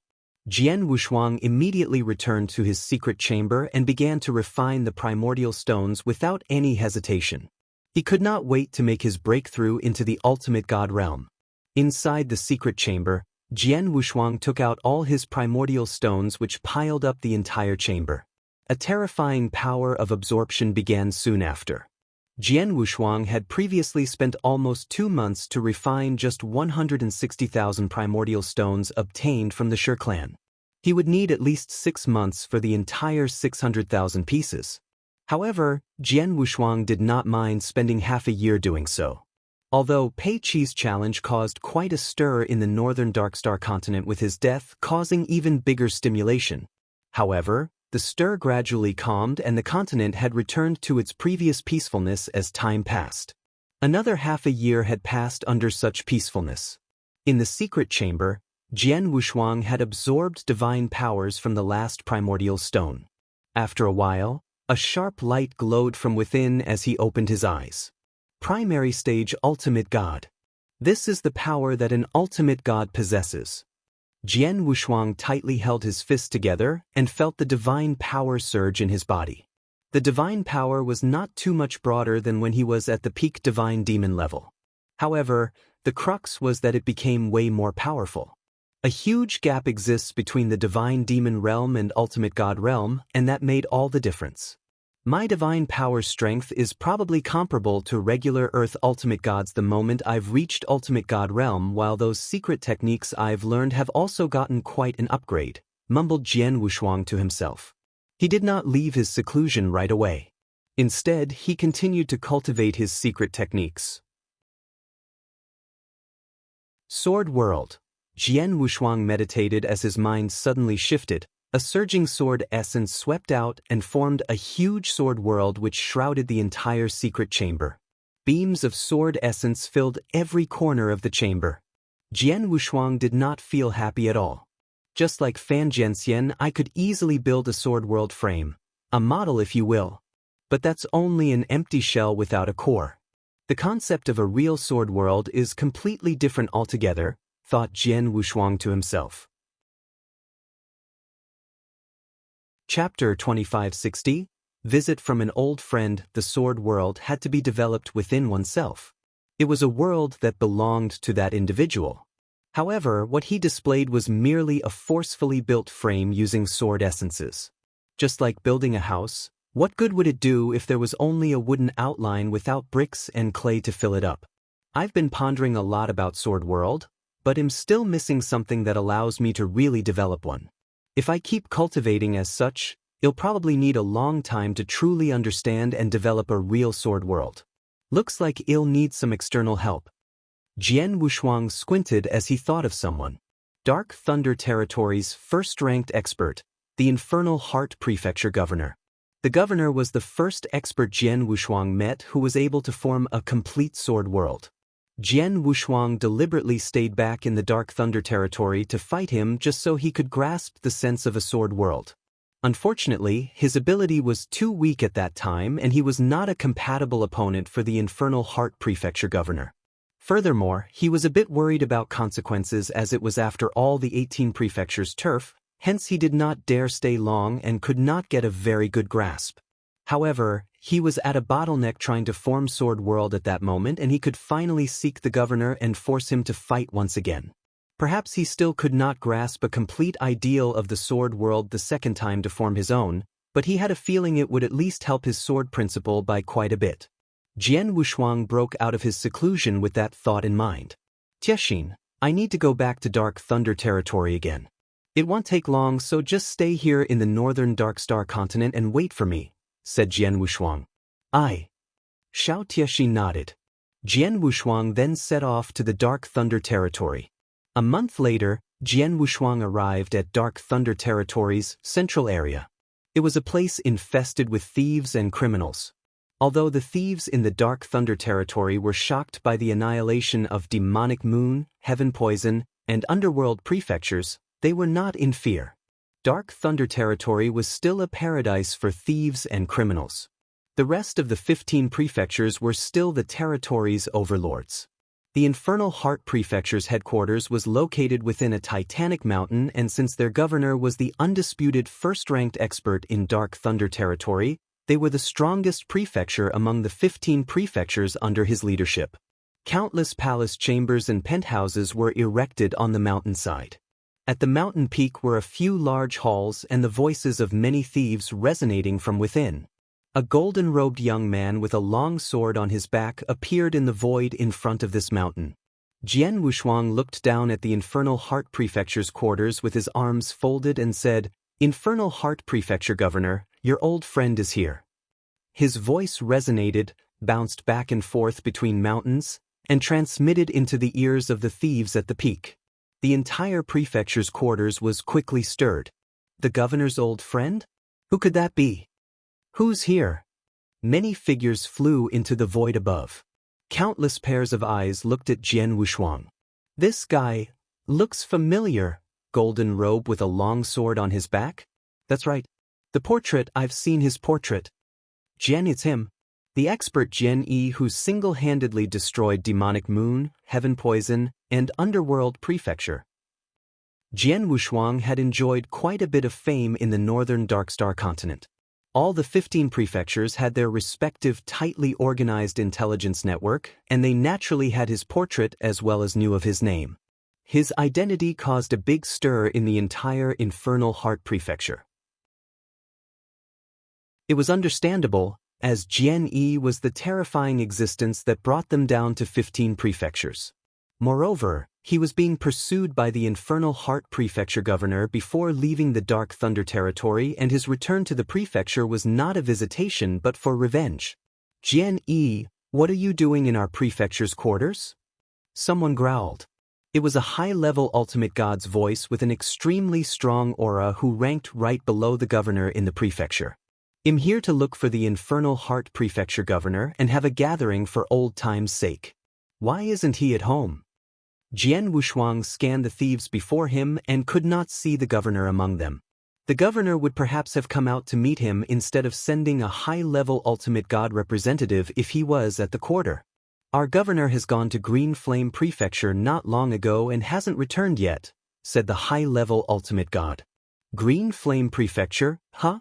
Jian Wushuang immediately returned to his secret chamber and began to refine the primordial stones without any hesitation. He could not wait to make his breakthrough into the ultimate god realm. Inside the secret chamber, Jian Wushuang took out all his primordial stones, which piled up the entire chamber. A terrifying power of absorption began soon after. Jian Wushuang had previously spent almost 2 months to refine just 160,000 primordial stones obtained from the Shi clan. He would need at least 6 months for the entire 600,000 pieces. However, Jian Wushuang did not mind spending half a year doing so. Although Pei Qi's challenge caused quite a stir in the northern Darkstar continent with his death causing even bigger stimulation. However, the stir gradually calmed and the continent had returned to its previous peacefulness as time passed. Another half a year had passed under such peacefulness. In the secret chamber, Jian Wushuang had absorbed divine powers from the last primordial stone. After a while, a sharp light glowed from within as he opened his eyes. Primary stage ultimate god. This is the power that an ultimate god possesses. Jian Wushuang tightly held his fists together and felt the divine power surge in his body. The divine power was not too much broader than when he was at the peak divine demon level. However, the crux was that it became way more powerful. A huge gap exists between the divine demon realm and ultimate god realm, and that made all the difference. My divine power strength is probably comparable to regular Earth ultimate gods the moment I've reached ultimate god realm, while those secret techniques I've learned have also gotten quite an upgrade, mumbled Jian Wushuang to himself. He did not leave his seclusion right away. Instead, he continued to cultivate his secret techniques. Sword World. Jian Wushuang meditated as his mind suddenly shifted. A surging sword essence swept out and formed a huge sword world which shrouded the entire secret chamber. Beams of sword essence filled every corner of the chamber. Jian Wushuang did not feel happy at all. Just like Fan Jianxian, I could easily build a sword world frame, a model if you will. But that's only an empty shell without a core. The concept of a real sword world is completely different altogether, thought Jian Wushuang to himself. Chapter 2560, Visit from an Old Friend. The sword world had to be developed within oneself. It was a world that belonged to that individual. However, what he displayed was merely a forcefully built frame using sword essences. Just like building a house, what good would it do if there was only a wooden outline without bricks and clay to fill it up? I've been pondering a lot about Sword World, but am still missing something that allows me to really develop one. If I keep cultivating as such, I'll probably need a long time to truly understand and develop a real sword world. Looks like I'll need some external help. Jian Wushuang squinted as he thought of someone. Dark Thunder Territory's first-ranked expert, the Infernal Heart Prefecture Governor. The governor was the first expert Jian Wushuang met who was able to form a complete sword world. Jian Wushuang deliberately stayed back in the Dark Thunder Territory to fight him just so he could grasp the sense of a sword world. Unfortunately, his ability was too weak at that time and he was not a compatible opponent for the Infernal Heart Prefecture Governor. Furthermore, he was a bit worried about consequences as it was after all the 18 prefectures' turf, hence he did not dare stay long and could not get a very good grasp. However, he was at a bottleneck trying to form Sword World at that moment and he could finally seek the governor and force him to fight once again. Perhaps he still could not grasp a complete ideal of the Sword World the second time to form his own, but he had a feeling it would at least help his sword principle by quite a bit. Jian Wushuang broke out of his seclusion with that thought in mind. Tiexin, I need to go back to Dark Thunder Territory again. It won't take long, so just stay here in the northern Dark Star continent and wait for me, said Jian Wushuang. Aye. Xiao Tiexin nodded. Jian Wushuang then set off to the Dark Thunder Territory. A month later, Jian Wushuang arrived at Dark Thunder Territory's central area. It was a place infested with thieves and criminals. Although the thieves in the Dark Thunder Territory were shocked by the annihilation of Demonic Moon, Heaven Poison, and Underworld prefectures, they were not in fear. Dark Thunder Territory was still a paradise for thieves and criminals. The rest of the 15 prefectures were still the territory's overlords. The Infernal Heart Prefecture's headquarters was located within a titanic mountain, and since their governor was the undisputed first-ranked expert in Dark Thunder Territory, they were the strongest prefecture among the 15 prefectures under his leadership. Countless palace chambers and penthouses were erected on the mountainside. At the mountain peak were a few large halls and the voices of many thieves resonating from within. A golden-robed young man with a long sword on his back appeared in the void in front of this mountain. Jian Wushuang looked down at the Infernal Heart Prefecture's quarters with his arms folded and said, "Infernal Heart Prefecture Governor, your old friend is here." His voice resonated, bounced back and forth between mountains, and transmitted into the ears of the thieves at the peak. The entire prefecture's quarters was quickly stirred. The governor's old friend? Who could that be? Who's here? Many figures flew into the void above. Countless pairs of eyes looked at Jian Wushuang. This guy looks familiar. Golden robe with a long sword on his back? That's right. The portrait, I've seen his portrait. Jian, it's him. The expert Jian Yi who single-handedly destroyed Demonic Moon, Heaven Poison, and Underworld Prefecture. Jian Wushuang had enjoyed quite a bit of fame in the northern Darkstar continent. All the 15 prefectures had their respective tightly organized intelligence network, and they naturally had his portrait as well as knew of his name. His identity caused a big stir in the entire Infernal Heart Prefecture. It was understandable, as Jian Yi was the terrifying existence that brought them down to 15 prefectures. Moreover, he was being pursued by the Infernal Heart Prefecture Governor before leaving the Dark Thunder Territory, and his return to the prefecture was not a visitation but for revenge. "Jian Yi, what are you doing in our prefecture's quarters?" Someone growled. It was a high-level ultimate god's voice with an extremely strong aura who ranked right below the governor in the prefecture. "I'm here to look for the Infernal Heart Prefecture Governor and have a gathering for old time's sake. Why isn't he at home?" Jian Wushuang scanned the thieves before him and could not see the governor among them. The governor would perhaps have come out to meet him instead of sending a high-level ultimate god representative if he was at the quarter. "Our governor has gone to Green Flame Prefecture not long ago and hasn't returned yet," said the high-level ultimate god. "Green Flame Prefecture, huh?"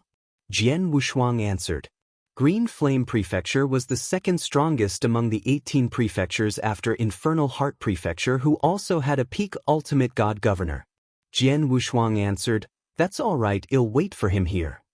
Jian Wushuang answered. Green Flame Prefecture was the second strongest among the 18 prefectures after Infernal Heart Prefecture, who also had a peak ultimate god governor. Jian Wushuang answered, "That's all right, I'll wait for him here."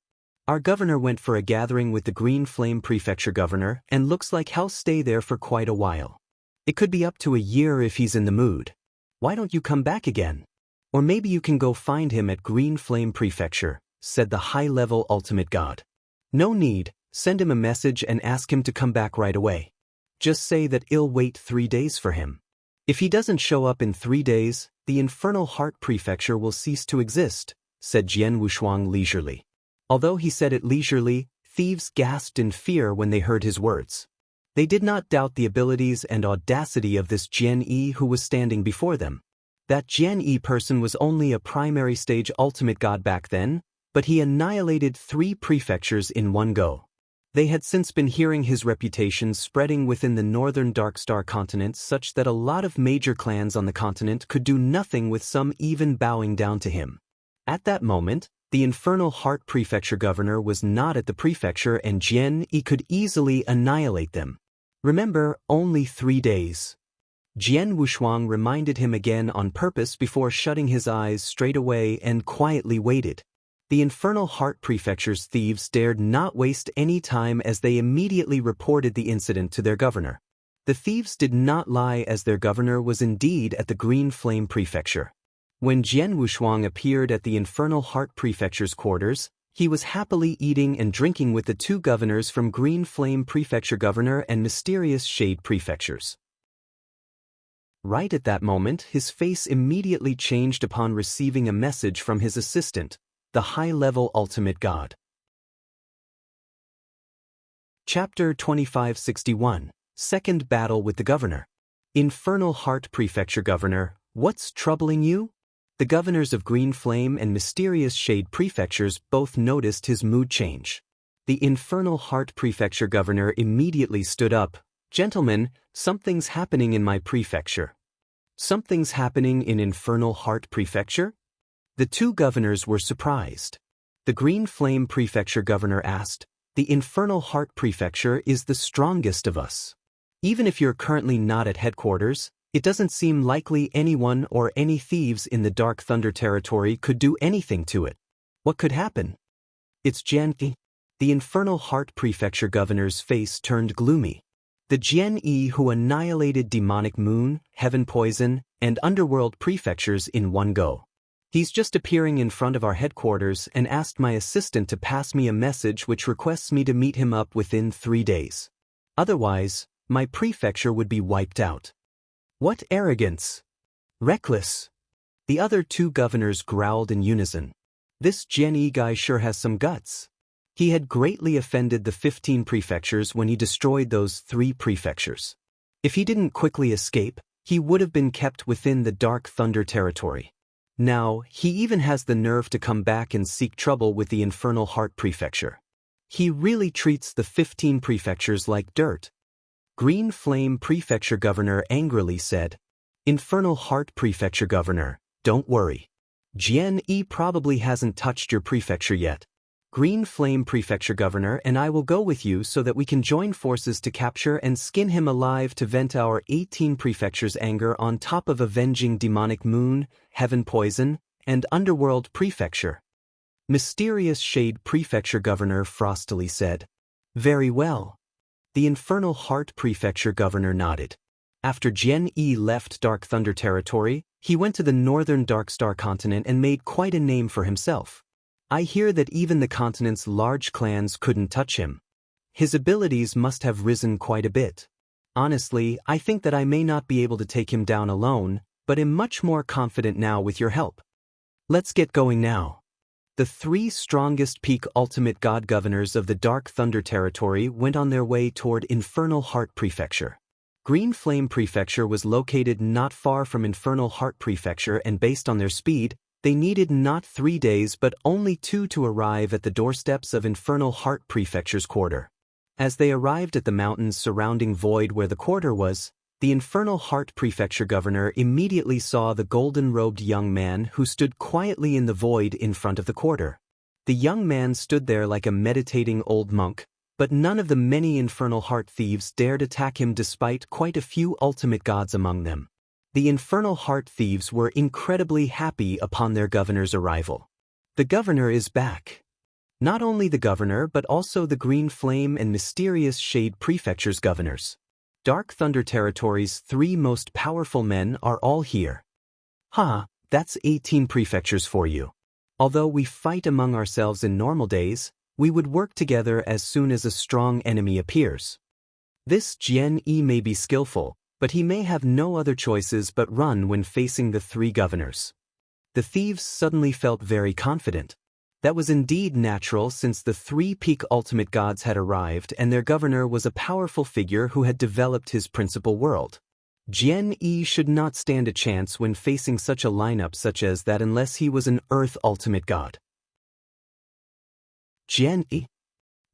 Our governor went for a gathering with the Green Flame Prefecture governor and looks like he'll stay there for quite a while. It could be up to a year if he's in the mood. Why don't you come back again? Or maybe you can go find him at Green Flame Prefecture, said the high-level ultimate god. "No need. Send him a message and ask him to come back right away. Just say that I'll wait 3 days for him." If he doesn't show up in 3 days, the Infernal Heart Prefecture will cease to exist, said Jian Wushuang leisurely. Although he said it leisurely, thieves gasped in fear when they heard his words. They did not doubt the abilities and audacity of this Jian Yi who was standing before them. That Jian Yi person was only a primary stage ultimate god back then, but he annihilated 3 prefectures in one go. They had since been hearing his reputation spreading within the northern Darkstar continent such that a lot of major clans on the continent could do nothing with some even bowing down to him. At that moment, the Infernal Heart Prefecture governor was not at the prefecture and Jian Yi could easily annihilate them. Remember, only 3 days. Jian Wushuang reminded him again on purpose before shutting his eyes straight away and quietly waited. The Infernal Heart Prefecture's thieves dared not waste any time as they immediately reported the incident to their governor. The thieves did not lie as their governor was indeed at the Green Flame Prefecture. When Jian Wushuang appeared at the Infernal Heart Prefecture's quarters, he was happily eating and drinking with the 2 governors from Green Flame Prefecture Governor and Mysterious Shade Prefectures. Right at that moment, his face immediately changed upon receiving a message from his assistant, the high-level ultimate god. Chapter 2561, Second Battle with the Governor. Infernal Heart Prefecture Governor, what's troubling you? The governors of Green Flame and Mysterious Shade Prefectures both noticed his mood change. The Infernal Heart Prefecture Governor immediately stood up. Gentlemen, something's happening in my prefecture. Something's happening in Infernal Heart Prefecture? The 2 governors were surprised. The Green Flame Prefecture Governor asked, the Infernal Heart Prefecture is the strongest of us. Even if you're currently not at headquarters, it doesn't seem likely anyone or any thieves in the Dark Thunder territory could do anything to it. What could happen? It's Jian Yi. The Infernal Heart Prefecture Governor's face turned gloomy. The Jian Yi who annihilated Demonic Moon, Heaven Poison, and Underworld prefectures in one go. He's just appearing in front of our headquarters and asked my assistant to pass me a message which requests me to meet him up within 3 days. Otherwise, my prefecture would be wiped out. What arrogance! Reckless! The other 2 governors growled in unison. This Jian Yi guy sure has some guts. He had greatly offended the 15 prefectures when he destroyed those 3 prefectures. If he didn't quickly escape, he would have been kept within the Dark Thunder territory. Now, he even has the nerve to come back and seek trouble with the Infernal Heart Prefecture. He really treats the 15 prefectures like dirt. Green Flame Prefecture Governor angrily said, Infernal Heart Prefecture Governor, don't worry. Jian Yi probably hasn't touched your prefecture yet. Green Flame Prefecture Governor and I will go with you so that we can join forces to capture and skin him alive to vent our 18 prefectures' anger on top of avenging Demonic Moon, Heaven Poison, and Underworld Prefecture. Mysterious Shade Prefecture Governor frostily said, Very well. The Infernal Heart Prefecture Governor nodded. After Jian Yi left Dark Thunder territory, he went to the northern Darkstar continent and made quite a name for himself. I hear that even the continent's large clans couldn't touch him. His abilities must have risen quite a bit. Honestly, I think that I may not be able to take him down alone, but am much more confident now with your help. Let's get going now. The 3 strongest peak ultimate god governors of the Dark Thunder territory went on their way toward Infernal Heart Prefecture. Green Flame Prefecture was located not far from Infernal Heart Prefecture and based on their speed, they needed not 3 days but only 2 to arrive at the doorsteps of Infernal Heart Prefecture's quarter. As they arrived at the mountains surrounding Void where the quarter was, the Infernal Heart Prefecture Governor immediately saw the golden-robed young man who stood quietly in the void in front of the quarter. The young man stood there like a meditating old monk, but none of the many Infernal Heart thieves dared attack him despite quite a few ultimate gods among them. The Infernal Heart thieves were incredibly happy upon their governor's arrival. The governor is back. Not only the governor but also the Green Flame and Mysterious Shade Prefecture's governors. Dark Thunder Territory's 3 most powerful men are all here. That's 18 prefectures for you. Although we fight among ourselves in normal days, we would work together as soon as a strong enemy appears. This Jian Yi may be skillful, but he may have no other choices but run when facing the three governors. The thieves suddenly felt very confident. That was indeed natural since the three peak ultimate gods had arrived and their governor was a powerful figure who had developed his principal world. Jian Yi should not stand a chance when facing such a lineup such as that unless he was an Earth ultimate god. Jian Yi.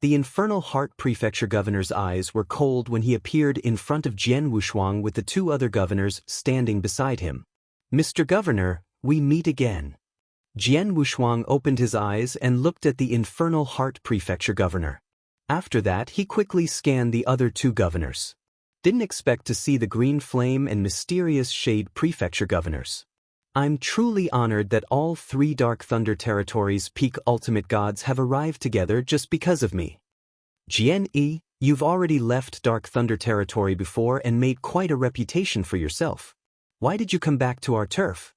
The Infernal Heart Prefecture governor's eyes were cold when he appeared in front of Jian Wushuang with the two other governors standing beside him. "Mr. Governor, we meet again." Jian Wushuang opened his eyes and looked at the Infernal Heart Prefecture governor. After that, he quickly scanned the other two governors. Didn't expect to see the Green Flame and Mysterious Shade Prefecture governors. "I'm truly honored that all three Dark Thunder Territories' peak ultimate gods have arrived together just because of me. Jian Yi, you've already left Dark Thunder Territory before and made quite a reputation for yourself. Why did you come back to our turf?"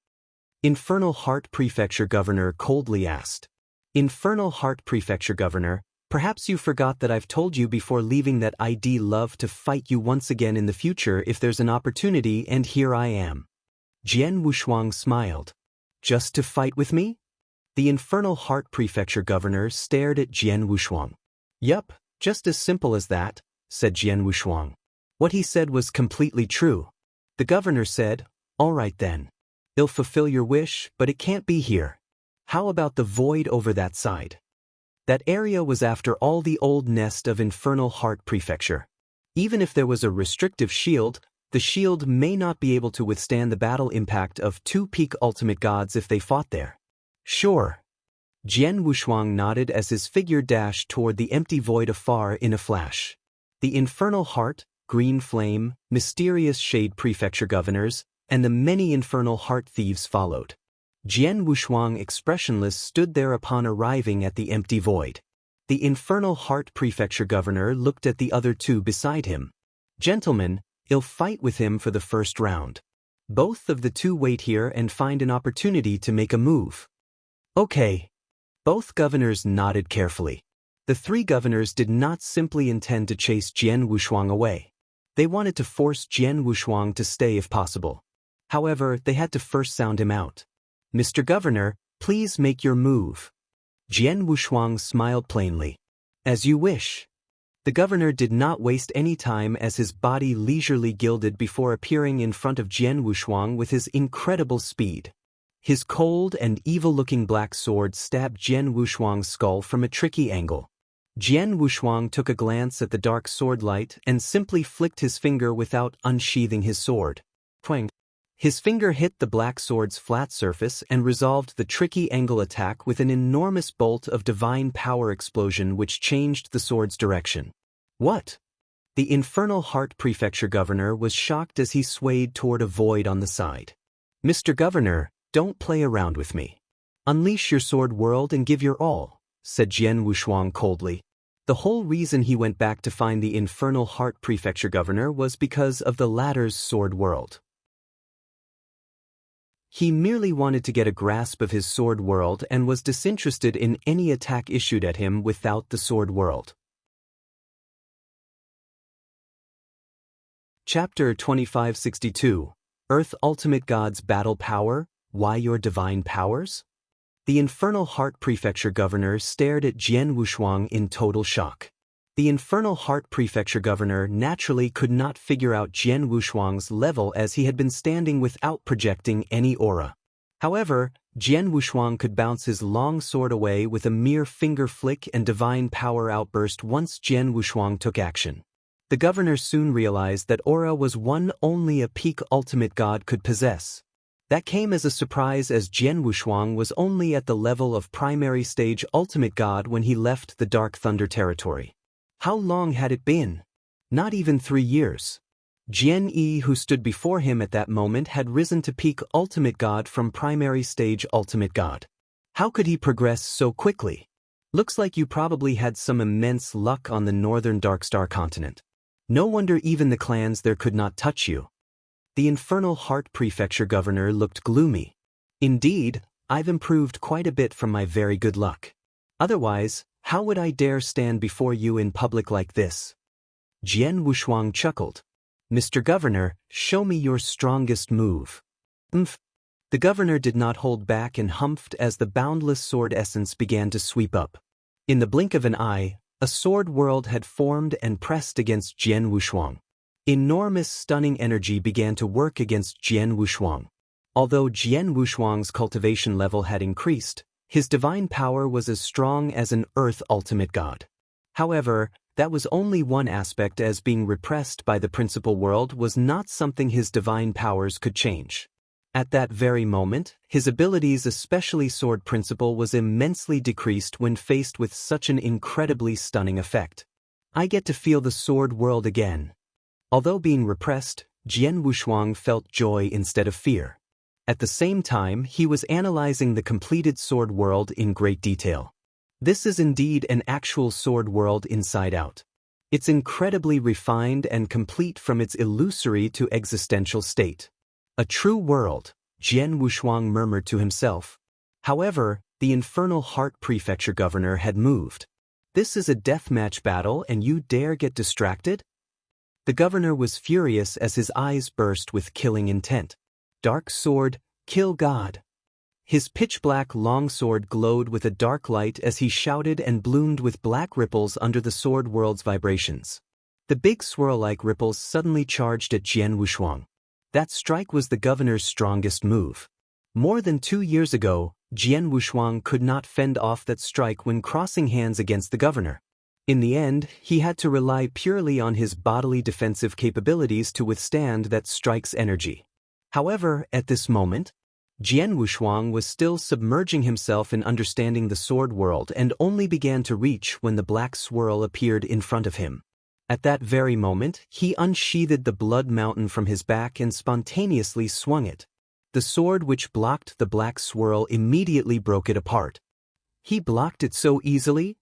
Infernal Heart Prefecture Governor coldly asked. "Infernal Heart Prefecture Governor, perhaps you forgot that I've told you before leaving that I'd love to fight you once again in the future if there's an opportunity, and here I am." Jian Wushuang smiled. "Just to fight with me?" The Infernal Heart Prefecture Governor stared at Jian Wushuang. "Yup, just as simple as that," said Jian Wushuang. What he said was completely true. The governor said, "All right then. I'll fulfill your wish, but it can't be here. How about the void over that side?" That area was after all the old nest of Infernal Heart Prefecture. Even if there was a restrictive shield, the shield may not be able to withstand the battle impact of two peak ultimate gods if they fought there. "Sure." Jian Wushuang nodded as his figure dashed toward the empty void afar in a flash. The Infernal Heart, Green Flame, Mysterious Shade Prefecture governors, and the many Infernal Heart thieves followed. Jian Wushuang, expressionless, stood there upon arriving at the empty void. The Infernal Heart Prefecture governor looked at the other two beside him. "Gentlemen, I'll fight with him for the first round. Both of the two wait here and find an opportunity to make a move." "Okay." Both governors nodded carefully. The three governors did not simply intend to chase Jian Wushuang away. They wanted to force Jian Wushuang to stay if possible. However, they had to first sound him out. "Mr. Governor, please make your move." Jian Wushuang smiled plainly. "As you wish." The governor did not waste any time as his body leisurely gilded before appearing in front of Jian Wushuang with his incredible speed. His cold and evil-looking black sword stabbed Jian Wushuang's skull from a tricky angle. Jian Wushuang took a glance at the dark sword light and simply flicked his finger without unsheathing his sword. Twang. His finger hit the black sword's flat surface and resolved the tricky angle attack with an enormous bolt of divine power explosion which changed the sword's direction. "What?" The Infernal Heart Prefecture governor was shocked as he swayed toward a void on the side. "Mr. Governor, don't play around with me. Unleash your sword world and give your all," said Jian Wushuang coldly. The whole reason he went back to find the Infernal Heart Prefecture governor was because of the latter's sword world. He merely wanted to get a grasp of his sword world and was disinterested in any attack issued at him without the sword world. Chapter 2562, Earth Ultimate Gods Battle Power, Why Your Divine Powers? The Infernal Heart Prefecture governor stared at Jian Wushuang in total shock. The Infernal Heart Prefecture governor naturally could not figure out Jian Wushuang's level as he had been standing without projecting any aura. However, Jian Wushuang could bounce his long sword away with a mere finger flick and divine power outburst once Jian Wushuang took action. The governor soon realized that aura was one only a peak ultimate god could possess. That came as a surprise as Jian Wushuang was only at the level of primary stage ultimate god when he left the Dark Thunder territory. How long had it been? Not even 3 years. Jian Yi, who stood before him at that moment, had risen to peak ultimate god from primary stage ultimate god. How could he progress so quickly? Looks like you probably had some immense luck on the northern Darkstar continent. No wonder even the clans there could not touch you. The Infernal Heart Prefecture governor looked gloomy. Indeed, I've improved quite a bit from my very good luck. Otherwise, how would I dare stand before you in public like this? Jian Wushuang chuckled. "Mr. Governor, show me your strongest move." "Umph." The governor did not hold back and humphed as the boundless sword essence began to sweep up. In the blink of an eye, a sword world had formed and pressed against Jian Wushuang. Enormous stunning energy began to work against Jian Wushuang. Although Jian Wushuang's cultivation level had increased, his divine power was as strong as an earth ultimate god. However, that was only one aspect, as being repressed by the principal world was not something his divine powers could change. At that very moment, his abilities, especially Sword Principle, was immensely decreased when faced with such an incredibly stunning effect. I get to feel the sword world again. Although being repressed, Jian Wushuang felt joy instead of fear. At the same time, he was analyzing the completed sword world in great detail. This is indeed an actual sword world inside out. It's incredibly refined and complete from its illusory to existential state. A true world, Jian Wushuang murmured to himself. However, the Infernal Heart Prefecture governor had moved. "This is a deathmatch battle and you dare get distracted?" The governor was furious as his eyes burst with killing intent. "Dark sword, kill God." His pitch-black longsword glowed with a dark light as he shouted and bloomed with black ripples under the sword world's vibrations. The big swirl-like ripples suddenly charged at Jian Wushuang. That strike was the governor's strongest move. More than 2 years ago, Jian Wushuang could not fend off that strike when crossing hands against the governor. In the end, he had to rely purely on his bodily defensive capabilities to withstand that strike's energy. However, at this moment, Jian Wushuang was still submerging himself in understanding the sword world and only began to reach when the black swirl appeared in front of him. At that very moment, he unsheathed the blood mountain from his back and spontaneously swung it. The sword which blocked the black swirl immediately broke it apart. He blocked it so easily?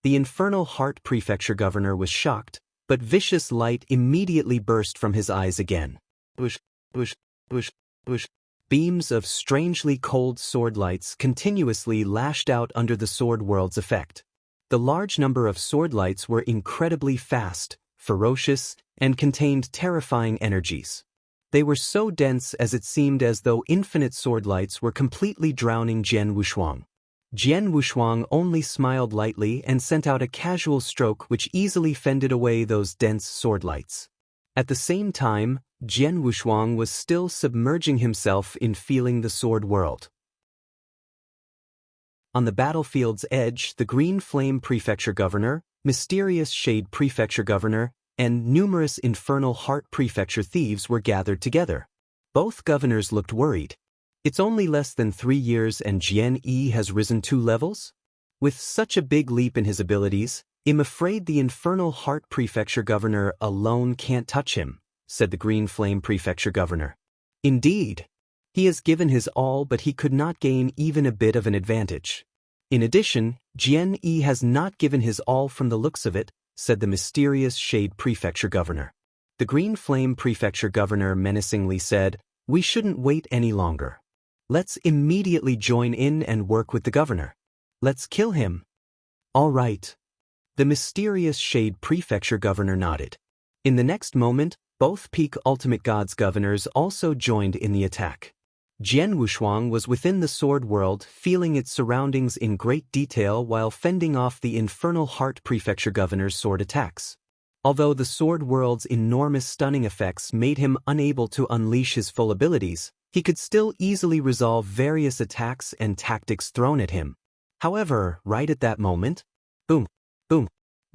The Infernal Heart Prefecture governor was shocked, but vicious light immediately burst from his eyes again. Bush, bush, bush, bush. Beams of strangely cold sword lights continuously lashed out under the sword world's effect. The large number of sword lights were incredibly fast, ferocious, and contained terrifying energies. They were so dense as it seemed as though infinite sword lights were completely drowning Jian Wushuang. Jian Wushuang only smiled lightly and sent out a casual stroke which easily fended away those dense sword lights. At the same time, Jian Wushuang was still submerging himself in feeling the sword world. On the battlefield's edge, the Green Flame Prefecture Governor, Mysterious Shade Prefecture Governor, and numerous Infernal Heart Prefecture thieves were gathered together. Both governors looked worried. It's only less than 3 years and Jian Yi has risen 2 levels? With such a big leap in his abilities, I'm afraid the Infernal Heart Prefecture Governor alone can't touch him, said the Green Flame Prefecture Governor. Indeed. He has given his all, but he could not gain even a bit of an advantage. In addition, Jian Yi has not given his all from the looks of it, said the Mysterious Shade Prefecture Governor. The Green Flame Prefecture Governor menacingly said, "We shouldn't wait any longer. Let's immediately join in and work with the governor. Let's kill him." "All right." The Mysterious Shade Prefecture Governor nodded. In the next moment, both Peak Ultimate Gods governors also joined in the attack. Jian Wushuang was within the sword world, feeling its surroundings in great detail while fending off the Infernal Heart Prefecture Governor's sword attacks. Although the sword world's enormous stunning effects made him unable to unleash his full abilities, he could still easily resolve various attacks and tactics thrown at him. However, right at that moment, boom, boom,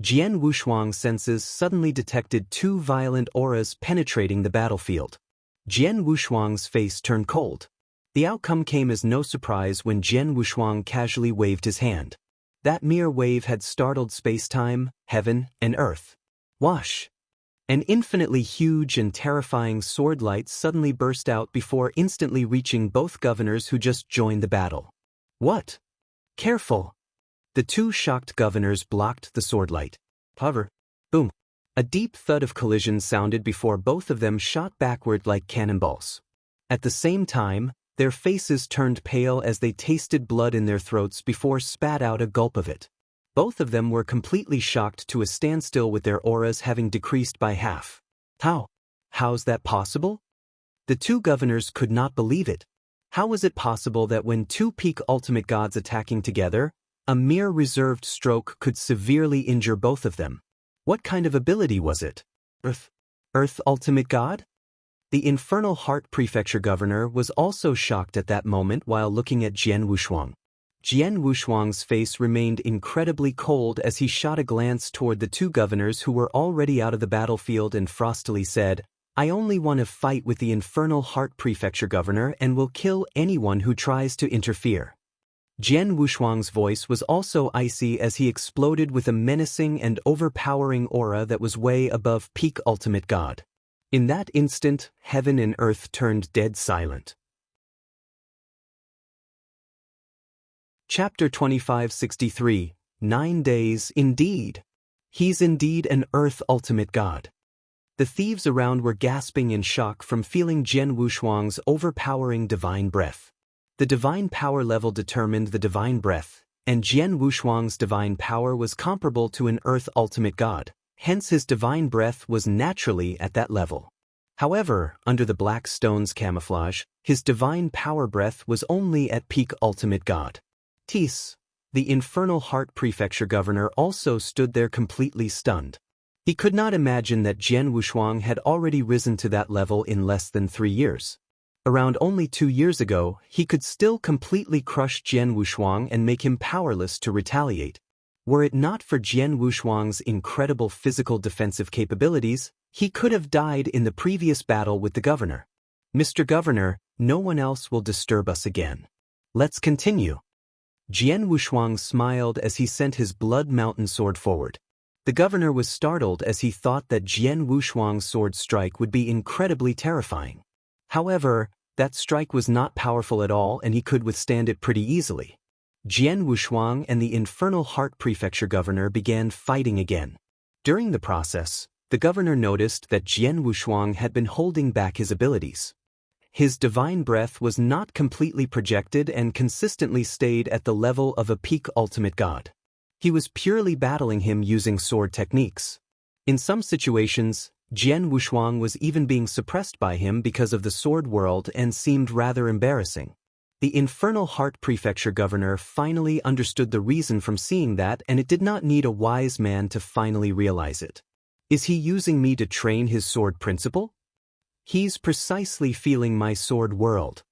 Jian Wushuang's senses suddenly detected 2 violent auras penetrating the battlefield. Jian Wushuang's face turned cold. The outcome came as no surprise when Jian Wushuang casually waved his hand. That mere wave had startled space-time, heaven, and earth. Whoosh! An infinitely huge and terrifying sword light suddenly burst out before instantly reaching both governors who just joined the battle. What? Careful! The 2 shocked governors blocked the sword light. Hover. Boom. A deep thud of collision sounded before both of them shot backward like cannonballs. At the same time, their faces turned pale as they tasted blood in their throats before spat out a gulp of it. Both of them were completely shocked to a standstill with their auras having decreased by half. How? How's that possible? The two governors could not believe it. How was it possible that when two peak ultimate gods attacking together, a mere reserved stroke could severely injure both of them? What kind of ability was it? Earth ultimate god? The Infernal Heart Prefecture governor was also shocked at that moment while looking at Jian Wushuang. Jian Wushuang's face remained incredibly cold as he shot a glance toward the two governors who were already out of the battlefield and frostily said, "I only want to fight with the Infernal Heart Prefecture governor and will kill anyone who tries to interfere." Jian Wushuang's voice was also icy as he exploded with a menacing and overpowering aura that was way above peak ultimate god. In that instant, heaven and earth turned dead silent. Chapter 2563, 9 Days Indeed. He's indeed an Earth Ultimate God. The thieves around were gasping in shock from feeling Jian Wushuang's overpowering divine breath. The divine power level determined the divine breath, and Jian Wushuang's divine power was comparable to an Earth Ultimate God, hence his divine breath was naturally at that level. However, under the black stone's camouflage, his divine power breath was only at peak ultimate god. Tis, the Infernal Heart Prefecture governor, also stood there completely stunned. He could not imagine that Jian Wushuang had already risen to that level in less than 3 years. Around only 2 years ago, he could still completely crush Jian Wushuang and make him powerless to retaliate. Were it not for Jian Wushuang's incredible physical defensive capabilities, he could have died in the previous battle with the governor. "Mr. Governor, no one else will disturb us again. Let's continue." Jian Wushuang smiled as he sent his Blood Mountain sword forward. The governor was startled as he thought that Jian Wushuang's sword strike would be incredibly terrifying. However, that strike was not powerful at all and he could withstand it pretty easily. Jian Wushuang and the Infernal Heart Prefecture governor began fighting again. During the process, the governor noticed that Jian Wushuang had been holding back his abilities. His divine breath was not completely projected and consistently stayed at the level of a peak ultimate god. He was purely battling him using sword techniques. In some situations, Jian Wushuang was even being suppressed by him because of the sword world and seemed rather embarrassing. The Infernal Heart Prefecture governor finally understood the reason from seeing that, and it did not need a wise man to finally realize it. Is he using me to train his sword principle? He's precisely feeling my sword world.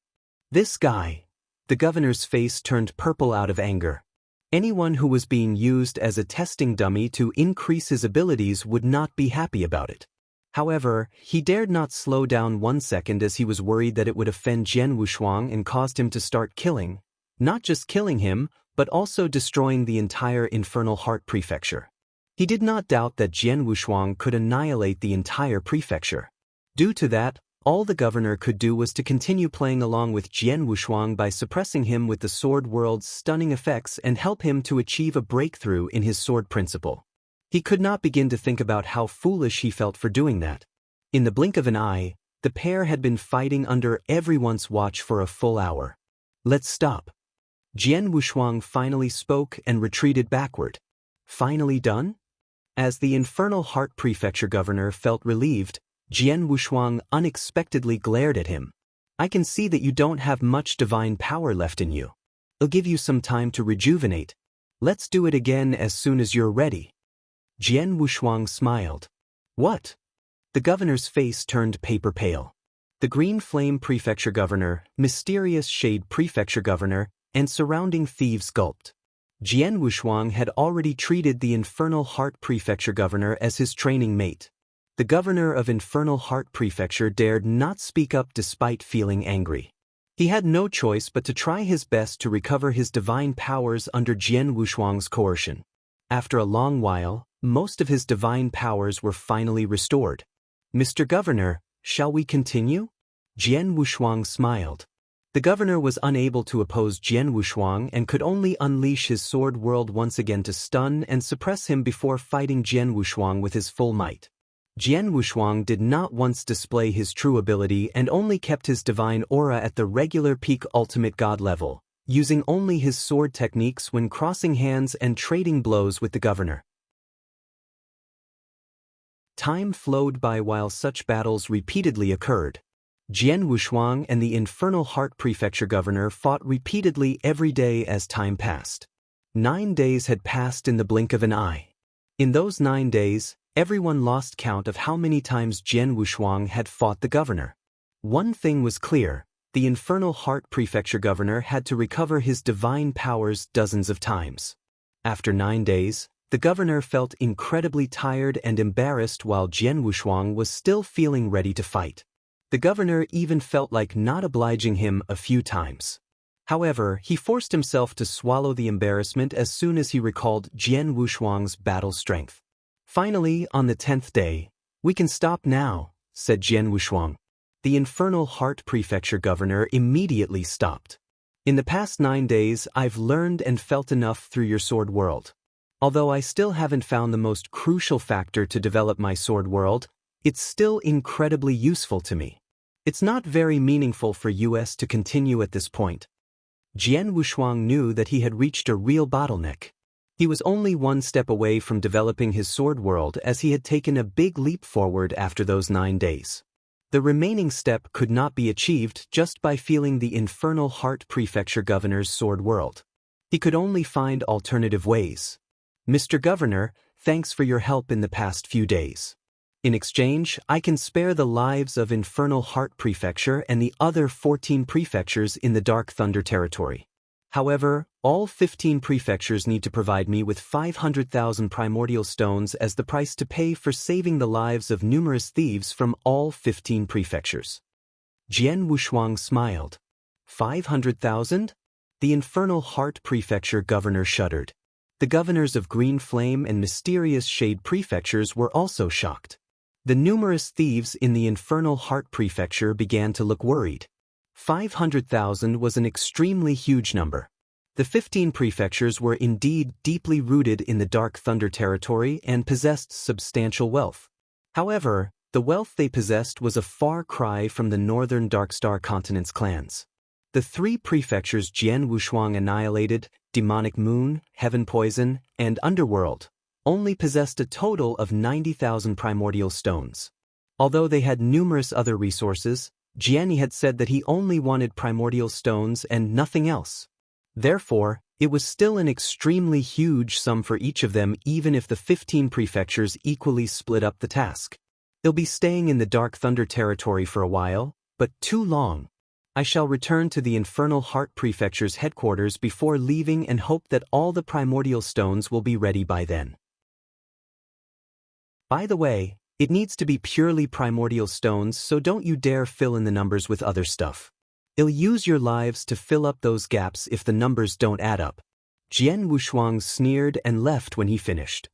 This guy. The governor's face turned purple out of anger. Anyone who was being used as a testing dummy to increase his abilities would not be happy about it. However, he dared not slow down 1 second as he was worried that it would offend Jian Wushuang and caused him to start killing, not just killing him, but also destroying the entire Infernal Heart Prefecture. He did not doubt that Jian Wushuang could annihilate the entire prefecture. Due to that, all the governor could do was to continue playing along with Jian Wushuang by suppressing him with the sword world's stunning effects and help him to achieve a breakthrough in his sword principle. He could not begin to think about how foolish he felt for doing that. In the blink of an eye, the pair had been fighting under everyone's watch for a full hour. "Let's stop." Jian Wushuang finally spoke and retreated backward. Finally done? As the Infernal Heart Prefecture governor felt relieved, Jian Wushuang unexpectedly glared at him. "I can see that you don't have much divine power left in you. I'll give you some time to rejuvenate. Let's do it again as soon as you're ready." Jian Wushuang smiled. "What?" The governor's face turned paper pale. The Green Flame Prefecture governor, Mysterious Shade Prefecture governor, and surrounding thieves gulped. Jian Wushuang had already treated the Infernal Heart Prefecture governor as his training mate. The governor of Infernal Heart Prefecture dared not speak up despite feeling angry. He had no choice but to try his best to recover his divine powers under Jian Wushuang's coercion. After a long while, most of his divine powers were finally restored. "Mr. Governor, shall we continue?" Jian Wushuang smiled. The governor was unable to oppose Jian Wushuang and could only unleash his sword world once again to stun and suppress him before fighting Jian Wushuang with his full might. Jian Wushuang did not once display his true ability and only kept his divine aura at the regular peak ultimate god level, using only his sword techniques when crossing hands and trading blows with the governor. Time flowed by while such battles repeatedly occurred. Jian Wushuang and the Infernal Heart Prefecture governor fought repeatedly every day as time passed. 9 days had passed in the blink of an eye. In those 9 days, everyone lost count of how many times Jian Wushuang had fought the governor. One thing was clear: the Infernal Heart Prefecture governor had to recover his divine powers dozens of times. After 9 days, the governor felt incredibly tired and embarrassed while Jian Wushuang was still feeling ready to fight. The governor even felt like not obliging him a few times. However, he forced himself to swallow the embarrassment as soon as he recalled Jian Wushuang's battle strength. Finally, on the 10th day, "We can stop now," said Jian Wushuang. The Infernal Heart Prefecture governor immediately stopped. "In the past 9 days, I've learned and felt enough through your sword world. Although I still haven't found the most crucial factor to develop my sword world, it's still incredibly useful to me. It's not very meaningful for us to continue at this point." Jian Wushuang knew that he had reached a real bottleneck. He was only 1 step away from developing his sword world as he had taken a big leap forward after those 9 days. The remaining step could not be achieved just by feeling the Infernal Heart Prefecture governor's sword world. He could only find alternative ways. "Mr. Governor, thanks for your help in the past few days. In exchange, I can spare the lives of Infernal Heart Prefecture and the other 14 prefectures in the Dark Thunder territory. However, all 15 prefectures need to provide me with 500,000 primordial stones as the price to pay for saving the lives of numerous thieves from all 15 prefectures." Jian Wushuang smiled. 500,000? The Infernal Heart Prefecture governor shuddered. The governors of Green Flame and Mysterious Shade prefectures were also shocked. The numerous thieves in the Infernal Heart Prefecture began to look worried. 500,000 was an extremely huge number. The 15 prefectures were indeed deeply rooted in the Dark Thunder territory and possessed substantial wealth. However, the wealth they possessed was a far cry from the northern Darkstar continent's clans. The 3 prefectures Jian Wushuang annihilated, Demonic Moon, Heaven Poison, and Underworld, only possessed a total of 90,000 primordial stones. Although they had numerous other resources, Jian had said that he only wanted primordial stones and nothing else. Therefore, it was still an extremely huge sum for each of them even if the 15 prefectures equally split up the task. "They'll be staying in the Dark Thunder territory for a while, but too long. I shall return to the Infernal Heart Prefecture's headquarters before leaving and hope that all the primordial stones will be ready by then. By the way, it needs to be purely primordial stones, so don't you dare fill in the numbers with other stuff. It'll use your lives to fill up those gaps if the numbers don't add up." Jian Wushuang sneered and left when he finished.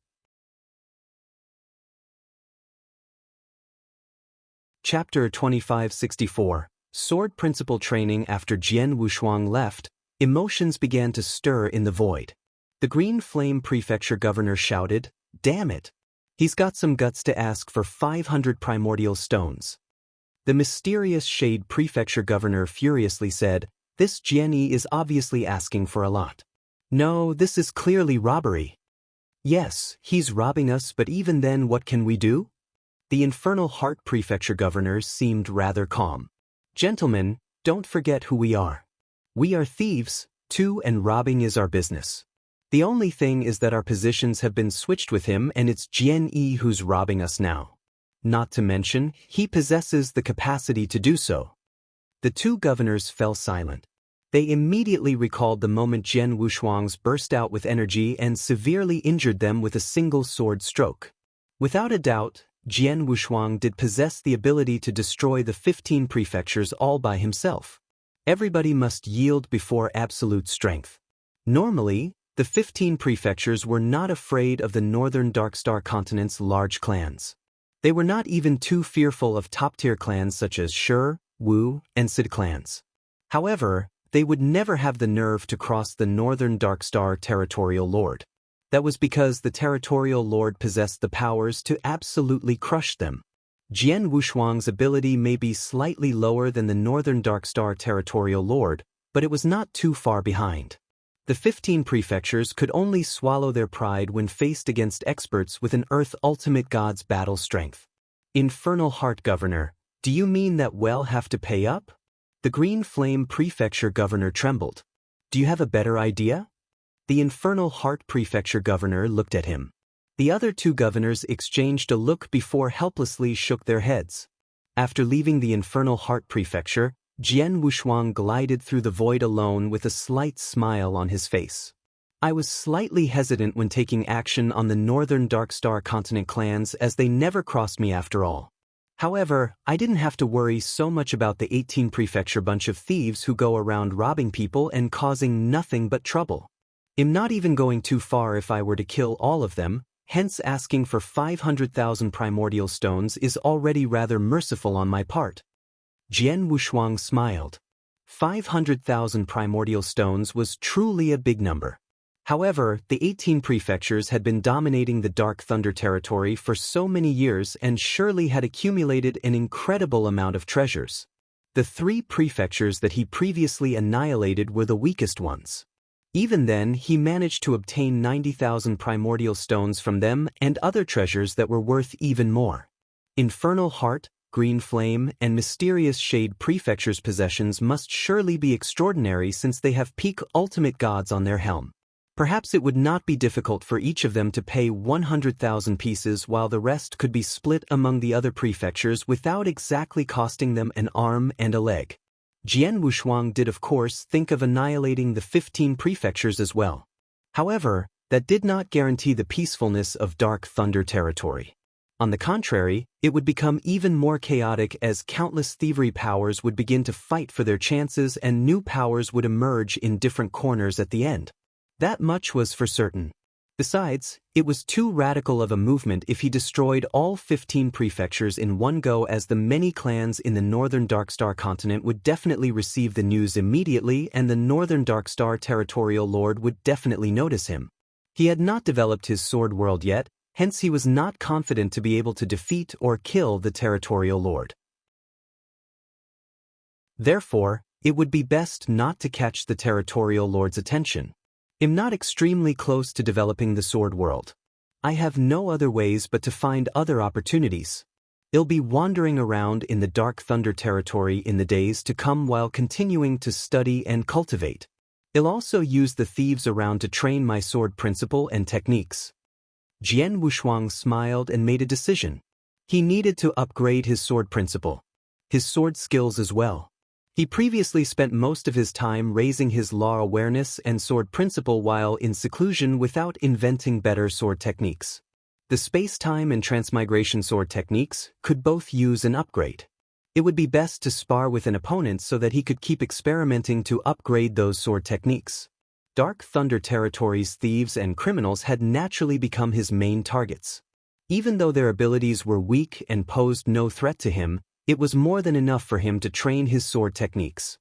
Chapter 2564. Sword Principle Training. After Jian Wushuang left, emotions began to stir in the void. The Green Flame Prefecture governor shouted, "Damn it! He's got some guts to ask for 500 primordial stones." The Mysterious Shade Prefecture governor furiously said, "This Jian is obviously asking for a lot. No, this is clearly robbery." "Yes, he's robbing us, but even then what can we do?" The Infernal Heart Prefecture governor seemed rather calm. "Gentlemen, don't forget who we are. We are thieves, too, and robbing is our business. The only thing is that our positions have been switched with him and it's Jian who's robbing us now. Not to mention, he possesses the capacity to do so." The 2 governors fell silent. They immediately recalled the moment Jian Wushuang's burst out with energy and severely injured them with a single sword stroke. Without a doubt, Jian Wushuang did possess the ability to destroy the 15 prefectures all by himself. Everybody must yield before absolute strength. Normally, the 15 prefectures were not afraid of the northern Darkstar continent's large clans. They were not even too fearful of top-tier clans such as Shur, Wu, and Sid clans. However, they would never have the nerve to cross the northern Darkstar territorial lord. That was because the territorial lord possessed the powers to absolutely crush them. Jian Wushuang's ability may be slightly lower than the northern Darkstar territorial lord, but it was not too far behind. The 15 prefectures could only swallow their pride when faced against experts with an Earth Ultimate God's battle strength. Infernal Heart Governor, do you mean that we'll have to pay up? The Green Flame Prefecture Governor trembled. Do you have a better idea? The Infernal Heart Prefecture Governor looked at him. The other two governors exchanged a look before helplessly shook their heads. After leaving the Infernal Heart Prefecture, Jian Wushuang glided through the void alone with a slight smile on his face. I was slightly hesitant when taking action on the Northern Darkstar Continent clans as they never crossed me after all. However, I didn't have to worry so much about the 18 prefecture bunch of thieves who go around robbing people and causing nothing but trouble. I'm not even going too far if I were to kill all of them, hence asking for 500,000 primordial stones is already rather merciful on my part. Jian Wushuang smiled. 500,000 primordial stones was truly a big number. However, the 18 prefectures had been dominating the Dark Thunder territory for so many years and surely had accumulated an incredible amount of treasures. The 3 prefectures that he previously annihilated were the weakest ones. Even then, he managed to obtain 90,000 primordial stones from them and other treasures that were worth even more. Infernal Heart, Green Flame, and Mysterious Shade Prefecture's possessions must surely be extraordinary since they have peak ultimate gods on their helm. Perhaps it would not be difficult for each of them to pay 100,000 pieces while the rest could be split among the other prefectures without exactly costing them an arm and a leg. Jian Wushuang did of course think of annihilating the 15 prefectures as well. However, that did not guarantee the peacefulness of Dark Thunder territory. On the contrary, it would become even more chaotic as countless thievery powers would begin to fight for their chances and new powers would emerge in different corners at the end. That much was for certain. Besides, it was too radical of a movement if he destroyed all 15 prefectures in one go, as the many clans in the Northern Darkstar continent would definitely receive the news immediately and the Northern Darkstar territorial lord would definitely notice him. He had not developed his sword world yet, hence he was not confident to be able to defeat or kill the territorial lord. Therefore, it would be best not to catch the territorial lord's attention. I'm not extremely close to developing the sword world. I have no other ways but to find other opportunities. I'll be wandering around in the Dark Thunder territory in the days to come while continuing to study and cultivate. I'll also use the thieves around to train my sword principle and techniques. Jian Wushuang smiled and made a decision. He needed to upgrade his sword principle. His sword skills as well. He previously spent most of his time raising his law awareness and sword principle while in seclusion without inventing better sword techniques. The space-time and transmigration sword techniques could both use an upgrade. It would be best to spar with an opponent so that he could keep experimenting to upgrade those sword techniques. Dark Thunder territory's thieves and criminals had naturally become his main targets. Even though their abilities were weak and posed no threat to him, it was more than enough for him to train his sword techniques.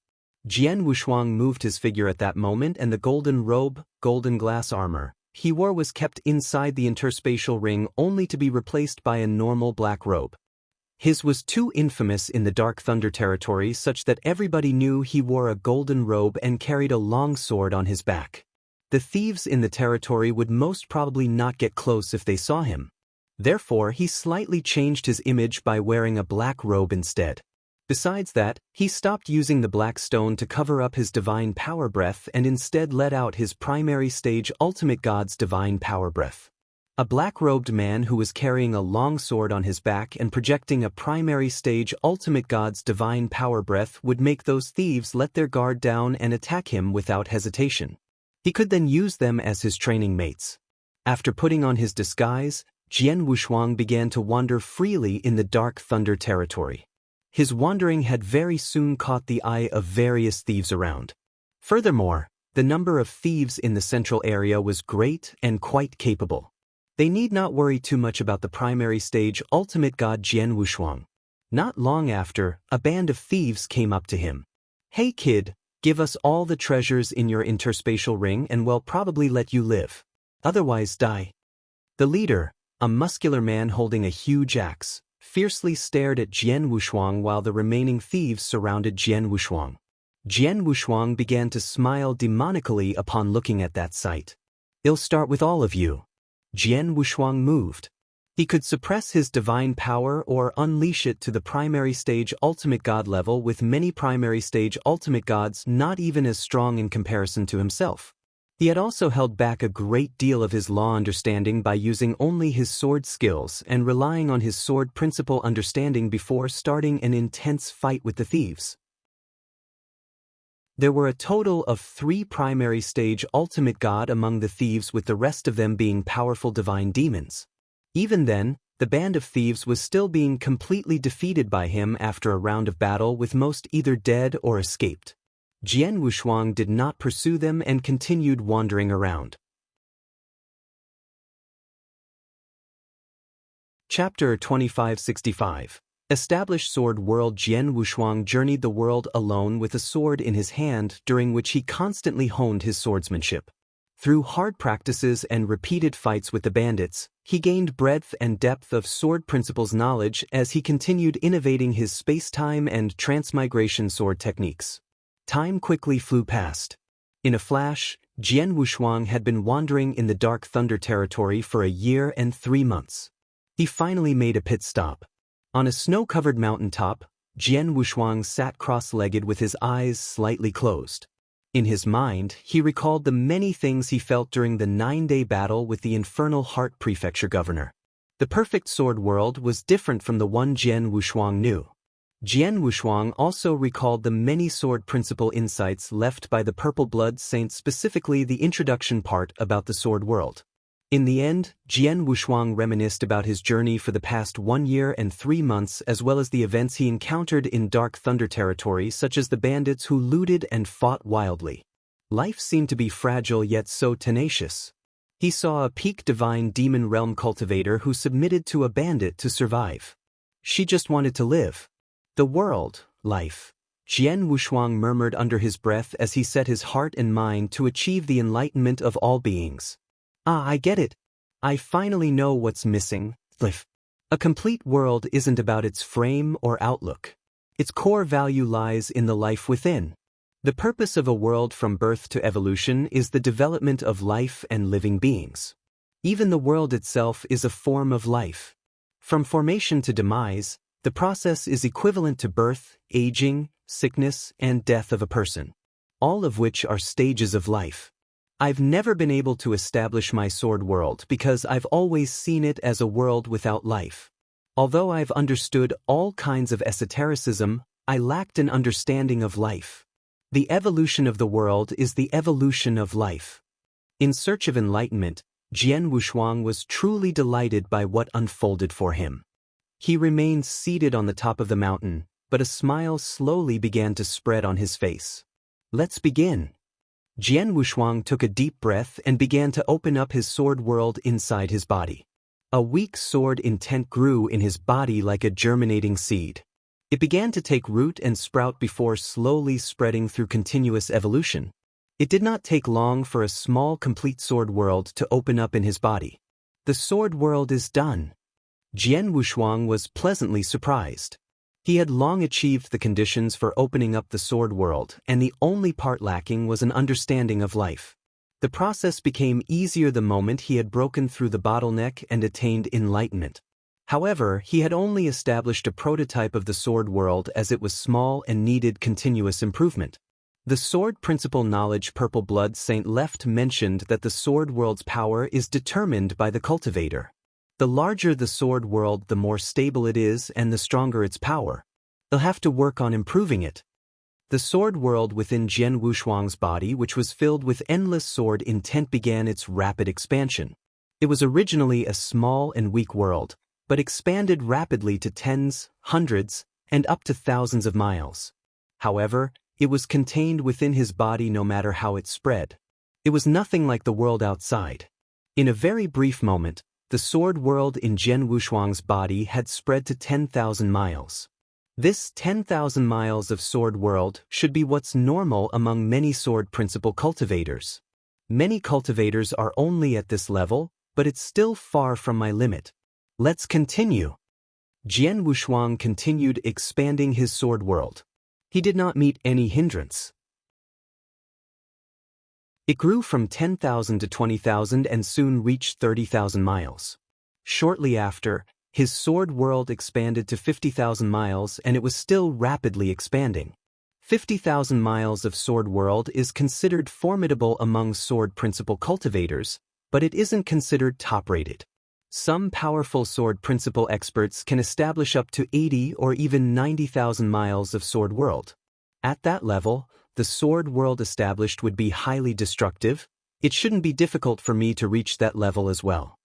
Jian Wushuang moved his figure at that moment and the golden robe, golden glass armor he wore was kept inside the interspatial ring only to be replaced by a normal black robe. His was too infamous in the Dark Thunder territory such that everybody knew he wore a golden robe and carried a long sword on his back. The thieves in the territory would most probably not get close if they saw him. Therefore, he slightly changed his image by wearing a black robe instead. Besides that, he stopped using the black stone to cover up his divine power breath and instead let out his primary stage ultimate god's divine power breath. A black-robed man who was carrying a long sword on his back and projecting a primary stage ultimate god's divine power breath would make those thieves let their guard down and attack him without hesitation. He could then use them as his training mates. After putting on his disguise, Jian Wushuang began to wander freely in the Dark Thunder territory. His wandering had very soon caught the eye of various thieves around. Furthermore, the number of thieves in the central area was great and quite capable. They need not worry too much about the primary stage ultimate god Jian Wushuang. Not long after, a band of thieves came up to him. "Hey kid, give us all the treasures in your interspatial ring and we'll probably let you live. Otherwise die." The leader, a muscular man holding a huge axe, fiercely stared at Jian Wushuang while the remaining thieves surrounded Jian Wushuang. Jian Wushuang began to smile demonically upon looking at that sight. "I'll start with all of you." Jian Wushuang moved. He could suppress his divine power or unleash it to the primary stage ultimate god level, with many primary stage ultimate gods not even as strong in comparison to himself. He had also held back a great deal of his law understanding by using only his sword skills and relying on his sword principle understanding before starting an intense fight with the thieves. There were a total of 3 primary stage ultimate god among the thieves, with the rest of them being powerful divine demons. Even then, the band of thieves was still being completely defeated by him after a round of battle, with most either dead or escaped. Jian Wushuang did not pursue them and continued wandering around. Chapter 2565. Established Sword World. Jian Wushuang journeyed the world alone with a sword in his hand, during which he constantly honed his swordsmanship. Through hard practices and repeated fights with the bandits, he gained breadth and depth of sword principles knowledge as he continued innovating his space-time and transmigration sword techniques. Time quickly flew past. In a flash, Jian Wushuang had been wandering in the Dark Thunder territory for a year and 3 months. He finally made a pit stop. On a snow-covered mountaintop, Jian Wushuang sat cross-legged with his eyes slightly closed. In his mind, he recalled the many things he felt during the 9-day battle with the Infernal Heart Prefecture governor. The perfect sword world was different from the one Jian Wushuang knew. Jian Wushuang also recalled the many sword principle insights left by the Purple Blood Saint, specifically the introduction part about the sword world. In the end, Jian Wushuang reminisced about his journey for the past 1 year and 3 months, as well as the events he encountered in Dark Thunder territory, such as the bandits who looted and fought wildly. Life seemed to be fragile yet so tenacious. He saw a peak divine demon realm cultivator who submitted to a bandit to survive. She just wanted to live. The world, life. Jian Wushuang murmured under his breath as he set his heart and mind to achieve the enlightenment of all beings. "Ah, I get it. I finally know what's missing. A complete world isn't about its frame or outlook. Its core value lies in the life within. The purpose of a world from birth to evolution is the development of life and living beings. Even the world itself is a form of life. From formation to demise, the process is equivalent to birth, aging, sickness, and death of a person, all of which are stages of life. I've never been able to establish my sword world because I've always seen it as a world without life. Although I've understood all kinds of esotericism, I lacked an understanding of life. The evolution of the world is the evolution of life." In search of enlightenment, Jian Wushuang was truly delighted by what unfolded for him. He remained seated on the top of the mountain, but a smile slowly began to spread on his face. "Let's begin." Jian Wushuang took a deep breath and began to open up his sword world inside his body. A weak sword intent grew in his body like a germinating seed. It began to take root and sprout before slowly spreading through continuous evolution. It did not take long for a small complete sword world to open up in his body. The sword world is done. Jian Wushuang was pleasantly surprised. He had long achieved the conditions for opening up the sword world, and the only part lacking was an understanding of life. The process became easier the moment he had broken through the bottleneck and attained enlightenment. However, he had only established a prototype of the sword world as it was small and needed continuous improvement. The sword principle knowledge Purple Blood Saint left mentioned that the sword world's power is determined by the cultivator. The larger the sword world, the more stable it is and the stronger its power. They'll have to work on improving it. The sword world within Jian Wushuang's body, which was filled with endless sword intent, began its rapid expansion. It was originally a small and weak world, but expanded rapidly to tens, hundreds, and up to thousands of miles. However, it was contained within his body no matter how it spread. It was nothing like the world outside. In a very brief moment, the sword world in Jian Wushuang's body had spread to 10,000 miles. This 10,000 miles of sword world should be what's normal among many sword principle cultivators. Many cultivators are only at this level, but it's still far from my limit. Let's continue. Jian Wushuang continued expanding his sword world. He did not meet any hindrance. It grew from 10,000 to 20,000 and soon reached 30,000 miles. Shortly after, his sword world expanded to 50,000 miles and it was still rapidly expanding. 50,000 miles of sword world is considered formidable among sword principle cultivators, but it isn't considered top-rated. Some powerful sword principle experts can establish up to 80 or even 90,000 miles of sword world. At that level, the sword world established would be highly destructive. It shouldn't be difficult for me to reach that level as well.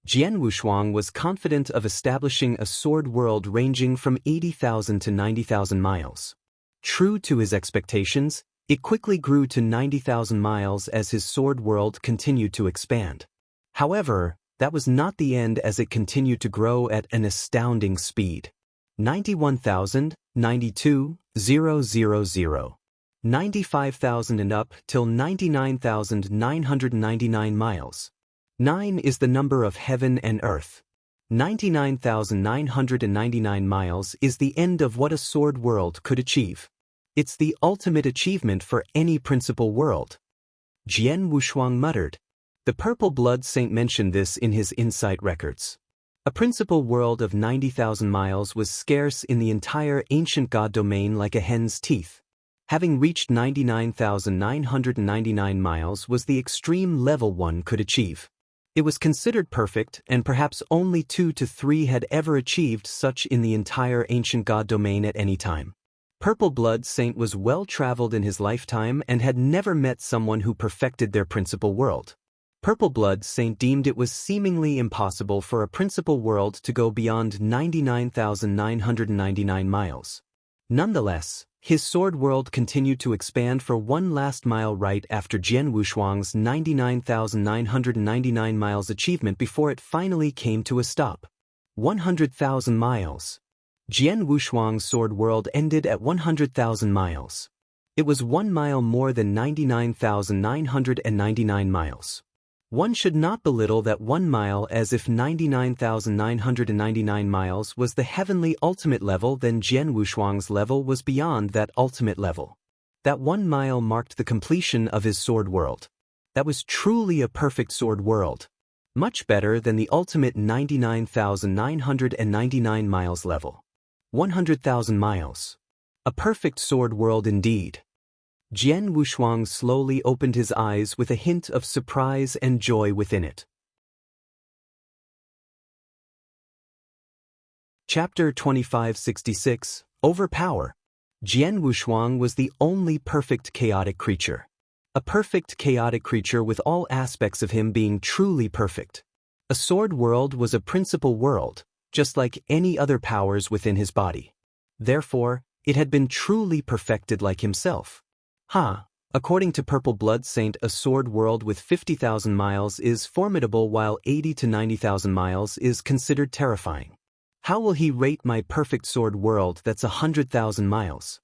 Jian Wushuang was confident of establishing a sword world ranging from 80,000 to 90,000 miles. True to his expectations, it quickly grew to 90,000 miles as his sword world continued to expand. However, that was not the end as it continued to grow at an astounding speed. 91,000, 92,000, 95,000 and up till 99,999 miles. 9 is the number of heaven and earth. 99,999 miles is the end of what a sword world could achieve. It's the ultimate achievement for any principal world. Jian Wushuang muttered. The Purple Blood Saint mentioned this in his insight records. A principal world of 90,000 miles was scarce in the entire ancient god domain like a hen's teeth. Having reached 99,999 miles was the extreme level one could achieve. It was considered perfect, and perhaps only 2 to 3 had ever achieved such in the entire ancient god domain at any time. Purple Blood Saint was well-traveled in his lifetime and had never met someone who perfected their principal world. Purple Blood Saint deemed it was seemingly impossible for a principal world to go beyond 99,999 miles. Nonetheless, his sword world continued to expand for one last mile right after Jian Wushuang's 99,999 miles achievement before it finally came to a stop. 100,000 miles. Jian Wushuang's sword world ended at 100,000 miles. It was 1 mile more than 99,999 miles. One should not belittle that 1 mile as if 99,999 miles was the heavenly ultimate level, then Jian Wushuang's level was beyond that ultimate level. That 1 mile marked the completion of his sword world. That was truly a perfect sword world. Much better than the ultimate 99,999 miles level. 100,000 miles. A perfect sword world indeed. Jian Wushuang slowly opened his eyes with a hint of surprise and joy within it. Chapter 2566, Overpower. Jian Wushuang was the only perfect chaotic creature. A perfect chaotic creature with all aspects of him being truly perfect. A sword world was a principal world, just like any other powers within his body. Therefore, it had been truly perfected like himself. According to Purple Blood Saint, a sword world with 50,000 miles is formidable while 80 to 90,000 miles is considered terrifying. How will he rate my perfect sword world that's 100,000 miles?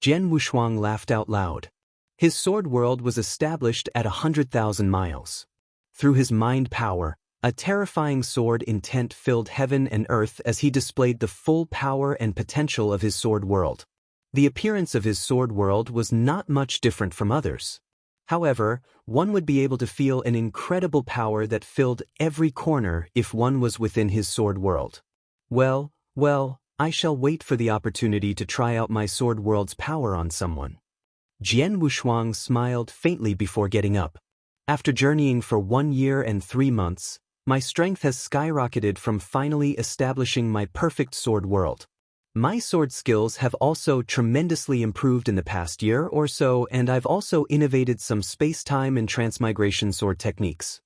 Jian Wushuang laughed out loud. His sword world was established at 100,000 miles. Through his mind power, a terrifying sword intent filled heaven and earth as he displayed the full power and potential of his sword world. The appearance of his sword world was not much different from others. However, one would be able to feel an incredible power that filled every corner if one was within his sword world. Well, I shall wait for the opportunity to try out my sword world's power on someone. Jian Wushuang smiled faintly before getting up. After journeying for 1 year and 3 months, my strength has skyrocketed from finally establishing my perfect sword world. My sword skills have also tremendously improved in the past year or so, and I've also innovated some space-time and transmigration sword techniques.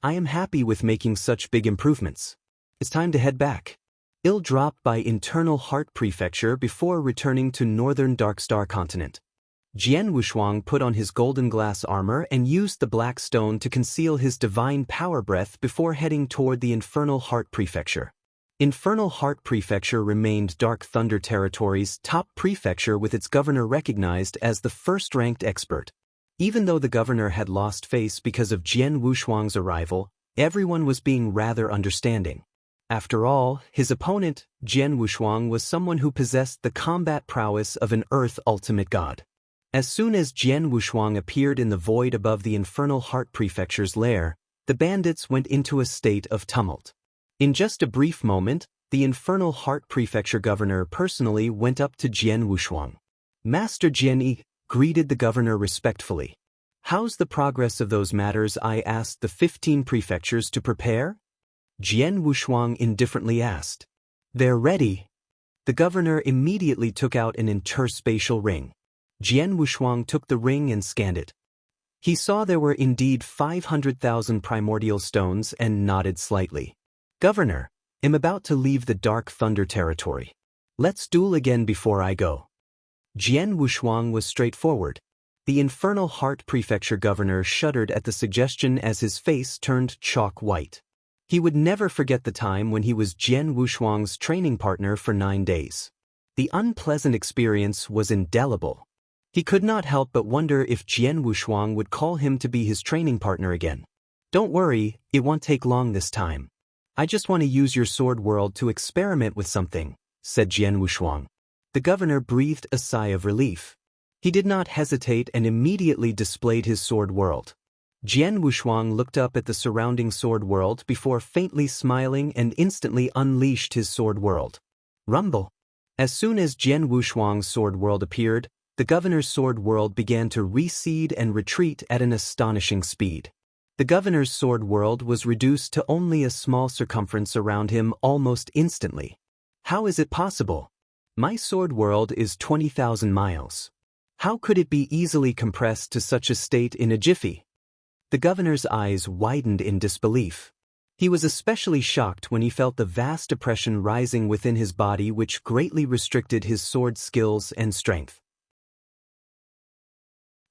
I am happy with making such big improvements. It's time to head back. I'll drop by Internal Heart Prefecture before returning to Northern Darkstar Continent. Jian Wushuang put on his golden glass armor and used the black stone to conceal his divine power breath before heading toward the Infernal Heart Prefecture. Infernal Heart Prefecture remained Dark Thunder Territory's top prefecture, with its governor recognized as the first-ranked expert. Even though the governor had lost face because of Jian Wushuang's arrival, everyone was being rather understanding. After all, his opponent, Jian Wushuang, was someone who possessed the combat prowess of an Earth ultimate god. As soon as Jian Wushuang appeared in the void above the Infernal Heart Prefecture's lair, the bandits went into a state of tumult. In just a brief moment, the Infernal Heart Prefecture governor personally went up to Jian Wushuang. Master Jian Yi greeted the governor respectfully. How's the progress of those matters I asked the 15 prefectures to prepare? Jian Wushuang indifferently asked. They're ready. The governor immediately took out an interspatial ring. Jian Wushuang took the ring and scanned it. He saw there were indeed 500,000 primordial stones and nodded slightly. Governor, I'm about to leave the Dark Thunder territory. Let's duel again before I go. Jian Wushuang was straightforward. The Infernal Heart Prefecture governor shuddered at the suggestion as his face turned chalk white. He would never forget the time when he was Jian Wushuang's training partner for 9 days. The unpleasant experience was indelible. He could not help but wonder if Jian Wushuang would call him to be his training partner again. Don't worry, it won't take long this time. I just want to use your sword world to experiment with something, said Jian Wushuang. The governor breathed a sigh of relief. He did not hesitate and immediately displayed his sword world. Jian Wushuang looked up at the surrounding sword world before faintly smiling and instantly unleashed his sword world. Rumble. As soon as Jian Wushuang's sword world appeared, the governor's sword world began to recede and retreat at an astonishing speed. The governor's sword world was reduced to only a small circumference around him almost instantly. How is it possible? My sword world is 20,000 miles. How could it be easily compressed to such a state in a jiffy? The governor's eyes widened in disbelief. He was especially shocked when he felt the vast oppression rising within his body, which greatly restricted his sword skills and strength.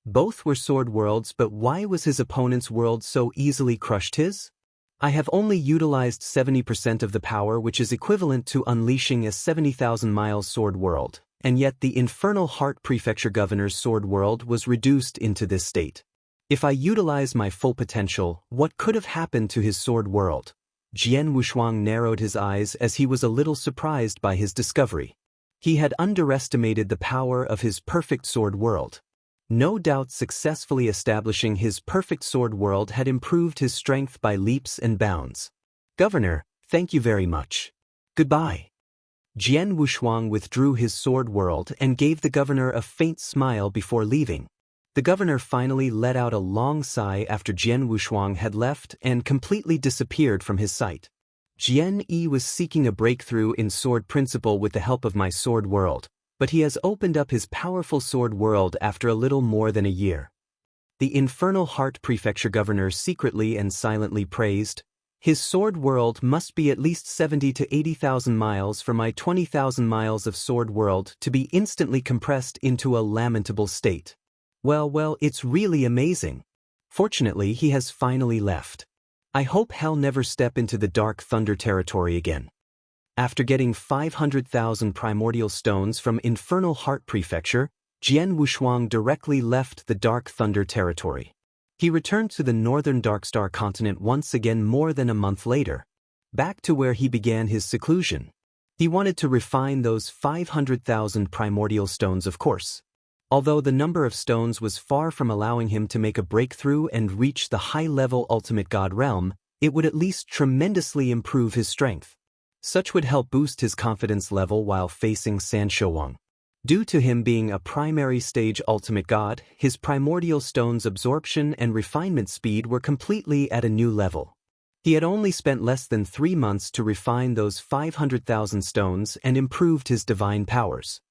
Both were sword worlds, but why was his opponent's world so easily crushed his? I have only utilized 70% of the power, which is equivalent to unleashing a 70,000 miles sword world, and yet the Infernal Heart Prefecture governor's sword world was reduced into this state. If I utilize my full potential, what could have happened to his sword world? Jian Wushuang narrowed his eyes as he was a little surprised by his discovery. He had underestimated the power of his perfect sword world. No doubt successfully establishing his perfect sword world had improved his strength by leaps and bounds. Governor, thank you very much. Goodbye. Jian Wushuang withdrew his sword world and gave the governor a faint smile before leaving. The governor finally let out a long sigh after Jian Wushuang had left and completely disappeared from his sight. Jian Yi was seeking a breakthrough in sword principle with the help of my sword world, but he has opened up his powerful sword world after a little more than a year. The Infernal Heart Prefecture governor secretly and silently praised, his sword world must be at least 70 to 80,000 miles for my 20,000 miles of sword world to be instantly compressed into a lamentable state. Well, it's really amazing. Fortunately, he has finally left. I hope he'll never step into the Dark Thunder territory again. After getting 500,000 primordial stones from Infernal Heart Prefecture, Jian Wushuang directly left the Dark Thunder territory. He returned to the northern Darkstar continent once again more than a month later, back to where he began his seclusion. He wanted to refine those 500,000 primordial stones, of course. Although the number of stones was far from allowing him to make a breakthrough and reach the high-level Ultimate God realm, it would at least tremendously improve his strength. Such would help boost his confidence level while facing San Shouwang. Due to him being a primary stage Ultimate God, his primordial stones absorption and refinement speed were completely at a new level. He had only spent less than 3 months to refine those 500,000 stones and improved his divine powers.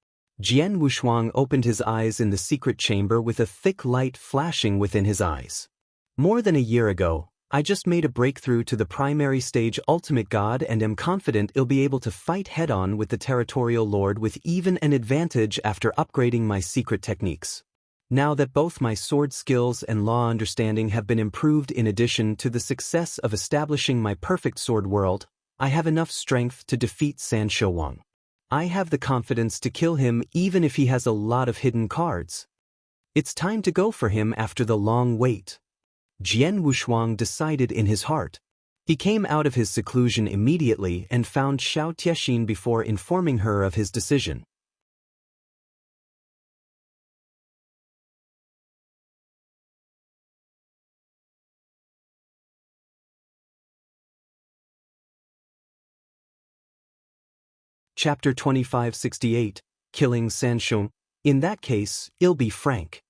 Jian Wushuang opened his eyes in the secret chamber with a thick light flashing within his eyes. More than a year ago, I just made a breakthrough to the primary stage Ultimate God and am confident I'll be able to fight head-on with the Territorial Lord with even an advantage after upgrading my secret techniques. Now that both my sword skills and law understanding have been improved in addition to the success of establishing my perfect sword world, I have enough strength to defeat San Shouwang. I have the confidence to kill him even if he has a lot of hidden cards. It's time to go for him after the long wait. Jian Wushuang decided in his heart. He came out of his seclusion immediately and found Xiao Tiexin before informing her of his decision. Chapter 2568, Killing Sansheng. In that case, I'll be frank.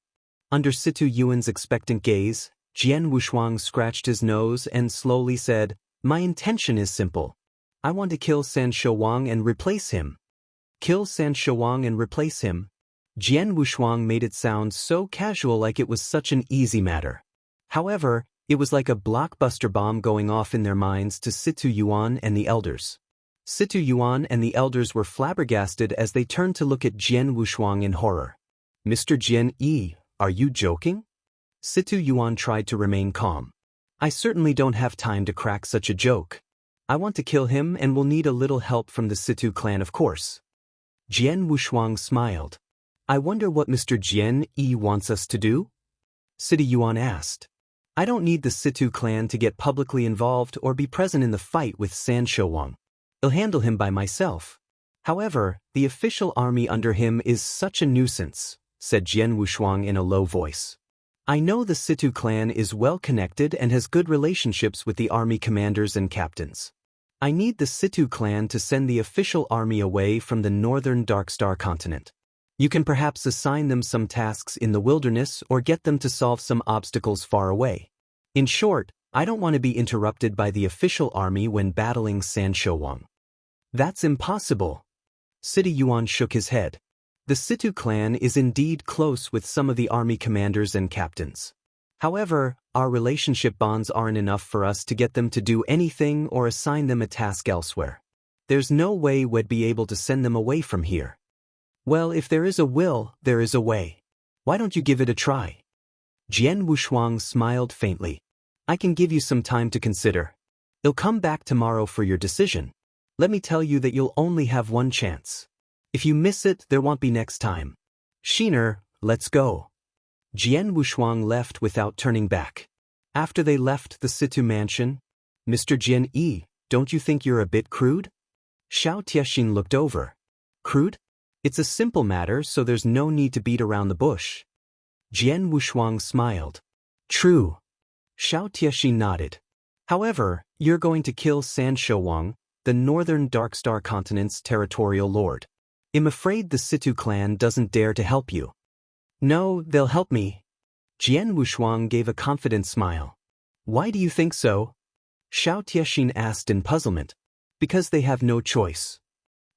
Under Situ Yuan's expectant gaze, Jian Wushuang scratched his nose and slowly said, "My intention is simple. I want to kill San Shouwang and replace him." Kill San Shouwang and replace him? Jian Wushuang made it sound so casual, like it was such an easy matter. However, it was like a blockbuster bomb going off in their minds to Situ Yuan and the elders. Situ Yuan and the elders were flabbergasted as they turned to look at Jian Wushuang in horror. "Mr. Jian Yi, are you joking?" Situ Yuan tried to remain calm. "I certainly don't have time to crack such a joke. I want to kill him and will need a little help from the Situ clan, of course." Jian Wushuang smiled. "I wonder what Mr. Jian Yi wants us to do?" Situ Yuan asked. "I don't need the Situ clan to get publicly involved or be present in the fight with San Shouwang. I'll handle him by myself. However, the official army under him is such a nuisance," said Jian Wushuang in a low voice. "I know the Situ clan is well connected and has good relationships with the army commanders and captains. I need the Situ clan to send the official army away from the northern Darkstar continent. You can perhaps assign them some tasks in the wilderness or get them to solve some obstacles far away. In short, I don't want to be interrupted by the official army when battling San Shouwang." "That's impossible." Situ Yuan shook his head. "The Situ clan is indeed close with some of the army commanders and captains. However, our relationship bonds aren't enough for us to get them to do anything or assign them a task elsewhere. There's no way we'd be able to send them away from here." "Well, if there is a will, there is a way. Why don't you give it a try?" Jian Wushuang smiled faintly. "I can give you some time to consider. I'll come back tomorrow for your decision. Let me tell you that you'll only have one chance. If you miss it, there won't be next time. Shiner, let's go." Jian Wushuang left without turning back. After they left the Situ mansion, "Mr. Jian Yi, don't you think you're a bit crude?" Xiao Tiexin looked over. "Crude? It's a simple matter, so there's no need to beat around the bush." Jian Wushuang smiled. "True." Xiao Tiexin nodded. "However, you're going to kill San Shouwang, the northern Darkstar continent's territorial lord. I'm afraid the Situ clan doesn't dare to help you." "No, they'll help me." Jian Wushuang gave a confident smile. "Why do you think so?" Xiao Tiexin asked in puzzlement. "Because they have no choice."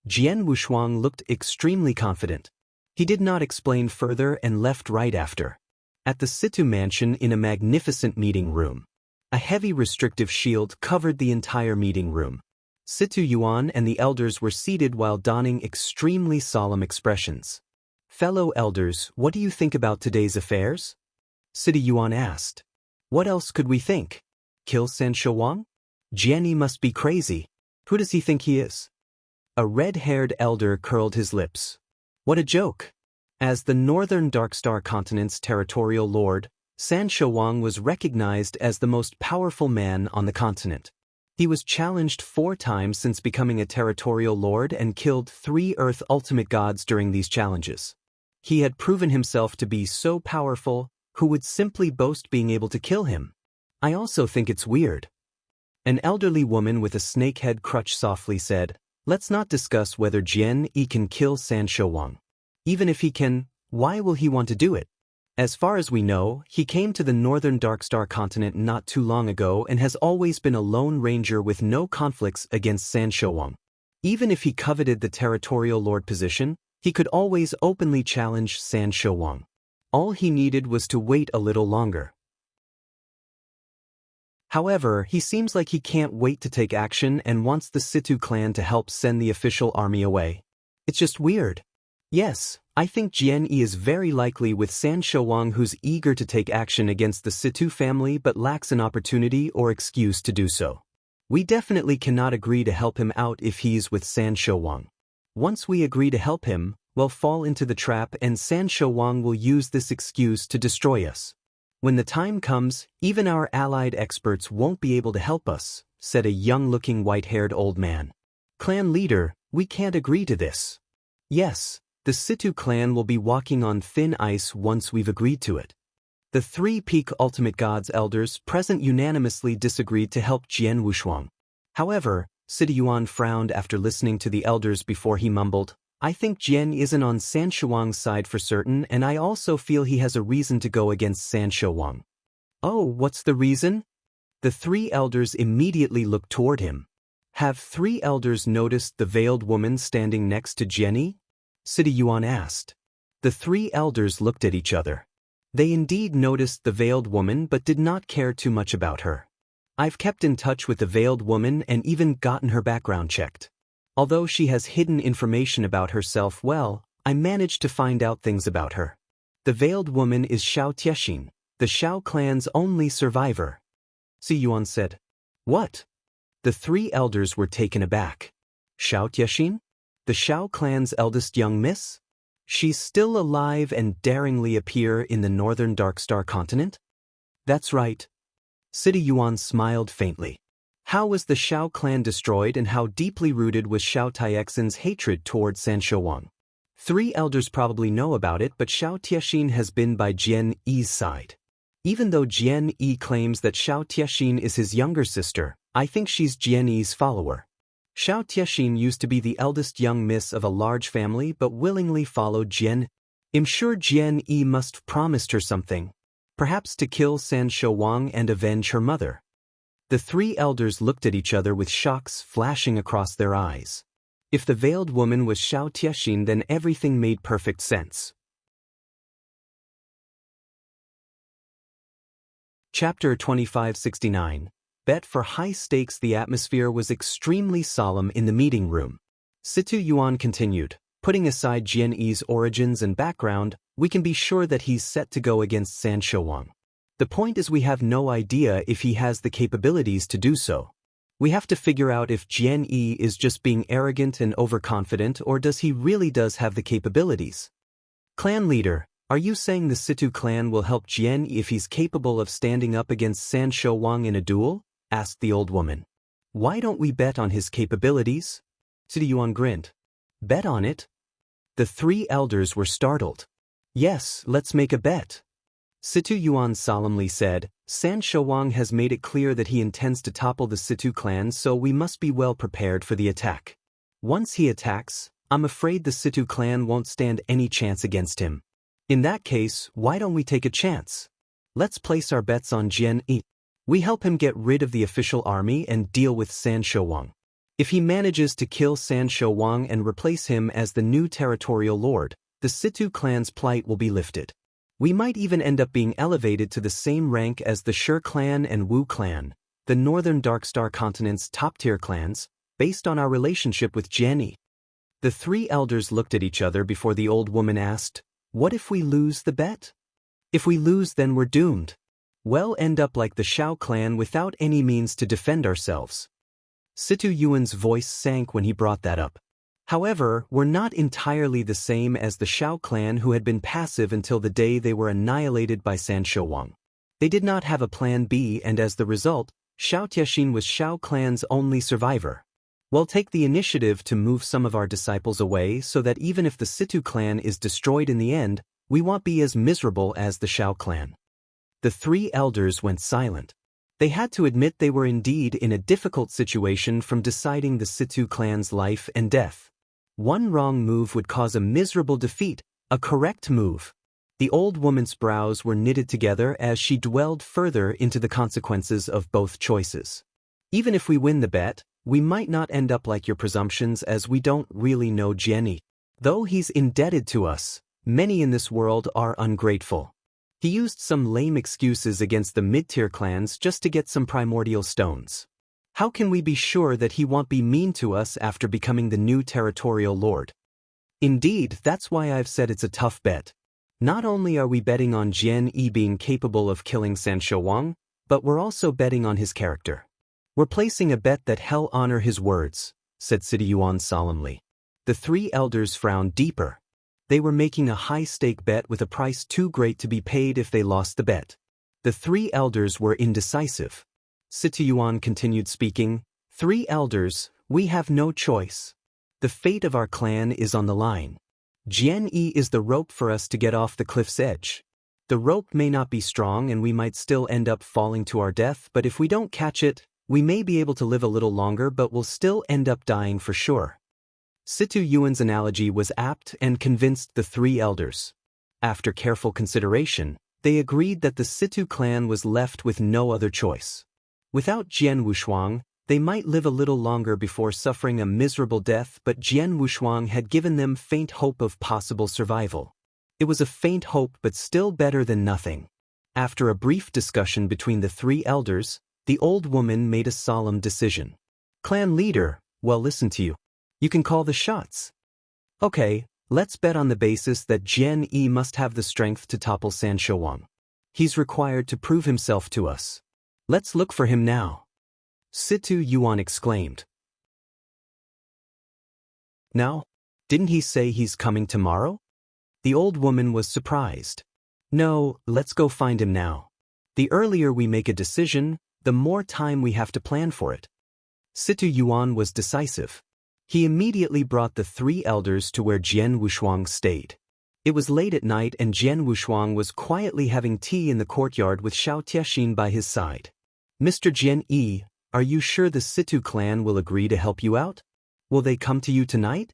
Jian Wushuang looked extremely confident. He did not explain further and left right after. At the Situ mansion in a magnificent meeting room. A heavy restrictive shield covered the entire meeting room. Situ Yuan and the elders were seated while donning extremely solemn expressions. "Fellow elders, what do you think about today's affairs?" Situ Yuan asked. "What else could we think? Kill San Shouwang? Jian Yi must be crazy. Who does he think he is?" A red-haired elder curled his lips. "What a joke." As the northern Darkstar continent's territorial lord, San Shouwang was recognized as the most powerful man on the continent. He was challenged 4 times since becoming a territorial lord and killed 3 Earth ultimate gods during these challenges. He had proven himself to be so powerful, who would simply boast being able to kill him? "I also think it's weird." An elderly woman with a snake head crutch softly said, "Let's not discuss whether Jian Yi can kill San Shouwang. Even if he can, why will he want to do it? As far as we know, he came to the northern Darkstar continent not too long ago and has always been a lone ranger with no conflicts against San Shouwang. Even if he coveted the territorial lord position, he could always openly challenge San Shouwang. All he needed was to wait a little longer. However, he seems like he can't wait to take action and wants the Situ clan to help send the official army away. It's just weird. Yes, I think Jian Yi is very likely with San Shouwang, who's eager to take action against the Situ family but lacks an opportunity or excuse to do so. We definitely cannot agree to help him out if he's with San Shouwang. Once we agree to help him, we'll fall into the trap and San Shouwang will use this excuse to destroy us. When the time comes, even our allied experts won't be able to help us," said a young-looking white-haired old man. "Clan leader, we can't agree to this." "Yes, the Situ clan will be walking on thin ice once we've agreed to it." The 3 Peak Ultimate Gods elders present unanimously disagreed to help Jian Wushuang. However, Yuan frowned after listening to the elders before he mumbled, I think Jian isn't on San Shuang's side for certain, and I also feel he has a reason to go against San Shuang. Oh, what's the reason? The three elders immediately looked toward him. Have three elders noticed the veiled woman standing next to Jenny? Yuan asked. The three elders looked at each other. They indeed noticed the veiled woman but did not care too much about her. I've kept in touch with the veiled woman and even gotten her background checked. Although she has hidden information about herself well, I managed to find out things about her. The veiled woman is Xiao Tiexin, the Xiao clan's only survivor. Yuan said. What? The three elders were taken aback. Xiao Tiexin? The Xiao clan's eldest young miss? She's still alive and daringly appear in the northern Darkstar continent? That's right. Yuan smiled faintly. How was the Xiao clan destroyed and how deeply rooted was Xiao Tiexin's hatred toward San Shuang? Three elders probably know about it, but Xiao Tiexin has been by Jian Yi's side. Even though Jian Yi claims that Xiao Tiexin is his younger sister, I think she's Jian Yi's follower. Xiao Tiexin used to be the eldest young miss of a large family but willingly followed Jian. I'm sure Jian Yi must have promised her something. Perhaps to kill San Shuang and avenge her mother. The three elders looked at each other with shocks flashing across their eyes. If the veiled woman was Xiao Tiexin, then everything made perfect sense. Chapter 2569. Bet for high stakes. The atmosphere was extremely solemn in the meeting room. Yuan continued, putting aside Jian Yi's origins and background, we can be sure that he's set to go against San Shuang. The point is we have no idea if he has the capabilities to do so. We have to figure out if Jian Yi is just being arrogant and overconfident or does he really have the capabilities. Clan leader, are you saying the Situ clan will help Jian Yi if he's capable of standing up against San Shuang in a duel? Asked the old woman. Why don't we bet on his capabilities? Yuan grinned. Bet on it? The three elders were startled. Yes, let's make a bet. Yuan solemnly said, San Shuang has made it clear that he intends to topple the Situ clan, so we must be well prepared for the attack. Once he attacks, I'm afraid the Situ clan won't stand any chance against him. In that case, why don't we take a chance? Let's place our bets on Jian Yi. We help him get rid of the official army and deal with San Shuang. If he manages to kill San Shuang and replace him as the new territorial lord, the Situ clan's plight will be lifted. We might even end up being elevated to the same rank as the Shi clan and Wu clan, the northern Darkstar continent's top-tier clans, based on our relationship with Jian Yi. The three elders looked at each other before the old woman asked, what if we lose the bet? If we lose, then we're doomed. We'll end up like the Xiao clan without any means to defend ourselves. Yuan's voice sank when he brought that up. However, we're not entirely the same as the Xiao clan, who had been passive until the day they were annihilated by San Shuang. They did not have a plan B, and as the result, Xiao Tiexin was Xiao clan's only survivor. We'll take the initiative to move some of our disciples away so that even if the Situ clan is destroyed in the end, we won't be as miserable as the Xiao clan. The three elders went silent. They had to admit they were indeed in a difficult situation from deciding the Situ clan's life and death. One wrong move would cause a miserable defeat, a correct move. The old woman's brows were knitted together as she dwelled further into the consequences of both choices. Even if we win the bet, we might not end up like your presumptions, as we don't really know Jian Yi. Though he's indebted to us, many in this world are ungrateful. He used some lame excuses against the mid-tier clans just to get some primordial stones. How can we be sure that he won't be mean to us after becoming the new territorial lord? Indeed, that's why I've said it's a tough bet. Not only are we betting on Jian Yi being capable of killing San Shuang, but we're also betting on his character. We're placing a bet that hell honor his words, said Yuan solemnly. The three elders frowned deeper. They were making a high-stake bet with a price too great to be paid if they lost the bet. The three elders were indecisive. Yuan continued speaking, Three elders, we have no choice. The fate of our clan is on the line. Jian Yi is the rope for us to get off the cliff's edge. The rope may not be strong and we might still end up falling to our death, but if we don't catch it, We may be able to live a little longer but will still end up dying for sure. Situ Yuan's analogy was apt and convinced the three elders. After careful consideration, they agreed that the Situ clan was left with no other choice. Without Jian Wushuang, they might live a little longer before suffering a miserable death, but Jian Wushuang had given them faint hope of possible survival. It was a faint hope but still better than nothing. After a brief discussion between the three elders, the old woman made a solemn decision. Clan leader, well, listen to you. You can call the shots. Okay, let's bet on the basis that Jian Yi must have the strength to topple San Shouwang. He's required to prove himself to us. Let's look for him now. Situ Yuan exclaimed. Now? Didn't he say he's coming tomorrow? The old woman was surprised. No, let's go find him now. The earlier we make a decision, the more time we have to plan for it. Situ Yuan was decisive. He immediately brought the three elders to where Jian Wushuang stayed. It was late at night and Jian Wushuang was quietly having tea in the courtyard with Xiao Tiexin by his side. Mr. Jian Yi, are you sure the Situ clan will agree to help you out? Will they come to you tonight?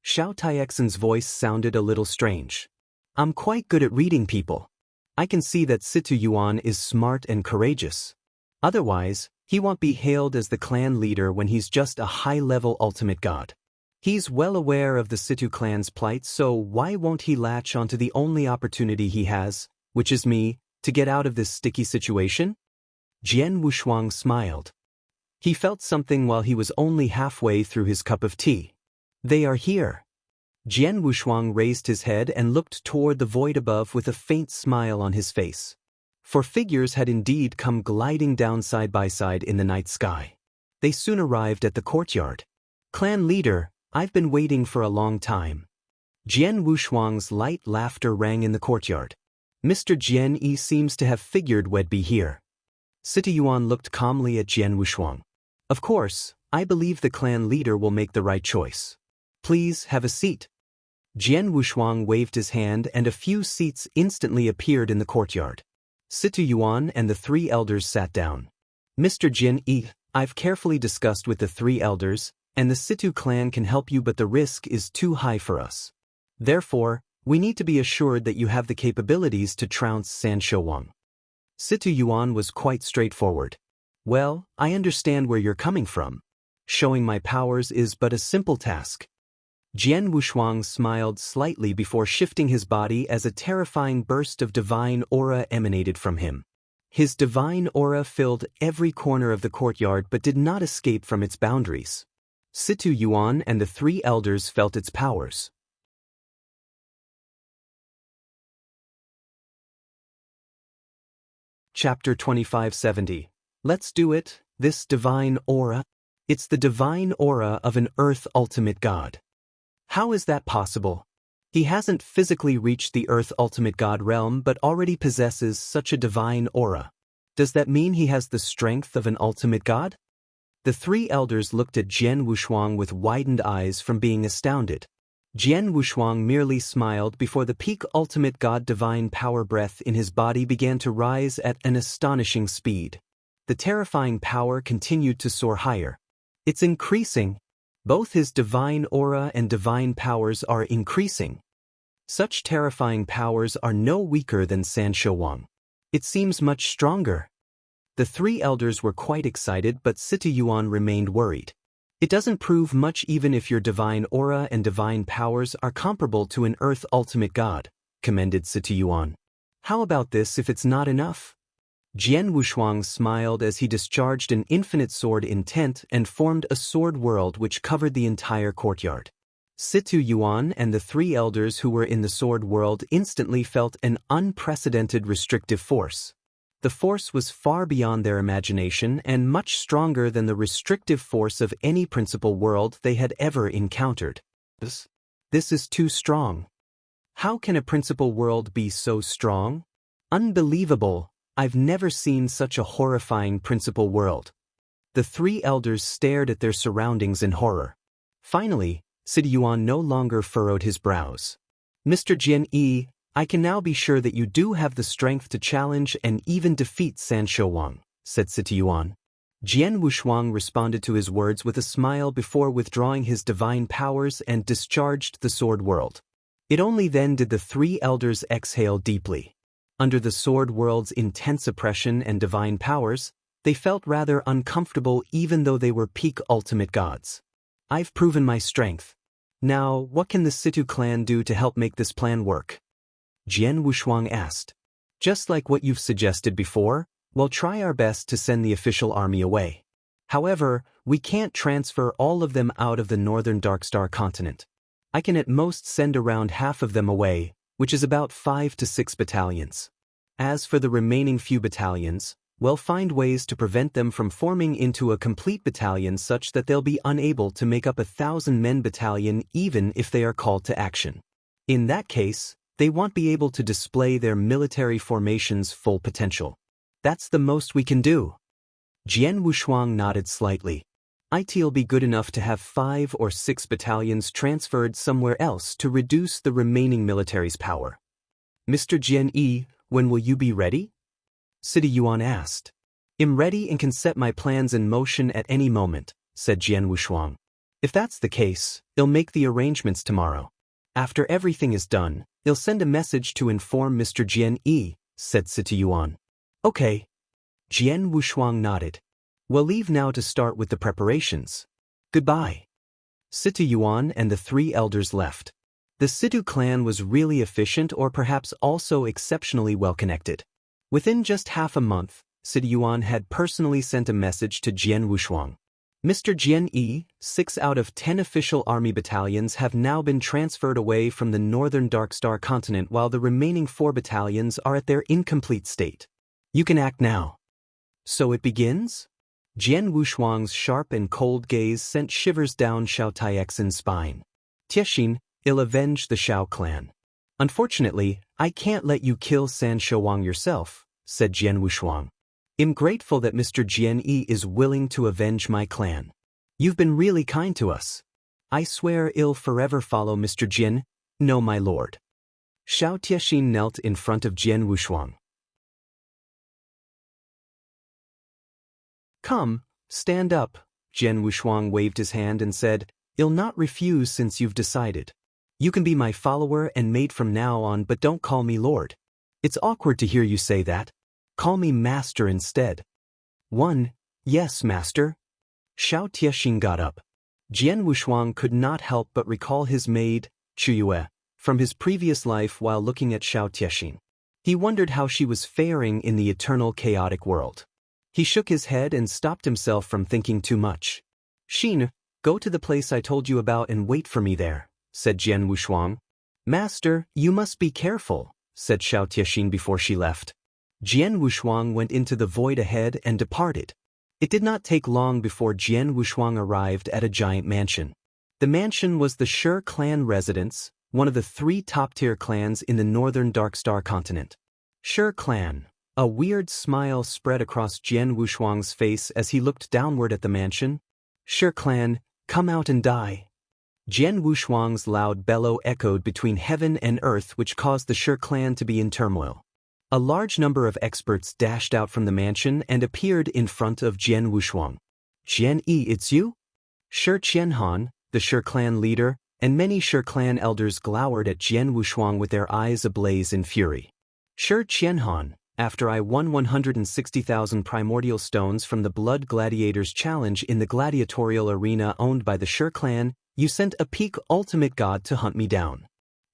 Xiao Tiexin's voice sounded a little strange. I'm quite good at reading people. I can see that Situ Yuan is smart and courageous. Otherwise, he won't be hailed as the clan leader when he's just a high-level ultimate god. He's well aware of the Situ clan's plight, so why won't he latch onto the only opportunity he has, which is me, to get out of this sticky situation? Jian Wushuang smiled. He felt something while he was only halfway through his cup of tea. They are here. Jian Wushuang raised his head and looked toward the void above with a faint smile on his face. For figures had indeed come gliding down side by side in the night sky. They soon arrived at the courtyard. Clan leader, I've been waiting for a long time. Jian Wushuang's light laughter rang in the courtyard. Mr. Jian Yi seems to have figured we'd be here. Situ Yuan looked calmly at Jian Wushuang. Of course, I believe the clan leader will make the right choice. Please have a seat. Jian Wushuang waved his hand and a few seats instantly appeared in the courtyard. Situ Yuan and the three elders sat down. Mr. Jian Yi, I've carefully discussed with the three elders, and the Situ clan can help you, but the risk is too high for us. Therefore, we need to be assured that you have the capabilities to trounce San Shouwang. Situ Yuan was quite straightforward. Well, I understand where you're coming from. Showing my powers is but a simple task. Jian Wushuang smiled slightly before shifting his body as a terrifying burst of divine aura emanated from him. His divine aura filled every corner of the courtyard but did not escape from its boundaries. Situ Yuan and the three elders felt its powers. Chapter 2570. Let's do it, this divine aura. It's the divine aura of an Earth Ultimate God. How is that possible? He hasn't physically reached the Earth Ultimate God realm but already possesses such a divine aura. Does that mean he has the strength of an ultimate god? The three elders looked at Jian Wushuang with widened eyes from being astounded. Jian Wushuang merely smiled before the peak ultimate god divine power breath in his body began to rise at an astonishing speed. The terrifying power continued to soar higher. It's increasing. Both his divine aura and divine powers are increasing. Such terrifying powers are no weaker than San Shouwang. It seems much stronger. The three elders were quite excited, but Situ Yuan remained worried. It doesn't prove much even if your divine aura and divine powers are comparable to an Earth Ultimate God, commended Situ Yuan. How about this if it's not enough? Jian Wushuang smiled as he discharged an infinite sword intent and formed a sword world which covered the entire courtyard. Situ Yuan and the three elders who were in the sword world instantly felt an unprecedented restrictive force. The force was far beyond their imagination and much stronger than the restrictive force of any principal world they had ever encountered. This is too strong. How can a principal world be so strong? Unbelievable! I've never seen such a horrifying principal world. The three elders stared at their surroundings in horror. Finally, Situ Yuan no longer furrowed his brows. Mr. Jian Yi, I can now be sure that you do have the strength to challenge and even defeat San Shouwang, said Situ Yuan. Jian Wushuang responded to his words with a smile before withdrawing his divine powers and discharged the sword world. It only then did the three elders exhale deeply. Under the sword world's intense oppression and divine powers, they felt rather uncomfortable even though they were peak ultimate gods. I've proven my strength. Now, what can the Situ clan do to help make this plan work? Jian Wushuang asked. Just like what you've suggested before, we'll try our best to send the official army away. However, we can't transfer all of them out of the northern Darkstar continent. I can at most send around half of them away, which is about 5 to 6 battalions. As for the remaining few battalions, we'll find ways to prevent them from forming into a complete battalion such that they'll be unable to make up a 1,000-men battalion even if they are called to action. In that case, they won't be able to display their military formation's full potential. That's the most we can do. Jian Wushuang nodded slightly. It'll be good enough to have 5 or 6 battalions transferred somewhere else to reduce the remaining military's power. Mr. Jian Yi, when will you be ready? Sidi Yuan asked. I'm ready and can set my plans in motion at any moment, said Jian Wushuang. If that's the case, I'll make the arrangements tomorrow. After everything is done, I'll send a message to inform Mr. Jian Yi, said Sidi Yuan. Okay. Jian Wushuang nodded. We'll leave now to start with the preparations. Goodbye. Sidi Yuan and the three elders left. The Situ clan was really efficient or perhaps also exceptionally well-connected. Within just half a month, Sidi Yuan had personally sent a message to Jian Wushuang. Mr. Jian Yi, 6 out of 10 official army battalions have now been transferred away from the northern Darkstar continent while the remaining 4 battalions are at their incomplete state. You can act now. So it begins? Jian Wushuang's sharp and cold gaze sent shivers down Xiao Taixin's spine. Tiexin, I'll avenge the Xiao clan. Unfortunately, I can't let you kill San Shouwang yourself, said Jian Wushuang. I'm grateful that Mr. Jian Yi is willing to avenge my clan. You've been really kind to us. I swear I'll forever follow Mr. Jian. No, my lord. Xiao Tiexin knelt in front of Jian Wushuang. Come, stand up, Jian Wushuang waved his hand and said, I'll not refuse since you've decided. You can be my follower and mate from now on, but don't call me lord. It's awkward to hear you say that. Call me master instead. Yes, master. Xiao Tiexin got up. Jian Wushuang could not help but recall his maid, Chuyue, from his previous life while looking at Xiao Tiexin. He wondered how she was faring in the eternal chaotic world. He shook his head and stopped himself from thinking too much. Xin, go to the place I told you about and wait for me there, said Jian Wushuang. Master, you must be careful, said Xiao Tiexin before she left. Jian Wushuang went into the void ahead and departed. It did not take long before Jian Wushuang arrived at a giant mansion. The mansion was the Shi clan residence, one of the 3 top-tier clans in the northern Darkstar continent. Shi clan. A weird smile spread across Jian Wushuang's face as he looked downward at the mansion. Shi clan, come out and die. Jian Wushuang's loud bellow echoed between heaven and earth, which caused the Shi clan to be in turmoil. A large number of experts dashed out from the mansion and appeared in front of Jian Wushuang. Jian Yi, it's you? Shi Qianhan, the Shi clan leader, and many Shi clan elders glowered at Jian Wushuang with their eyes ablaze in fury. Shi Qianhan, after I won 160,000 primordial stones from the Blood Gladiators Challenge in the gladiatorial arena owned by the Shi clan, you sent a peak ultimate god to hunt me down.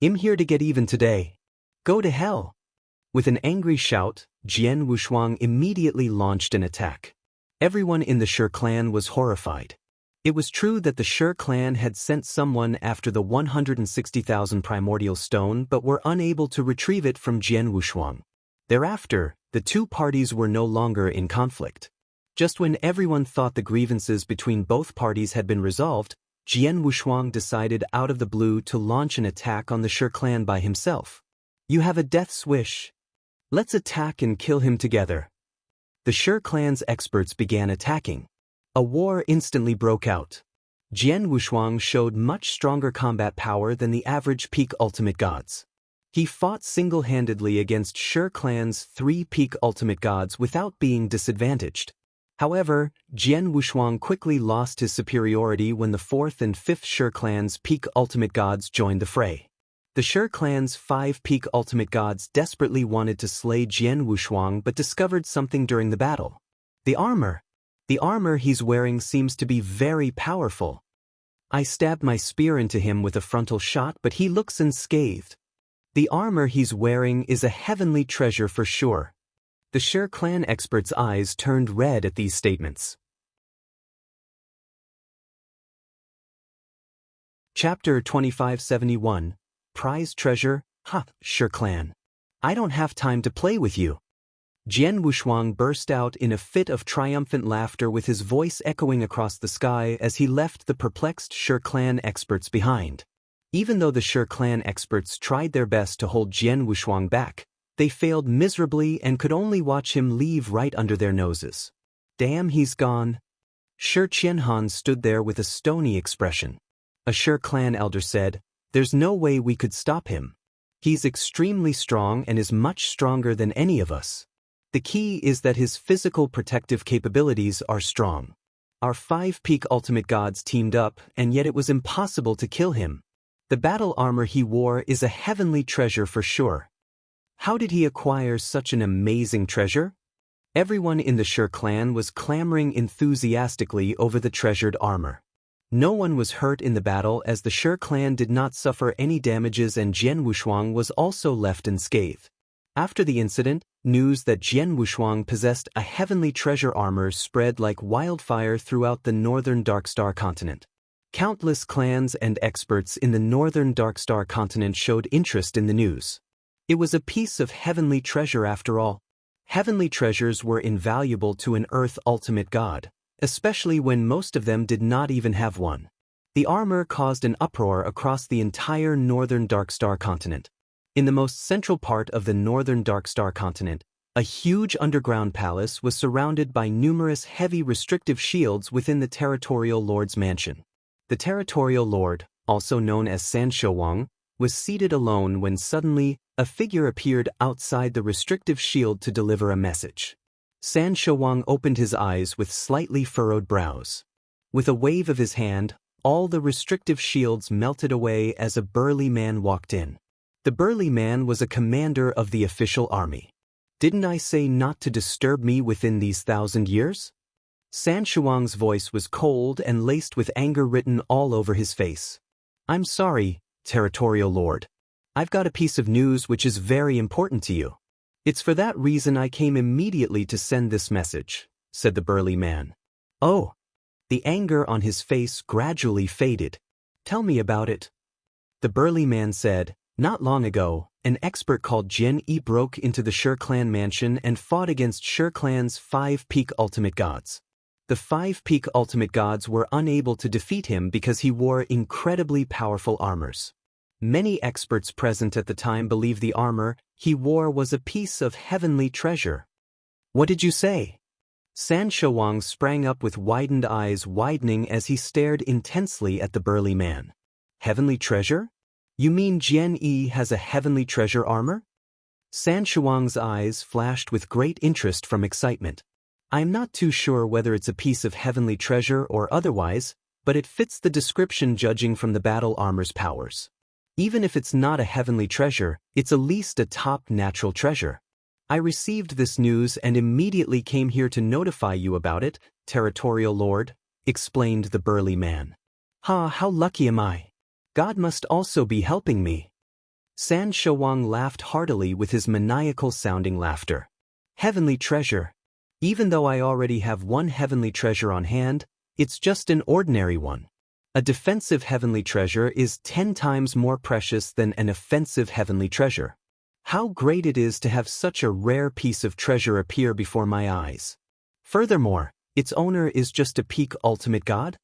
I'm here to get even today. Go to hell. With an angry shout, Jian Wushuang immediately launched an attack. Everyone in the Shi clan was horrified. It was true that the Shi clan had sent someone after the 160,000 primordial stone but were unable to retrieve it from Jian Wushuang. Thereafter, the 2 parties were no longer in conflict. Just when everyone thought the grievances between both parties had been resolved, Jian Wushuang decided out of the blue to launch an attack on the Shi clan by himself. You have a death's wish. Let's attack and kill him together. The Shi clan's experts began attacking. A war instantly broke out. Jian Wushuang showed much stronger combat power than the average peak ultimate gods. He fought single-handedly against Shi clan's 3 peak ultimate gods without being disadvantaged. However, Jian Wushuang quickly lost his superiority when the 4th and 5th Shi clans' peak ultimate gods joined the fray. The Shi clan's 5 peak ultimate gods desperately wanted to slay Jian Wushuang but discovered something during the battle. The armor. The armor he's wearing seems to be very powerful. I stabbed my spear into him with a frontal shot, but he looks unscathed. The armor he's wearing is a heavenly treasure for sure. The Shi clan expert's eyes turned red at these statements. Chapter 2571. Prize Treasure. Ha, Shi clan. I don't have time to play with you. Jian Wushuang burst out in a fit of triumphant laughter with his voice echoing across the sky as he left the perplexed Shi clan experts behind. Even though the Shi clan experts tried their best to hold Jian Wushuang back, they failed miserably and could only watch him leave right under their noses. Damn, he's gone. Shi Qianhan stood there with a stony expression. A Shi clan elder said, "There's no way we could stop him. He's extremely strong and is much stronger than any of us. The key is that his physical protective capabilities are strong. Our 5 peak ultimate gods teamed up, and yet it was impossible to kill him. The battle armor he wore is a heavenly treasure for sure. How did he acquire such an amazing treasure?" Everyone in the Shi clan was clamoring enthusiastically over the treasured armor. No one was hurt in the battle as the Shi clan did not suffer any damages and Jian Wushuang was also left unscathed. After the incident, news that Jian Wushuang possessed a heavenly treasure armor spread like wildfire throughout the northern Darkstar continent. Countless clans and experts in the northern Darkstar continent showed interest in the news. It was a piece of heavenly treasure after all. Heavenly treasures were invaluable to an Earth ultimate god, especially when most of them did not even have one. The armor caused an uproar across the entire northern Darkstar continent. In the most central part of the northern Darkstar continent, a huge underground palace was surrounded by numerous heavy restrictive shields within the territorial lord's mansion. The territorial lord, also known as San Shouwang, was seated alone when suddenly a figure appeared outside the restrictive shield to deliver a message. San Shouwang opened his eyes with slightly furrowed brows. With a wave of his hand, all the restrictive shields melted away as a burly man walked in. The burly man was a commander of the official army. "Didn't I say not to disturb me within these 1,000 years?" San Shouwang's voice was cold and laced with anger written all over his face. "I'm sorry, Territorial Lord. I've got a piece of news which is very important to you. It's for that reason I came immediately to send this message," said the burly man. "Oh." The anger on his face gradually faded. "Tell me about it." The burly man said, "Not long ago, an expert called Jian Yi broke into the Shi clan mansion and fought against Shi clan's 5 peak ultimate gods. The 5 peak ultimate gods were unable to defeat him because he wore incredibly powerful armors. Many experts present at the time believed the armor he wore was a piece of heavenly treasure." "What did you say?" San Shouwang sprang up with widened eyes widening as he stared intensely at the burly man. "Heavenly treasure? You mean Jian Yi has a heavenly treasure armor?" San Shouwang's eyes flashed with great interest from excitement. "I'm not too sure whether it's a piece of heavenly treasure or otherwise, but it fits the description judging from the battle armor's powers. Even if it's not a heavenly treasure, it's at least a top natural treasure. I received this news and immediately came here to notify you about it, Territorial Lord," explained the burly man. "Ha, how lucky am I. God must also be helping me." San Shouwang laughed heartily with his maniacal-sounding laughter. "Heavenly treasure. Even though I already have one heavenly treasure on hand, it's just an ordinary one. A defensive heavenly treasure is 10 times more precious than an offensive heavenly treasure. How great it is to have such a rare piece of treasure appear before my eyes. Furthermore, its owner is just a peak ultimate god?"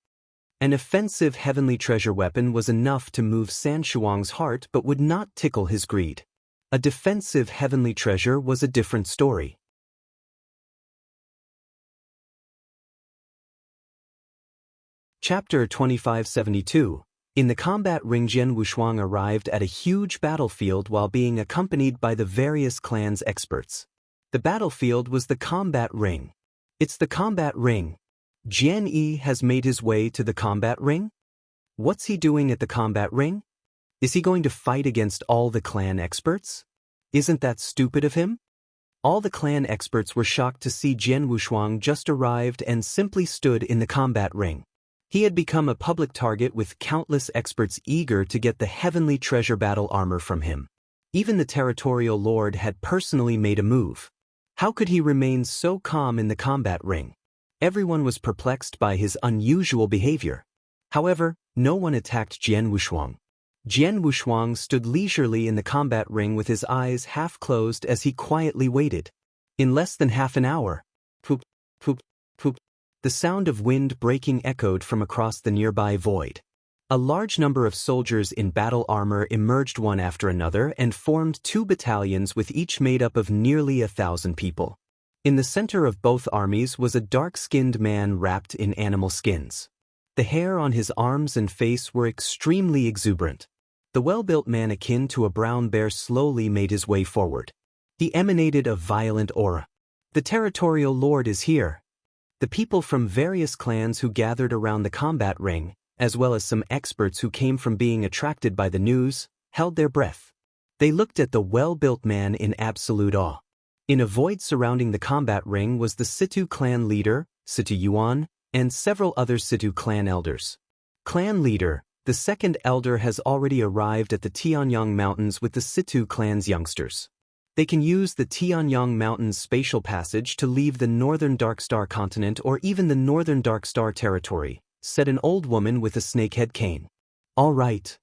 An offensive heavenly treasure weapon was enough to move San Shouwang's heart but would not tickle his greed. A defensive heavenly treasure was a different story. Chapter 2572. In the combat ring, Jian Wushuang arrived at a huge battlefield while being accompanied by the various clans' experts. The battlefield was the combat ring. It's the combat ring. Jian Yi has made his way to the combat ring? What's he doing at the combat ring? Is he going to fight against all the clan experts? Isn't that stupid of him? All the clan experts were shocked to see Jian Wushuang just arrived and simply stood in the combat ring. He had become a public target with countless experts eager to get the heavenly treasure battle armor from him. Even the territorial lord had personally made a move. How could he remain so calm in the combat ring? Everyone was perplexed by his unusual behavior. However, no one attacked Jian Wushuang. Jian Wushuang stood leisurely in the combat ring with his eyes half closed as he quietly waited. In less than half an hour, poop, poop, poop, the sound of wind breaking echoed from across the nearby void. A large number of soldiers in battle armor emerged one after another and formed 2 battalions with each made up of nearly 1,000 people. In the center of both armies was a dark-skinned man wrapped in animal skins. The hair on his arms and face were extremely exuberant. The well-built man akin to a brown bear slowly made his way forward. He emanated a violent aura. The territorial lord is here. The people from various clans who gathered around the combat ring, as well as some experts who came from being attracted by the news, held their breath. They looked at the well-built man in absolute awe. In a void surrounding the combat ring was the Situ clan leader, Situ Yuan, and several other Situ clan elders. Clan leader, the second elder has already arrived at the Tianyang Mountains with the Situ clan's youngsters. They can use the Tianyang Mountains spatial passage to leave the northern Darkstar continent or even the northern Darkstar territory, said an old woman with a snakehead cane. All right.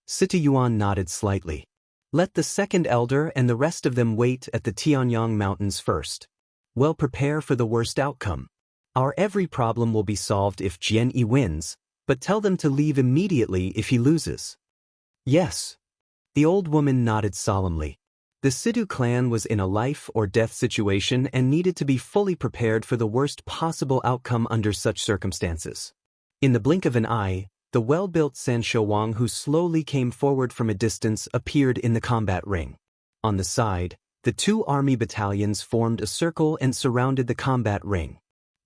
Situ Yuan nodded slightly. Let the second elder and the rest of them wait at the Tianyang Mountains first. Well, prepare for the worst outcome. Our every problem will be solved if Jian Yi wins, but tell them to leave immediately if he loses. Yes. The old woman nodded solemnly. The Situ clan was in a life or death situation and needed to be fully prepared for the worst possible outcome under such circumstances. In the blink of an eye, the well-built San Shouwang who slowly came forward from a distance appeared in the combat ring. On the side, the 2 army battalions formed a circle and surrounded the combat ring.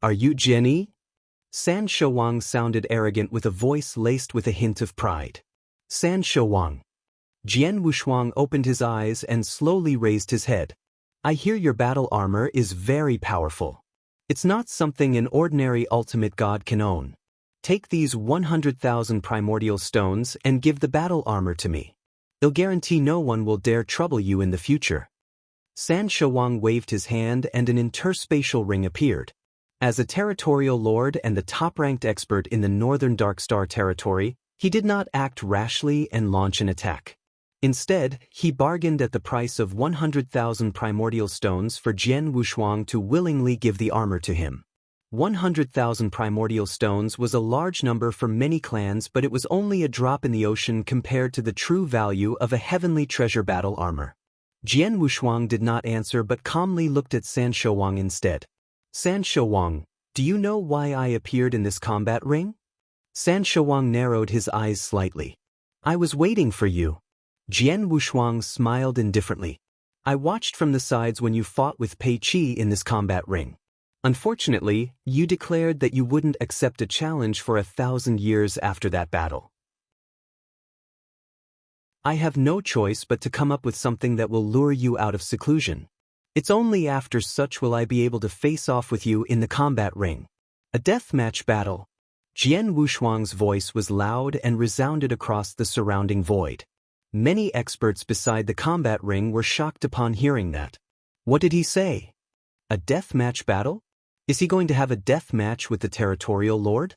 Are you Jian Yi? San Shouwang sounded arrogant with a voice laced with a hint of pride. San Shouwang. Jian Wushuang opened his eyes and slowly raised his head. I hear your battle armor is very powerful. It's not something an ordinary ultimate god can own. Take these 100,000 primordial stones and give the battle armor to me. They'll guarantee no one will dare trouble you in the future. San Shouwang waved his hand and an interspatial ring appeared. As a territorial lord and the top-ranked expert in the northern Darkstar territory, he did not act rashly and launch an attack. Instead, he bargained at the price of 100,000 primordial stones for Jian Wushuang to willingly give the armor to him. 100,000 primordial stones was a large number for many clans, but it was only a drop in the ocean compared to the true value of a heavenly treasure battle armor. Jian Wushuang did not answer but calmly looked at San Shouwang instead. San Shouwang, do you know why I appeared in this combat ring? San Shouwang narrowed his eyes slightly. I was waiting for you. Jian Wushuang smiled indifferently. I watched from the sides when you fought with Pei Qi in this combat ring. Unfortunately, you declared that you wouldn't accept a challenge for 1,000 years after that battle. I have no choice but to come up with something that will lure you out of seclusion. It's only after such will I be able to face off with you in the combat ring. A deathmatch battle. Jian Wushuang's voice was loud and resounded across the surrounding void. Many experts beside the combat ring were shocked upon hearing that. What did he say? A deathmatch battle? Is he going to have a death match with the territorial lord?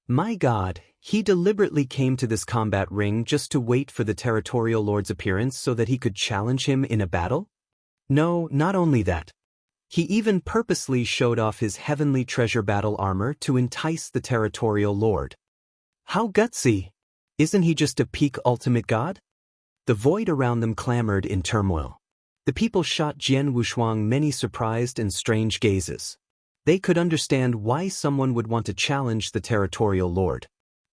My God, he deliberately came to this combat ring just to wait for the territorial lord's appearance so that he could challenge him in a battle? No, not only that. He even purposely showed off his heavenly treasure battle armor to entice the territorial lord. How gutsy! Isn't he just a peak ultimate god? The void around them clamored in turmoil. The people shot Jian Wushuang many surprised and strange gazes. They could understand why someone would want to challenge the territorial lord.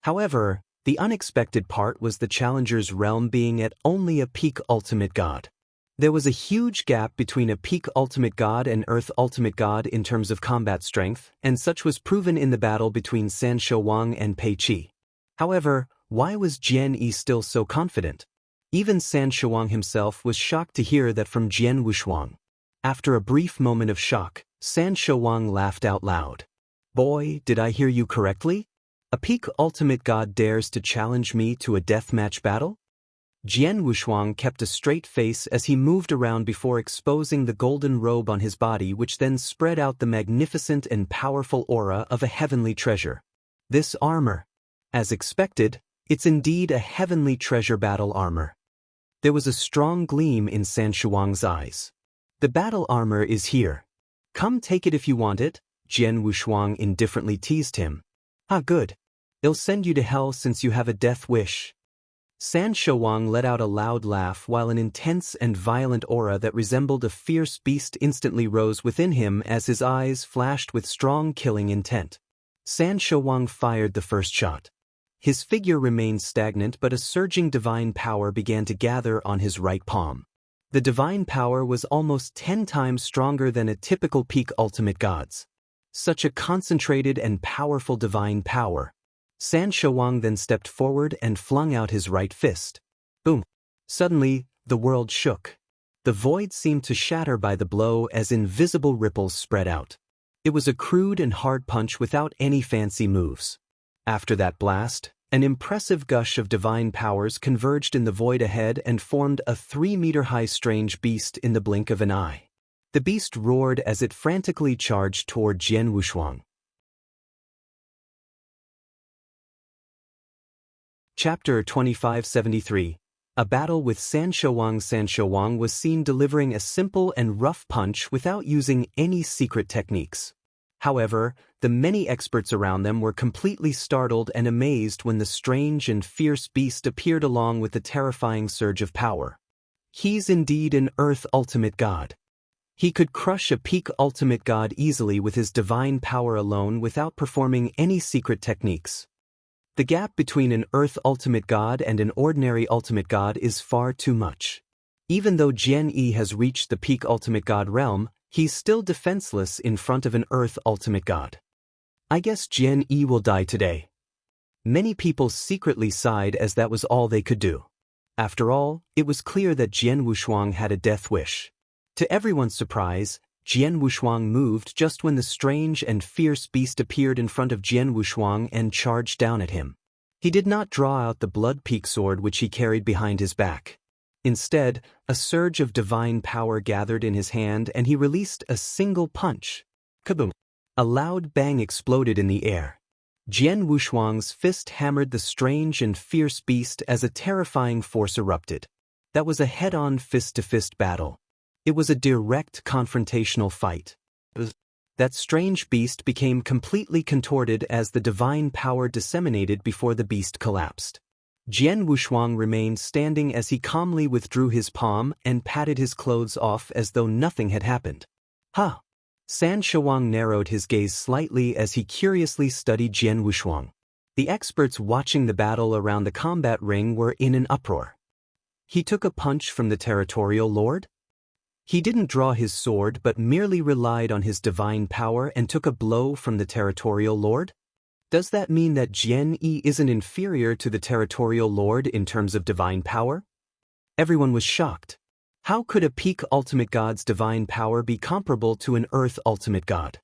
However, the unexpected part was the challenger's realm being at only a peak ultimate god. There was a huge gap between a peak ultimate god and earth ultimate god in terms of combat strength, and such was proven in the battle between San Shouwang and Pei Qi. However, why was Jian Yi still so confident? Even San Shouwang himself was shocked to hear that from Jian Wushuang. After a brief moment of shock, San Shouwang laughed out loud. Boy, did I hear you correctly? A peak ultimate god dares to challenge me to a deathmatch battle? Jian Wushuang kept a straight face as he moved around before exposing the golden robe on his body, which then spread out the magnificent and powerful aura of a heavenly treasure. This armor. As expected, it's indeed a heavenly treasure battle armor. There was a strong gleam in San Shouwang's eyes. The battle armor is here. Come take it if you want it, Jian Wushuang indifferently teased him. Ah, good. It'll send you to hell since you have a death wish. San Shouwang let out a loud laugh while an intense and violent aura that resembled a fierce beast instantly rose within him as his eyes flashed with strong killing intent. San Shouwang fired the first shot. His figure remained stagnant, but a surging divine power began to gather on his right palm. The divine power was almost 10 times stronger than a typical peak ultimate god's. Such a concentrated and powerful divine power. San Shouwang then stepped forward and flung out his right fist. Boom! Suddenly, the world shook. The void seemed to shatter by the blow as invisible ripples spread out. It was a crude and hard punch without any fancy moves. After that blast, an impressive gush of divine powers converged in the void ahead and formed a 3-meter-high strange beast in the blink of an eye. The beast roared as it frantically charged toward Jian Wushuang. Chapter 2573. A battle with San Shouwang. San Shouwang was seen delivering a simple and rough punch without using any secret techniques. However, the many experts around them were completely startled and amazed when the strange and fierce beast appeared along with the terrifying surge of power. He's indeed an Earth Ultimate God. He could crush a peak Ultimate God easily with his divine power alone without performing any secret techniques. The gap between an Earth Ultimate God and an ordinary Ultimate God is far too much. Even though Jian Yi has reached the peak Ultimate God realm, he's still defenseless in front of an Earth Ultimate God. I guess Jian Yi will die today. Many people secretly sighed as that was all they could do. After all, it was clear that Jian Wushuang had a death wish. To everyone's surprise, Jian Wushuang moved just when the strange and fierce beast appeared in front of Jian Wushuang and charged down at him. He did not draw out the blood peak sword which he carried behind his back. Instead, a surge of divine power gathered in his hand and he released a single punch. Kaboom! A loud bang exploded in the air. Jian Wushuang's fist hammered the strange and fierce beast as a terrifying force erupted. That was a head-on fist-to-fist battle. It was a direct confrontational fight. That strange beast became completely contorted as the divine power disseminated before the beast collapsed. Jian Wushuang remained standing as he calmly withdrew his palm and patted his clothes off as though nothing had happened. Huh! San Shouwang narrowed his gaze slightly as he curiously studied Jian Wushuang. The experts watching the battle around the combat ring were in an uproar. He took a punch from the territorial lord? He didn't draw his sword but merely relied on his divine power and took a blow from the territorial lord? Does that mean that Jian Yi isn't inferior to the territorial lord in terms of divine power? Everyone was shocked. How could a peak ultimate god's divine power be comparable to an earth ultimate god?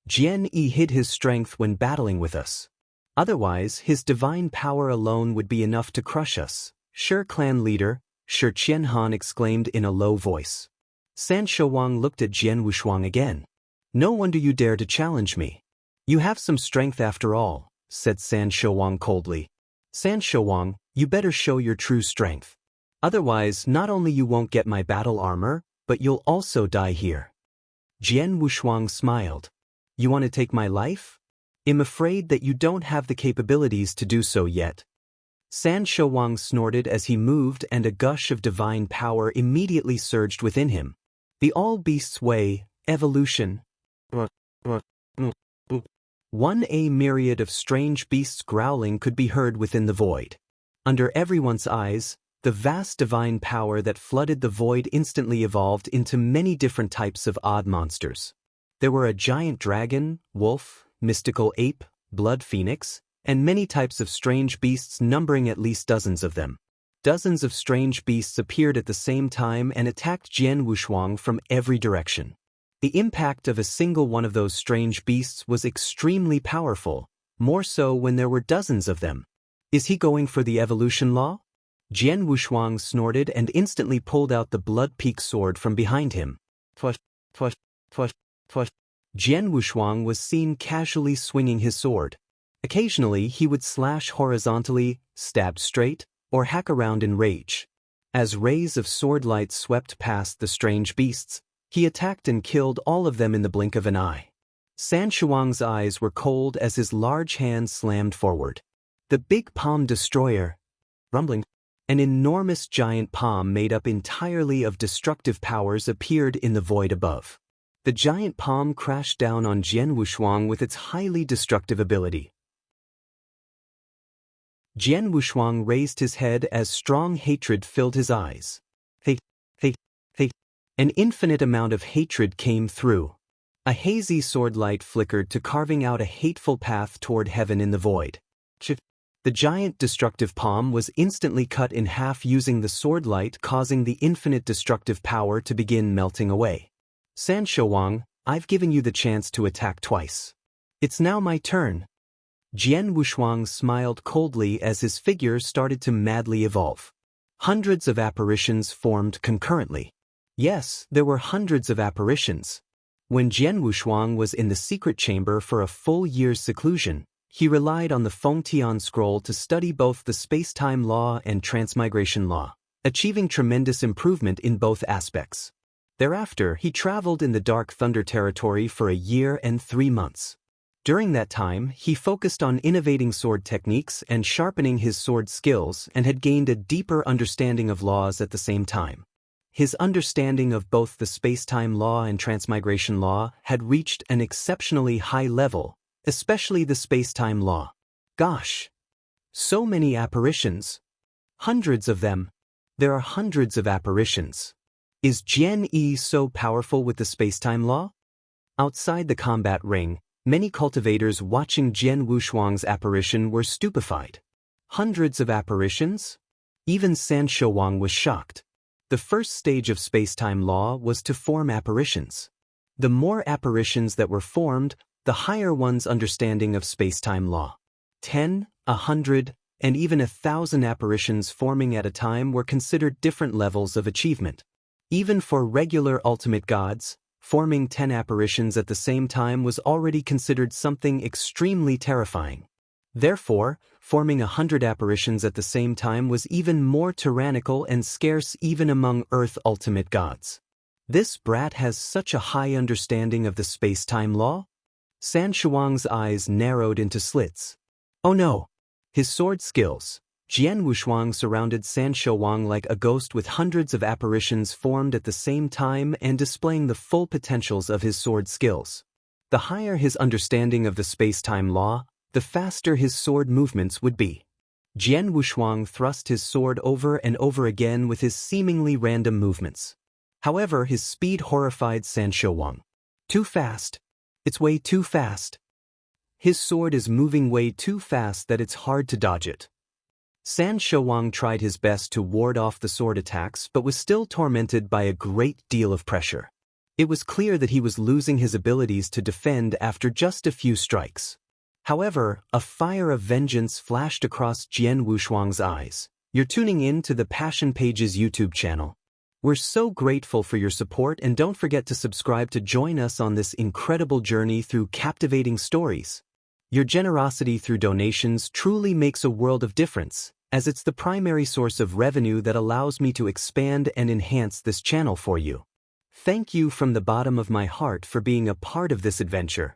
Jian Yi hid his strength when battling with us. Otherwise, his divine power alone would be enough to crush us, Shi clan leader, Shi Qianhan exclaimed in a low voice. San Shouwang looked at Jian Wushuang again. No wonder you dare to challenge me. You have some strength after all, said San Shouwang coldly. San Shouwang, you better show your true strength. Otherwise, not only you won't get my battle armor, but you'll also die here. Jian Wushuang smiled. You want to take my life? I'm afraid that you don't have the capabilities to do so yet. San Shouwang snorted as he moved and a gush of divine power immediately surged within him. The all-beast's way, evolution. A myriad of strange beasts growling could be heard within the void. Under everyone's eyes, The vast divine power that flooded the void instantly evolved into many different types of odd monsters. There were a giant dragon, wolf, mystical ape, blood phoenix, and many types of strange beasts numbering at least dozens of them. Dozens of strange beasts appeared at the same time and attacked Jian Wushuang from every direction. The impact of a single one of those strange beasts was extremely powerful, more so when there were dozens of them. Is he going for the evolution law? Jian Wushuang snorted and instantly pulled out the blood-peak sword from behind him. Jian Wushuang was seen casually swinging his sword. Occasionally he would slash horizontally, stab straight, or hack around in rage. As rays of sword light swept past the strange beasts, he attacked and killed all of them in the blink of an eye. San Shuang's eyes were cold as his large hand slammed forward. The big palm destroyer, rumbling, an enormous giant palm made up entirely of destructive powers appeared in the void above. The giant palm crashed down on Jian Wushuang with its highly destructive ability. Jian Wushuang raised his head as strong hatred filled his eyes. Hate. An infinite amount of hatred came through. A hazy sword light flickered to carving out a hateful path toward heaven in the void. The giant destructive palm was instantly cut in half using the sword light, causing the infinite destructive power to begin melting away. San Shuang, I've given you the chance to attack twice. It's now my turn. Jian Wushuang smiled coldly as his figure started to madly evolve. Hundreds of apparitions formed concurrently. Yes, there were hundreds of apparitions. When Jian Wushuang was in the secret chamber for a full year's seclusion, he relied on the Fengtian scroll to study both the space-time law and transmigration law, achieving tremendous improvement in both aspects. Thereafter, he traveled in the Dark Thunder territory for a year and 3 months. During that time, he focused on innovating sword techniques and sharpening his sword skills and had gained a deeper understanding of laws at the same time. His understanding of both the space-time law and transmigration law had reached an exceptionally high level, especially the space-time law. Gosh! So many apparitions. Hundreds of them. There are hundreds of apparitions. Is Jian Yi so powerful with the space-time law? Outside the combat ring, many cultivators watching Jian Wushuang's apparition were stupefied. Hundreds of apparitions? Even San Shuang was shocked. The first stage of space-time law was to form apparitions. The more apparitions that were formed, the higher one's understanding of space-time law. 10, 100, and even 1,000 apparitions forming at a time were considered different levels of achievement. Even for regular ultimate gods, forming 10 apparitions at the same time was already considered something extremely terrifying. Therefore, forming 100 apparitions at the same time was even more tyrannical and scarce even among Earth ultimate gods. This brat has such a high understanding of the space-time law? San Shuang's eyes narrowed into slits. Oh no! His sword skills. Jian Wushuang surrounded San Shuang like a ghost with hundreds of apparitions formed at the same time and displaying the full potentials of his sword skills. The higher his understanding of the space-time law, the faster his sword movements would be. Jian Wushuang thrust his sword over and over again with his seemingly random movements. However, his speed horrified San Shuang. Too fast. It's way too fast. His sword is moving way too fast that it's hard to dodge it. San Shuang tried his best to ward off the sword attacks but was still tormented by a great deal of pressure. It was clear that he was losing his abilities to defend after just a few strikes. However, a fire of vengeance flashed across Jian Wushuang's eyes. You're tuning in to the Passion Pages YouTube channel. We're so grateful for your support, and don't forget to subscribe to join us on this incredible journey through captivating stories. Your generosity through donations truly makes a world of difference, as it's the primary source of revenue that allows me to expand and enhance this channel for you. Thank you from the bottom of my heart for being a part of this adventure.